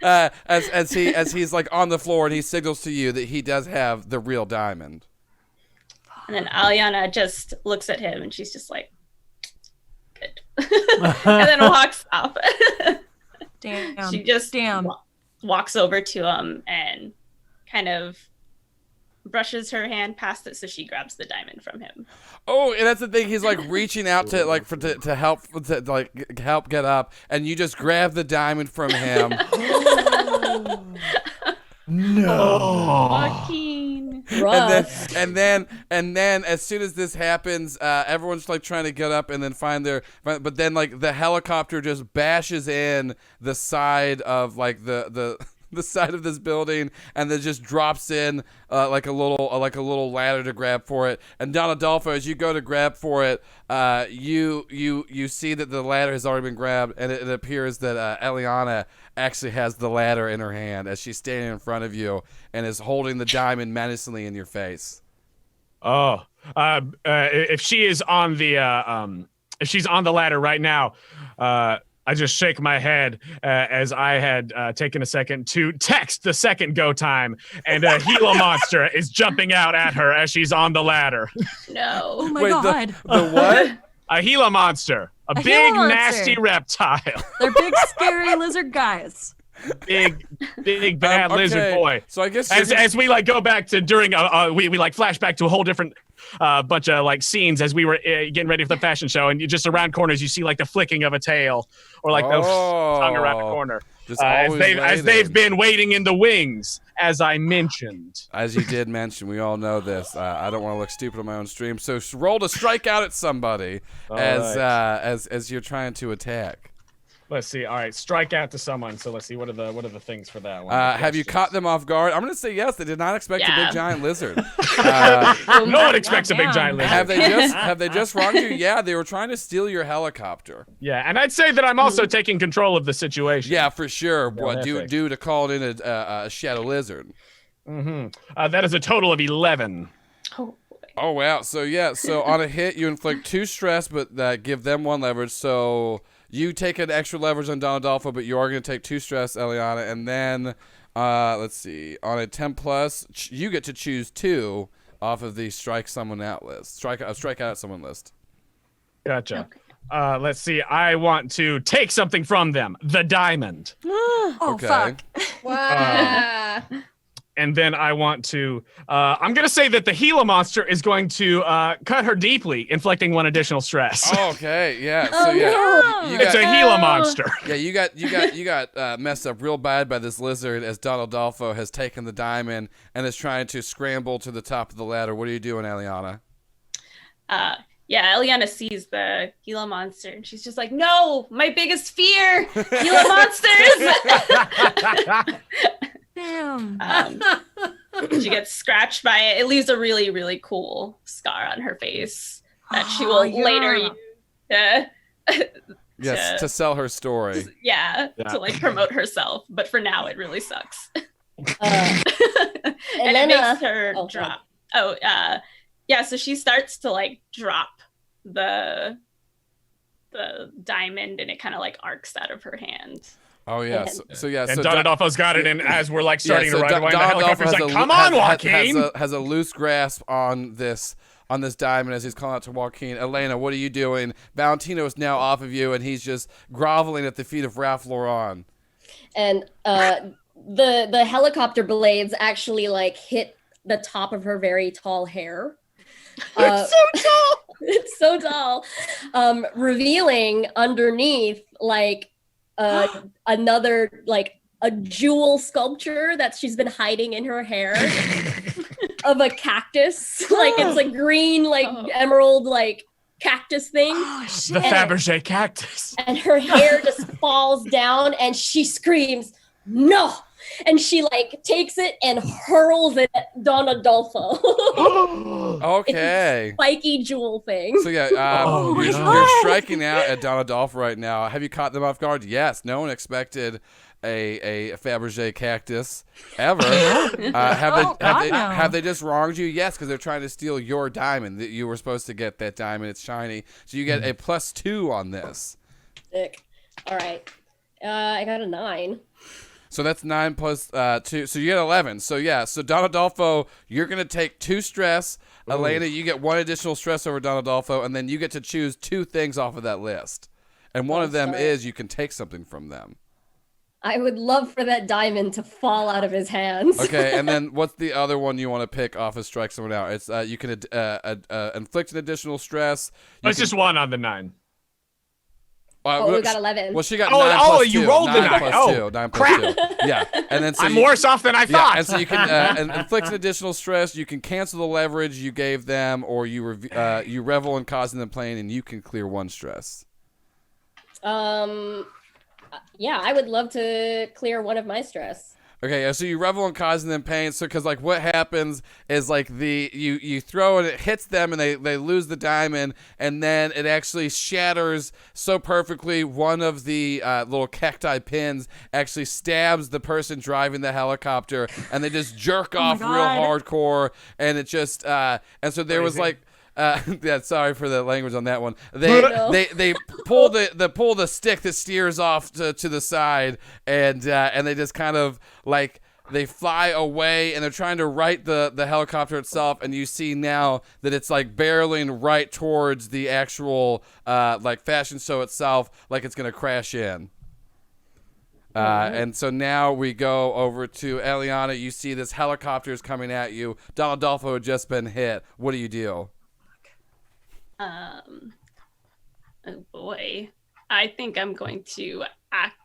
As he's like on the floor and he signals to you that he does have the real diamond. And then Aliana just looks at him and she's just like, good. And then walks off. Damn. She just walks over to him and kind of brushes her hand past it, so she grabs the diamond from him. Oh, and that's the thing. He's like reaching out to like to help get up, and you just grab the diamond from him. No. Joaquin. And then as soon as this happens, everyone's like trying to get up and then but then like the helicopter just bashes in the side of like the side of this building, and then just drops in like a little ladder to grab for it. And Don Adolfo, as you go to grab for it, you see that the ladder has already been grabbed, and it appears that Eliana actually has the ladder in her hand as she's standing in front of you and is holding the diamond menacingly in your face. If she is on the if she's on the ladder right now, I just shake my head as I had taken a second to text the second go time, and a Gila monster is jumping out at her as she's on the ladder. No. Oh my Wait, god. The what? A Gila monster. A big, Gila monster. nasty reptile. They're big, scary lizard guys. Big bad Okay. lizard boy. So I guess As we like go back to during we like flash back to a whole different bunch of like scenes as we were getting ready for the fashion show, and you just around corners you see like the flicking of a tail or like the tongue around the corner. Just As they've been waiting in the wings, as I mentioned. As you did mention, we all know this. I don't want to look stupid on my own stream, so roll to strike out at somebody as you're trying to attack. Let's see. All right, strike out to someone. So let's see. What are the things for that one? Have you caught them off guard? I'm going to say yes. They did not expect a big giant lizard. No one expects a big giant lizard. Have they just wronged you? Yeah, they were trying to steal your helicopter. Yeah, and I'd say that I'm also taking control of the situation. Yeah, for sure. Yeah, What due to call in a shadow lizard? Mm-hmm. That is a total of 11. Oh wow. So on a hit you inflict 2 stress, but give them 1 leverage. So you take an extra leverage on Don Adolfo, but you are going to take 2 stress, Eliana, and then let's see, on a 10+, you get to choose 2 off of the strike someone out list. Strike out at someone list. Gotcha. Let's see. I want to take something from them. The diamond. Okay. Fuck. Wow. And then I want to, I'm going to say that the Gila monster is going to cut her deeply, inflicting 1 additional stress. Okay, yeah. Oh, So yeah, no. you It's a got, Gila monster. yeah, you got messed up real bad by this lizard as Don Adolfo has taken the diamond and is trying to scramble to the top of the ladder. What are you doing, Eliana? Yeah, Eliana sees the Gila monster and she's just like, no, my biggest fear, Gila monsters. Damn. She gets scratched by it. It leaves a really, really cool scar on her face that she will later use Yes, to sell her story. to like promote herself. But for now, it really sucks. And And it makes her Oh, drop. So she starts to like drop the diamond and it kind of like arcs out of her hand. Oh yeah, so yeah. And So Don Adolfo's got it, and as we're like starting to ride away, the Don helicopter's Adolfo like, "Come on, Joaquin!" has a loose grasp on this diamond as he's calling out to Joaquin. Elena, what are you doing? Valentino is now off of you, and he's just groveling at the feet of Ralph Lauren. And the helicopter blades actually like hit the top of her very tall hair. It's so tall. It's so tall. Revealing underneath like another like a jewel sculpture that she's been hiding in her hair of a cactus. Like it's a green like emerald like cactus thing. Oh, shit. The Fabergé cactus. And her hair just falls down and she screams, "No!" And she like takes it and hurls it at Don Adolfo. Okay. It's a spiky jewel thing. So yeah, you're striking out at Don Adolfo right now. Have you caught them off guard? Yes. No one expected a Fabergé cactus ever. Have they just wronged you? Yes, because they're trying to steal your diamond. That you were supposed to get that diamond. It's shiny, so you get a +2 on this. Sick. All right. I got a 9. So that's 9 plus 2. So you get 11. So yeah. So Don Adolfo, you're gonna take 2 stress. Elena, you get 1 additional stress over Don Adolfo, and then you get to choose 2 things off of that list. And one of them is you can take something from them. I would love for that diamond to fall out of his hands. Okay, and then what's the other one you want to pick off of strike someone out? It's you can inflict an additional stress. It's just 1 on the 9. We got 11. Well, she got 9 plus 2. You rolled the 9. Plus 2. 9 plus 2. Yeah, and then so I'm worse off than I thought. Yeah, and so you can inflict an additional stress. You can cancel the leverage you gave them, or you revel in causing them pain, and you can clear 1 stress. Yeah, I would love to clear 1 of my stress. Okay, so you revel in causing them pain. So, because like what happens is like you throw it, it hits them, and they lose the diamond, and then it actually shatters so perfectly. One of the little cacti pins actually stabs the person driving the helicopter, and they just jerk off real hardcore, and it just and so there was like. Yeah, sorry for the language on that one. They pull the stick that steers off to the side, and they just kind of like they fly away, and they're trying to right the helicopter itself, and you see now that it's like barreling right towards the actual like fashion show itself, like it's gonna crash in. And so now we go over to Eliana. You see this helicopter is coming at you. Don Adolfo had just been hit. What do you do? Oh boy. I think I'm going to act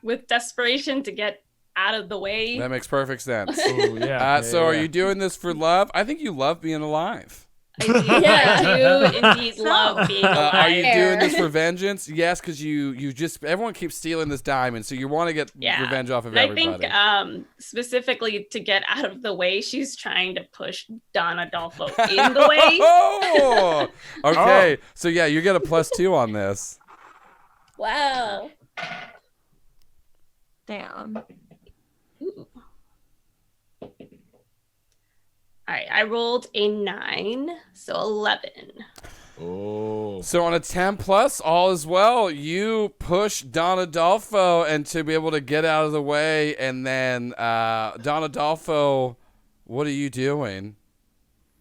with desperation to get out of the way. That makes perfect sense. Ooh, Are you doing this for love? I think you love being alive. I do indeed love being alive. Are you doing this for vengeance? Yes, because you just everyone keeps stealing this diamond, so you want to get revenge off of everybody. I think specifically to get out of the way, she's trying to push Don Adolfo in the way. Oh, okay. So yeah, you get a +2 on this. Wow. Damn. Ooh. All right, I rolled a 9, so 11. Oh. So on a 10 plus, all is well. You push Don Adolfo and to be able to get out of the way, and then Don Adolfo, what are you doing?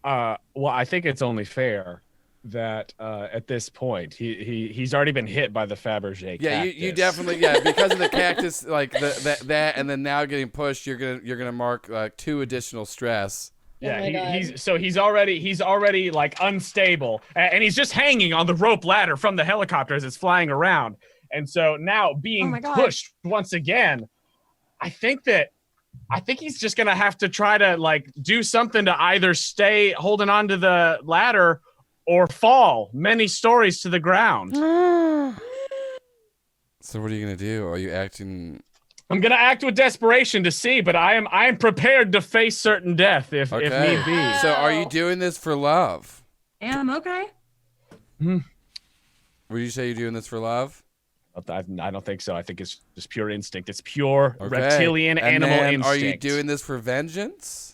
Well, I think it's only fair that at this point he's already been hit by the Fabergé Yeah, cactus. you definitely because of the cactus, like that, and then now getting pushed, you're gonna mark like 2 additional stress. Yeah, he's already like unstable, and he's just hanging on the rope ladder from the helicopter as it's flying around. And so now being pushed once again, I think he's just gonna have to try to like do something to either stay holding onto the ladder or fall many stories to the ground. So what are you gonna do? Are you acting? I'm gonna act with desperation to see, but I am prepared to face certain death if need be. So are you doing this for love? Yeah, I'm okay. Would you say you're doing this for love? I don't think so. I think it's just pure instinct. It's pure reptilian animal instinct. Are you doing this for vengeance?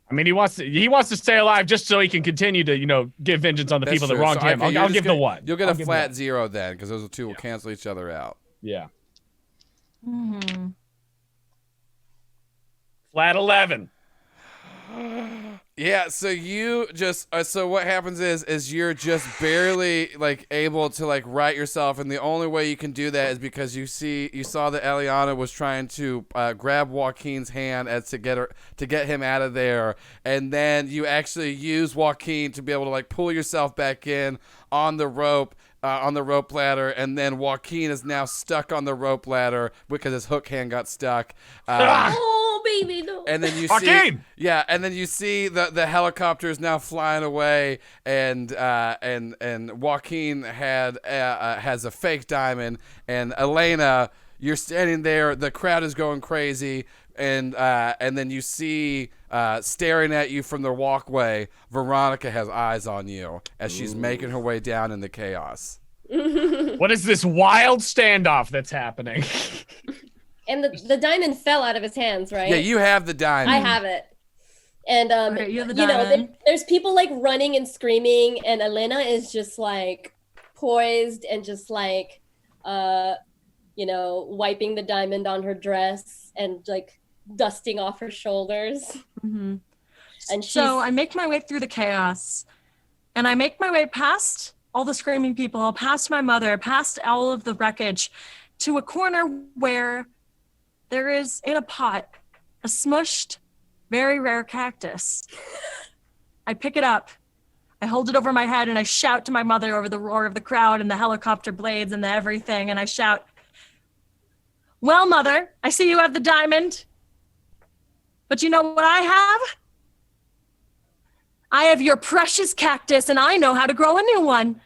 I mean, he wants to stay alive just so he can continue to, get vengeance on the people that wronged him. I'll give the 1. You'll get a flat 0 then, because those 2 will cancel each other out. Yeah. Mm-hmm. Flat 11. Yeah, so you just so what happens is you're just barely like able to like right yourself, and the only way you can do that is because you saw that Eliana was trying to grab Joaquin's hand to get him out of there, and then you actually use Joaquin to be able to like pull yourself back in on the rope ladder, and then Joaquin is now stuck on the rope ladder because his hook hand got stuck. Oh, baby, no. And then you Joaquin! see the helicopter is now flying away, and Joaquin has a fake diamond, and Elena, you're standing there, the crowd is going crazy, and then you see staring at you from the walkway, Veronica has eyes on you as she's making her way down in the chaos. What is this wild standoff that's happening? And the diamond fell out of his hands, right? Yeah, you have the diamond. I have it. And Okay, you have the diamond. there's people like running and screaming, and Elena is just like poised and just like wiping the diamond on her dress and like dusting off her shoulders. Mm-hmm. And so I make my way through the chaos, and I make my way past all the screaming people, past my mother, past all of the wreckage, to a corner where there is in a pot a smushed, very rare cactus. I pick it up, I hold it over my head, and I shout to my mother over the roar of the crowd and the helicopter blades and the everything, and I shout, "Well, Mother, I see you have the diamond, but you know what I have? I have your precious cactus, and I know how to grow a new one.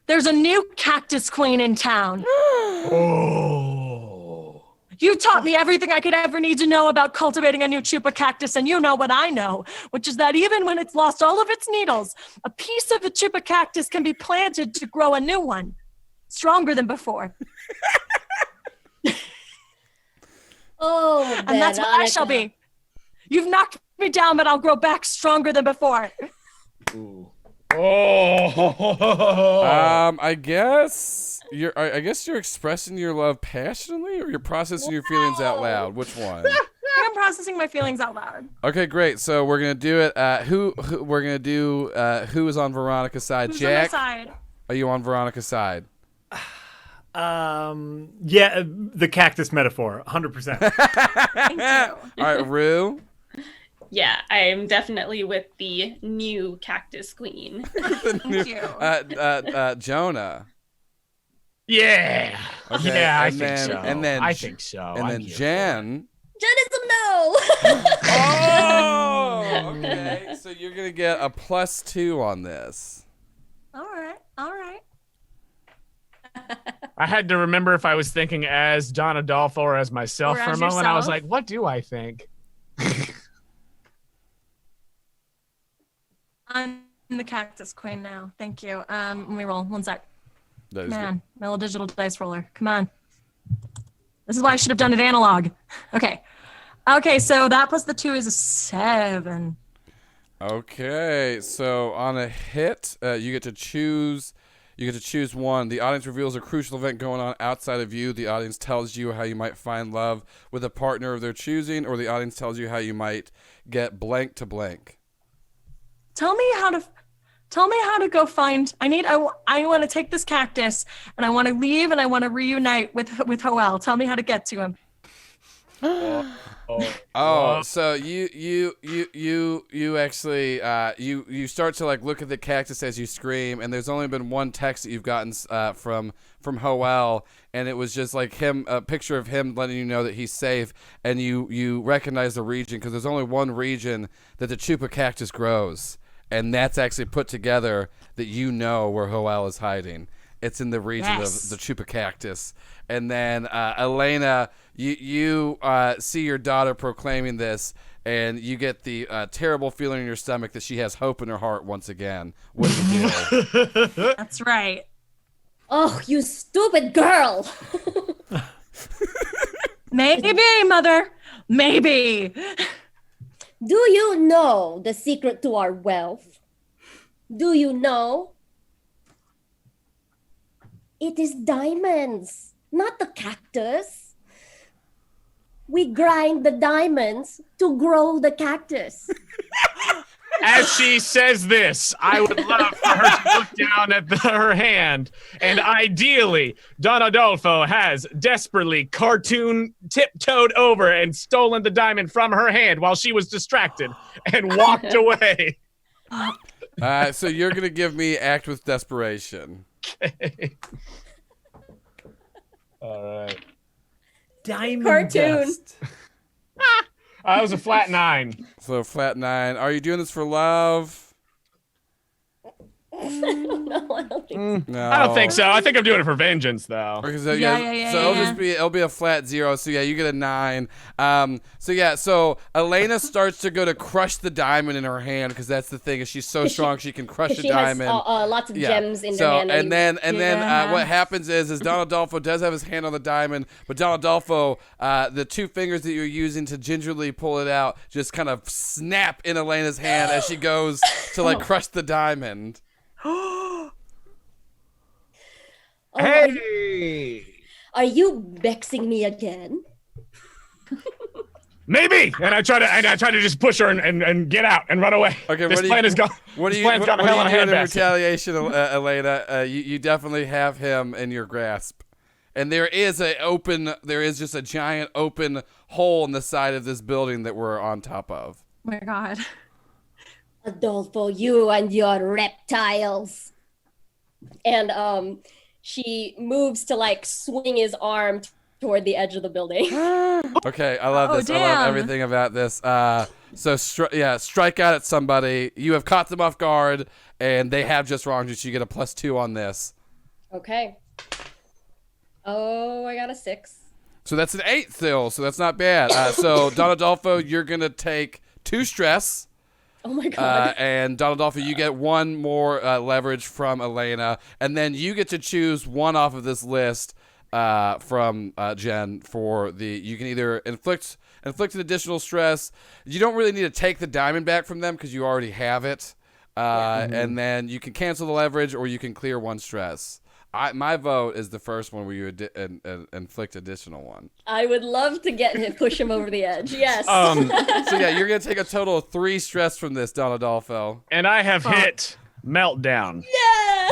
There's a new cactus queen in town." Oh. You taught me everything I could ever need to know about cultivating a new chupa cactus, and you know what I know, which is that even when it's lost all of its needles, a piece of the chupa cactus can be planted to grow a new one, stronger than before. Oh, and that's what I shall be. You've knocked me down, but I'll grow back stronger than before. Ooh. Oh. I guess you're expressing your love passionately, or you're processing your feelings out loud. Which one? I'm processing my feelings out loud. Okay, great. So we're gonna do it. Who is on Veronica's side? Who's Jack, on my side? are you on Veronica's side? Yeah, the cactus metaphor, 100%. Thank you. All right, Rue. Yeah, I'm definitely with the new cactus queen. Thank you. Jonah. Yeah. Okay, Yeah, I and think then- so. and then I J- think so. And I'm then here for it. Jenn. Jenn is a no. Oh, okay. So you're gonna get a +2 on this. All right. I had to remember if I was thinking as Don Adolfo or as myself Or for a as moment. I was yourself. like, what do I think? I'm the cactus queen now. Thank you. Let me roll. One sec. That is Man, my little digital dice roller. Come on. This is why I should have done it analog. Okay. Okay, so that plus the 2 is a 7. Okay, so on a hit, you get to choose. You get to choose one. The audience reveals a crucial event going on outside of you. The audience tells you how you might find love with a partner of their choosing, or the audience tells you how you might get blank to blank. Tell me how to go find. I want to take this cactus and I want to leave and I want to reunite with Hoel. Tell me how to get to him. So you actually you start to like look at the cactus as you scream, and there's only been one text that you've gotten from Hoel, and it was just like a picture of him letting you know that he's safe, and you recognize the region because there's only one region that the chupa cactus grows, and that's actually put together that you know where Hoel is hiding. It's in the region of the chupa cactus. And then Elena, you see your daughter proclaiming this, and you get the terrible feeling in your stomach that she has hope in her heart once again. What do you do? That's right. Oh, you stupid girl! Maybe, Mother. Maybe. Do you know the secret to our wealth? Do you know? It is diamonds, not the cactus. We grind the diamonds to grow the cactus. As she says this, I would love for her to look down at her hand, and ideally, Don Adolfo has desperately cartoon tiptoed over and stolen the diamond from her hand while she was distracted and walked away. So you're going to give me act with desperation. Okay. All right. Diamond Cartoon. dust. That was a flat 9. So flat 9. Are you doing this for love? No, I don't think so. No. I don't think so. I think I'm doing it for vengeance, though. Okay, so Yeah. it'll be a flat 0. So yeah, you get a 9. So Elena starts to go to crush the diamond in her hand because that's the thing is she's so strong she can crush the She diamond. has lots of gems in her hand. And then what happens is Don Adolfo does have his hand on the diamond, but Don Adolfo, the 2 fingers that you're using to gingerly pull it out just kind of snap in Elena's hand as she goes to like crush the diamond. Hey! Are you vexing me again? Maybe. And I try to just push her and get out and run away. Okay, this plan is gone. What do you plan's gone to hell in a do in handbasket. retaliation, Elena? You definitely have him in your grasp, and there is just a giant open hole in the side of this building that we're on top of. Oh my God. Adolfo, you and your reptiles. And she moves to like swing his arm toward the edge of the building. Okay, I love this. I love damn. everything about this. Strike out at somebody. You have caught them off guard, and they have just wronged you. So you get a +2 on this. Okay. Oh, I got a 6. So that's an 8 still. So that's not bad. So Don Adolfo, you're gonna take 2 stress. Oh my God. And Don Adolfo, you get 1 more leverage from Elena, and then you get to choose one off of this list from Jenn for the. You can either inflict an additional stress. You don't really need to take the diamond back from them because you already have it, and then you can cancel the leverage or you can clear 1 stress. My vote is the first one where you inflict additional 1. I would love to push him over the edge. Yes. So yeah, you're gonna take a total of 3 stress from this, Don Adolfo. And I have hit meltdown. Yeah.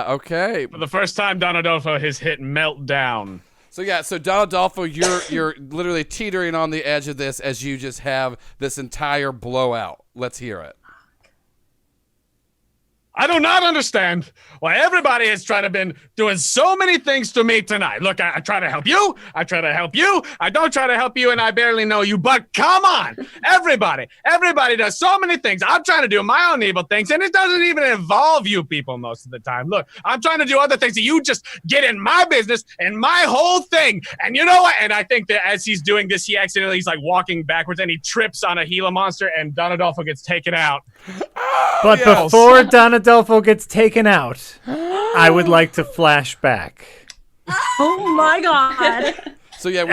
Okay. For the first time, Don Adolfo has hit meltdown. So Don Adolfo, you're literally teetering on the edge of this as you just have this entire blowout. Let's hear it. I do not understand why everybody has tried to been doing so many things to me tonight. Look, I try to help you. I try to help you. I don't try to help you, and I barely know you. But come on, everybody does so many things. I'm trying to do my own evil things, and it doesn't even involve you people most of the time. Look, I'm trying to do other things that you just get in my business and my whole thing. And you know what? And I think that as he's doing this, he's like walking backwards, and he trips on a Gila monster, and Don Adolfo gets taken out. But before Don Adolfo gets taken out, I would like to flash back. Oh my God. So yeah,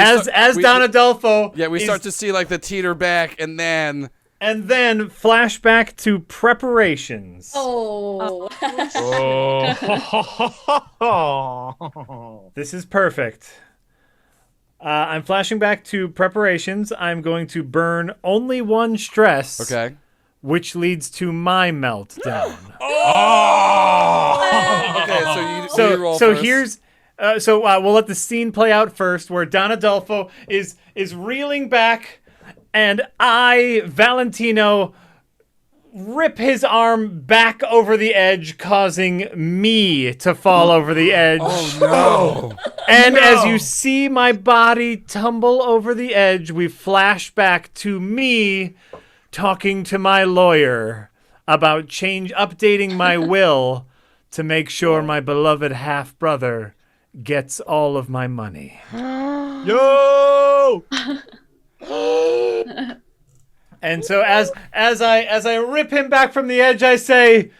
Don Adolfo. Yeah, we start to see like the teeter back, and then flashback to preparations. Oh. Oh. This is perfect. I'm flashing back to preparations. I'm going to burn only one stress. okay. Which leads to my meltdown. Okay, so you roll first. Here's we'll let the scene play out first, where Don Adolfo is reeling back, and Valentino, rip his arm back over the edge, causing me to fall over the edge. Oh no! And as you see my body tumble over the edge, we flash back to me talking to my lawyer about updating my will to make sure my beloved half-brother gets all of my money. Yo! And so as I rip him back from the edge, I say,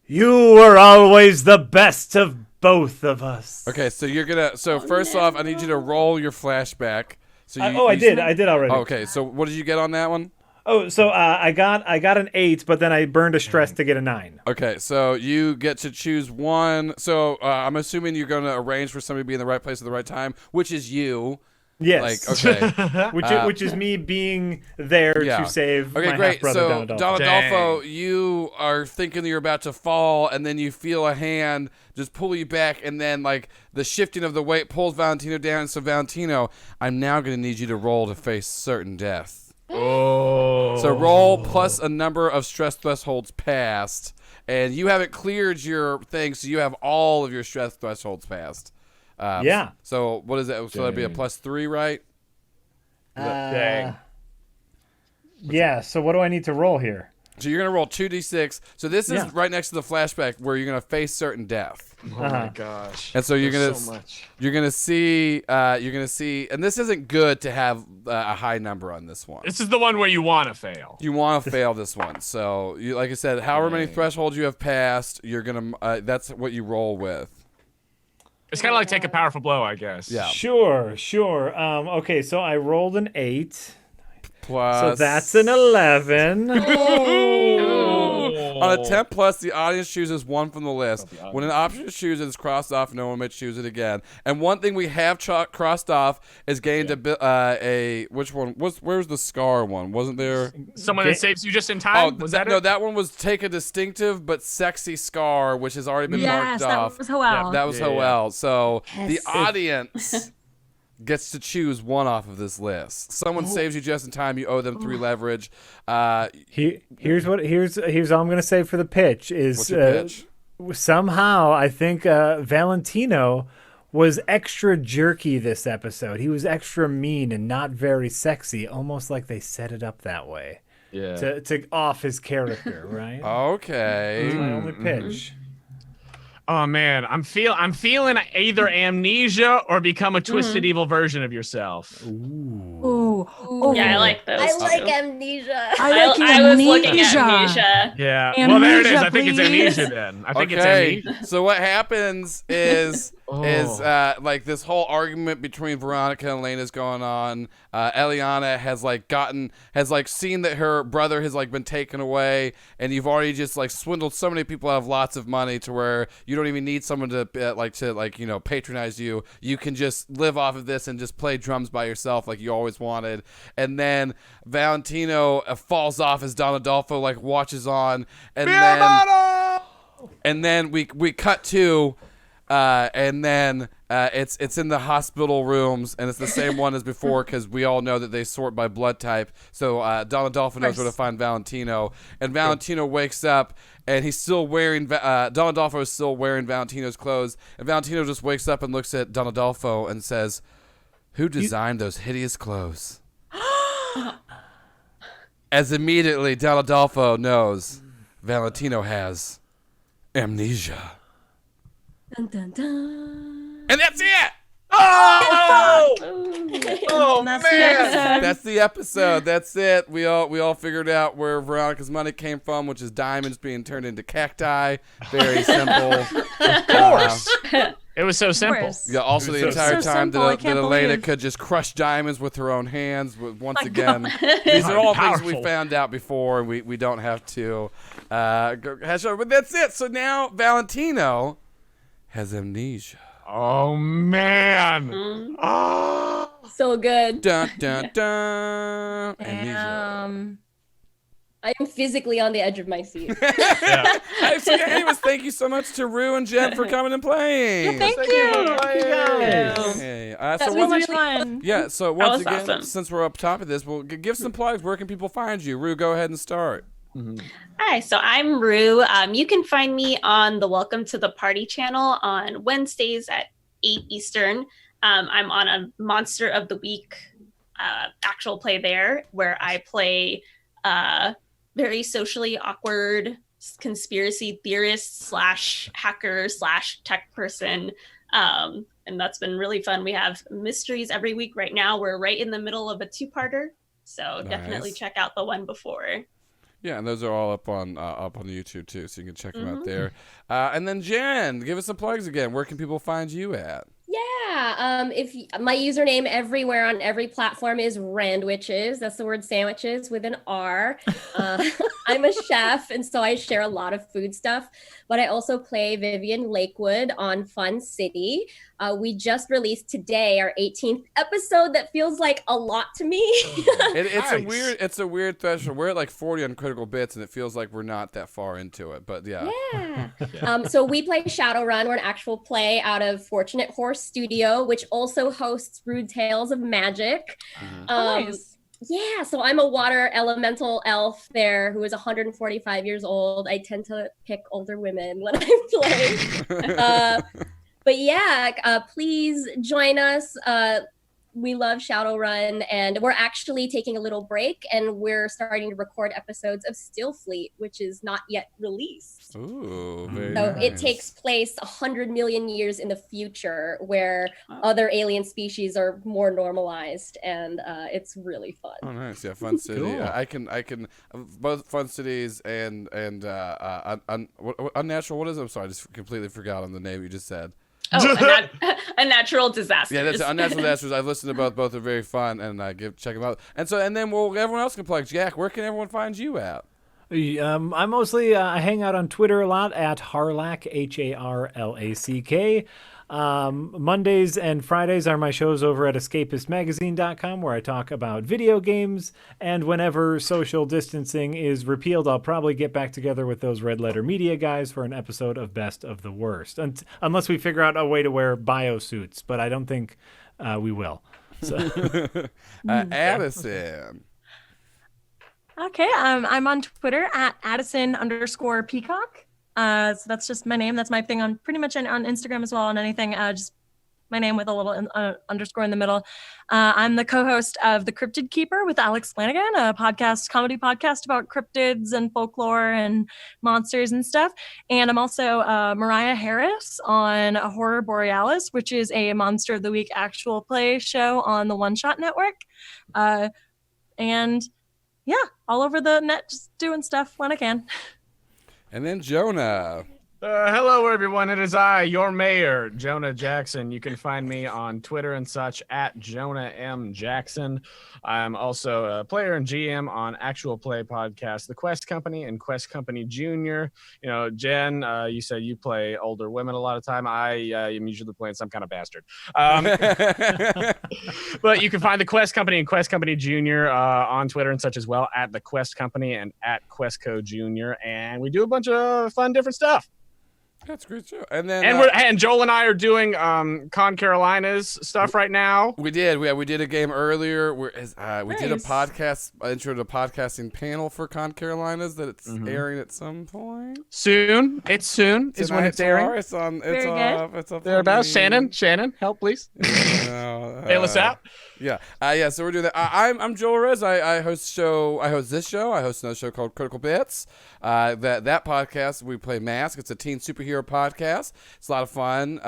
"You were always the best of both of us." Okay, so you're gonna. So first off, I need you to roll your flashback. So I did already. Okay, so what did you get on that one? Oh, so I got an 8, but then I burned a stress to get a 9. Okay, so you get to choose one. So I'm assuming you're going to arrange for somebody to be in the right place at the right time, which is you. Yes. Like, okay. which is me being there to save my half-brother, so, Don Adolfo. Don Adolfo, you are thinking that you're about to fall, and then you feel a hand just pull you back, and then like the shifting of the weight pulls Valentino down. So Valentino, I'm now going to need you to roll to face certain death. Oh. So roll plus a number of stress thresholds passed, and you haven't cleared your thing, so you have all of your stress thresholds passed. Yeah. So what is that? So that'd be a +3, right? Dang. Yeah. So what do I need to roll here? So you're gonna roll 2d6. So this is right next to the flashback where you're gonna face certain death. Oh my gosh. And so you're gonna so much. you're gonna see, and this isn't good to have a high number on this one. This is the one where you want to fail. You want to fail this one. So you, like I said, however many thresholds you have passed, you're gonna. That's what you roll with. It's kind of like take a powerful blow, I guess. Yeah. Sure. Okay, so I rolled an 8. Plus. So that's an 11. On a 10 plus, the audience chooses one from the list. When an option to choose is crossed off, no one may choose it again. And one thing we have crossed off is gained which one? Where's the scar one? Wasn't there? Someone that saves you just in time? Was that no, it? that one was take a distinctive but sexy scar, which has already been marked off. That was Hoel. Yeah, that was Hoel. So the audience gets to choose one off of this list. Someone saves you just in time. You owe them 3 leverage. Here's all I'm gonna say for the pitch is What's your pitch? Somehow I think Valentino was extra jerky this episode. He was extra mean and not very sexy, almost like they set it up that way. Yeah. To off his character, right? Okay. That's my only pitch. Oh man, I'm feeling either amnesia or become a twisted evil version of yourself. Ooh. Yeah, I like those. I like too. amnesia. I was looking at amnesia. Yeah. Amnesia, well, there it is. I think it's please. amnesia then. I think it's Okay, amnesia. so what happens is like this whole argument between Veronica and Elena's going on. Eliana has seen that her brother has like been taken away, and you've already just like swindled so many people out of lots of money to where you don't even need someone to patronize you. You can just live off of this and just play drums by yourself like you always wanted. And then Valentino falls off as Don Adolfo like watches on, and then we cut to. And then it's in the hospital rooms, and it's the same one as before because we all know that they sort by blood type. So Don Adolfo knows where to find Valentino, and Valentino wakes up, and he's still wearing Don Adolfo is still wearing Valentino's clothes, and Valentino just wakes up and looks at Don Adolfo and says, "Who designed those hideous clothes?" As immediately Don Adolfo knows Valentino has amnesia. Dun, dun, dun. And that's it! Oh That's man! the episode. That's the episode. That's it. We all figured out where Veronica's money came from, which is diamonds being turned into cacti. Very simple. Of course. It was so simple. course. Yeah. Also, the It was so entire so time simple, I that can't Elena believe. could just crush diamonds with her own hands. Once My again, God. these are all things Powerful. we found out before, and we don't have to hash over. But that's it. So now Valentino has amnesia. Oh man. Mm. Oh. So good. Dun dun dun. Amnesia. Damn. I am physically on the edge of my seat. Yeah. So anyways, thank you so much to Rue and Jenn for coming and playing. Thank you. Hey, That so was So once, much really fun. yeah. So once was again, awesome. since we're up top of this, we'll give some plugs. Where can people find you? Rue, go ahead and start. Hi, so I'm Rue. You can find me on the Welcome to the Party channel on Wednesdays at 8 Eastern. I'm on a Monster of the Week actual play there, where I play very socially awkward conspiracy theorist / hacker / tech person. And that's been really fun. We have mysteries every week right now. We're right in the middle of a 2-parter. So definitely Nice. check out the one before. Yeah, and those are all up on the YouTube too, so you can check them out there. And then Jenn, give us some plugs again. Where can people find you at? Yeah, my username everywhere on every platform is Randwiches. That's the word sandwiches with an R. I'm a chef, and so I share a lot of food stuff. But I also play Vivian Lakewood on Fun City. We just released today our 18th episode. That feels like a lot to me. It's a weird threshold. We're at like 40 on Critical Bits, and it feels like we're not that far into it. But yeah. So we play Shadowrun. We're an actual play out of Fortunate Horse Studio, which also hosts Rude Tales of Magic. Nice. Yeah, so I'm a water elemental elf there who is 145 years old. I tend to pick older women when I play. But yeah, please join us. We love Shadowrun, and we're actually taking a little break, and we're starting to record episodes of Still Fleet, which is not yet released. Ooh, very So nice. it takes place 100 million years in the future, where other alien species are more normalized, and it's really fun. Oh, nice. Yeah, Fun City. Cool. I can both Fun Cities and Unnatural. What is it? I'm sorry, I just completely forgot on the name you just said. Oh, a natural disaster. Yeah, that's Unnatural Disasters. I've listened to both. Both are very fun, and check them out. And then everyone else can plug. Jack, where can everyone find you at? I mostly I hang out on Twitter a lot at Harlack, HARLACK. Mondays and Fridays are my shows over at escapistmagazine.com, where I talk about video games, and whenever social distancing is repealed, I'll probably get back together with those Red Letter Media guys for an episode of Best of the Worst, unless we figure out a way to wear biosuits, but I don't think we will. So. Addison. Okay, I'm on Twitter at Addison_Peacock. So that's just my name. That's my thing on pretty much on Instagram as well, on anything. Just my name with a little underscore in the middle. I'm the co-host of The Cryptid Keeper with Alex Flanagan, a comedy podcast about cryptids and folklore and monsters and stuff. And I'm also Mariah Harris on Horror Borealis, which is a Monster of the Week actual play show on the One Shot Network. And yeah, all over the net, just doing stuff when I can. And then Jonah. Hello, everyone. It is I, your mayor, Jonah Jackson. You can find me on Twitter and such at Jonah M. Jackson. I'm also a player and GM on Actual Play Podcast, The Quest Company and Quest Company Junior. You know, Jenn, you said you play older women a lot of time. I am usually playing some kind of bastard. But you can find The Quest Company and Quest Company Junior on Twitter and such as well, at The Quest Company and at Questco Junior. And we do a bunch of fun, different stuff. That's a great show. And then And Joel and I are doing Con Carolina's stuff right now. we did a game earlier. We did a Nice. podcast intro to podcasting panel for Con Carolinas that it's airing at some point. Soon. It's soon is when Tonight, it's airing. tomorrow, It's on. It's Very good. up. It's up. Thereabouts. on the- Shannon, help please. No, Bail us out. Yeah. Yeah. So we're doing that. I'm Joel Rez. I host this show. I host another show called Critical Bits. That podcast we play Mask. It's a teen superhero podcast. It's a lot of fun.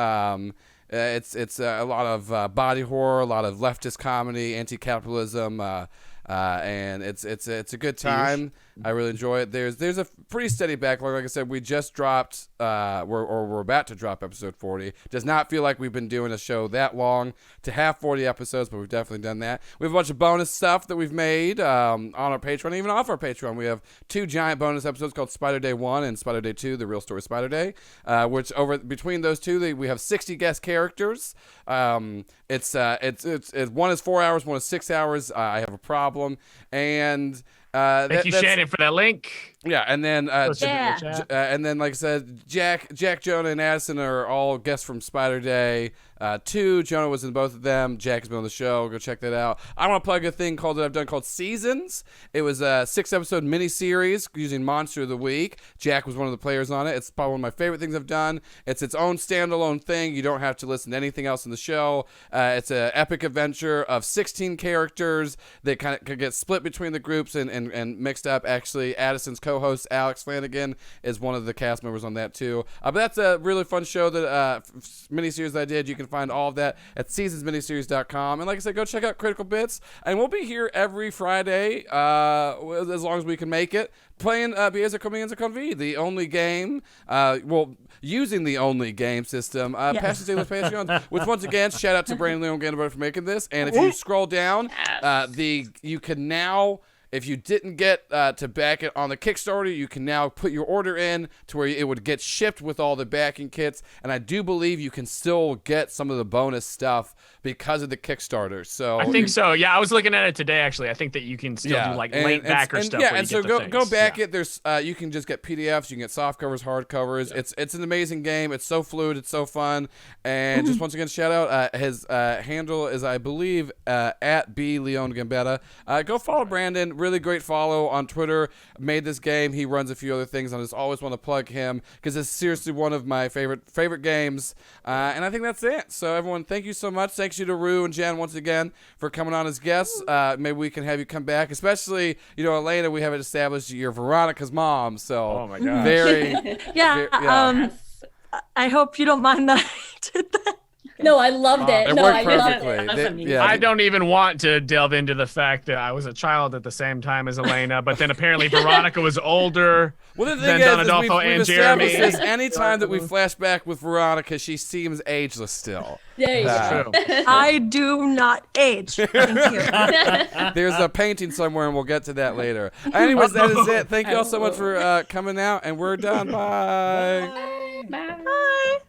It's a lot of body horror, a lot of leftist comedy, anti-capitalism, and it's a good time. I really enjoy it. There's a pretty steady backlog. Like I said, we just dropped, we're about to drop episode 40. Does not feel like we've been doing a show that long to have 40 episodes, but we've definitely done that. We have a bunch of bonus stuff that we've made on our Patreon, even off our Patreon. We have 2 giant bonus episodes called Spider Day 1 and Spider Day 2, The Real Story Spider Day, which between those two, we have 60 guest characters. It's one is 4 hours, one is 6 hours. I have a problem, and Thank you, Shannon, for that link. Yeah, and then Yeah. like I said, Jack, Jonah, and Addison are all guests from Spider Day 2. Jonah was in both of them. Jack has been on the show. Go check that out. I want to plug a thing that I've done called Seasons. It was a 6-episode miniseries using Monster of the Week. Jack was one of the players on it. It's probably one of my favorite things I've done. It's its own standalone thing. You don't have to listen to anything else in the show. It's an epic adventure of 16 characters that kind of could get split between the groups and mixed up. Actually, Addison's co-host Alex Flanagan is one of the cast members on that too. But that's a really fun show that miniseries that I did. You can find all of that at seasonsminiseries.com. And like I said, go check out Critical Bits. And we'll be here every Friday as long as we can make it, playing Belleza, Comienza con V, the only game, using the only game system, Pasion with Pasion, which once again, shout out to Brandon Leon Ganderberg for making this. And if you scroll down, you can now, if you didn't get to back it on the Kickstarter, you can now put your order in to where it would get shipped with all the backing kits. And I do believe you can still get some of the bonus stuff because of the Kickstarter. So I think so. Yeah, I was looking at it today. Actually, I think that you can still do like late backer stuff. Yeah, where and you so get go back it. There's you can just get PDFs. You can get soft covers, hard covers. Yeah. It's an amazing game. It's so fluid. It's so fun. And just once again, shout out his handle is, I believe, at B Leon Gambetta. Go follow Brandon. Really great follow on Twitter. Made this game. He runs a few other things. I just always want to plug him because it's seriously one of my favorite games. And I think that's it. So everyone, thank you so much. Thanks you to Rue and Jenn once again for coming on as guests. Maybe we can have you come back, especially Elena. We haven't established you're Veronica's mom. So oh my god, I hope you don't mind that I did that. No, I loved it. It no, worked I loved perfectly. it. I don't even want to delve into the fact that I was a child at the same time as Elena, but then apparently Veronica was older than Don Adolfo and Jeremy. Anytime that we flash back with Veronica, she seems ageless still. Yeah, True. I do not age. Thank you. There's a painting somewhere, and we'll get to that later. Anyways, that is it. Thank you all so much for coming out, and we're done. Bye. Bye. Bye.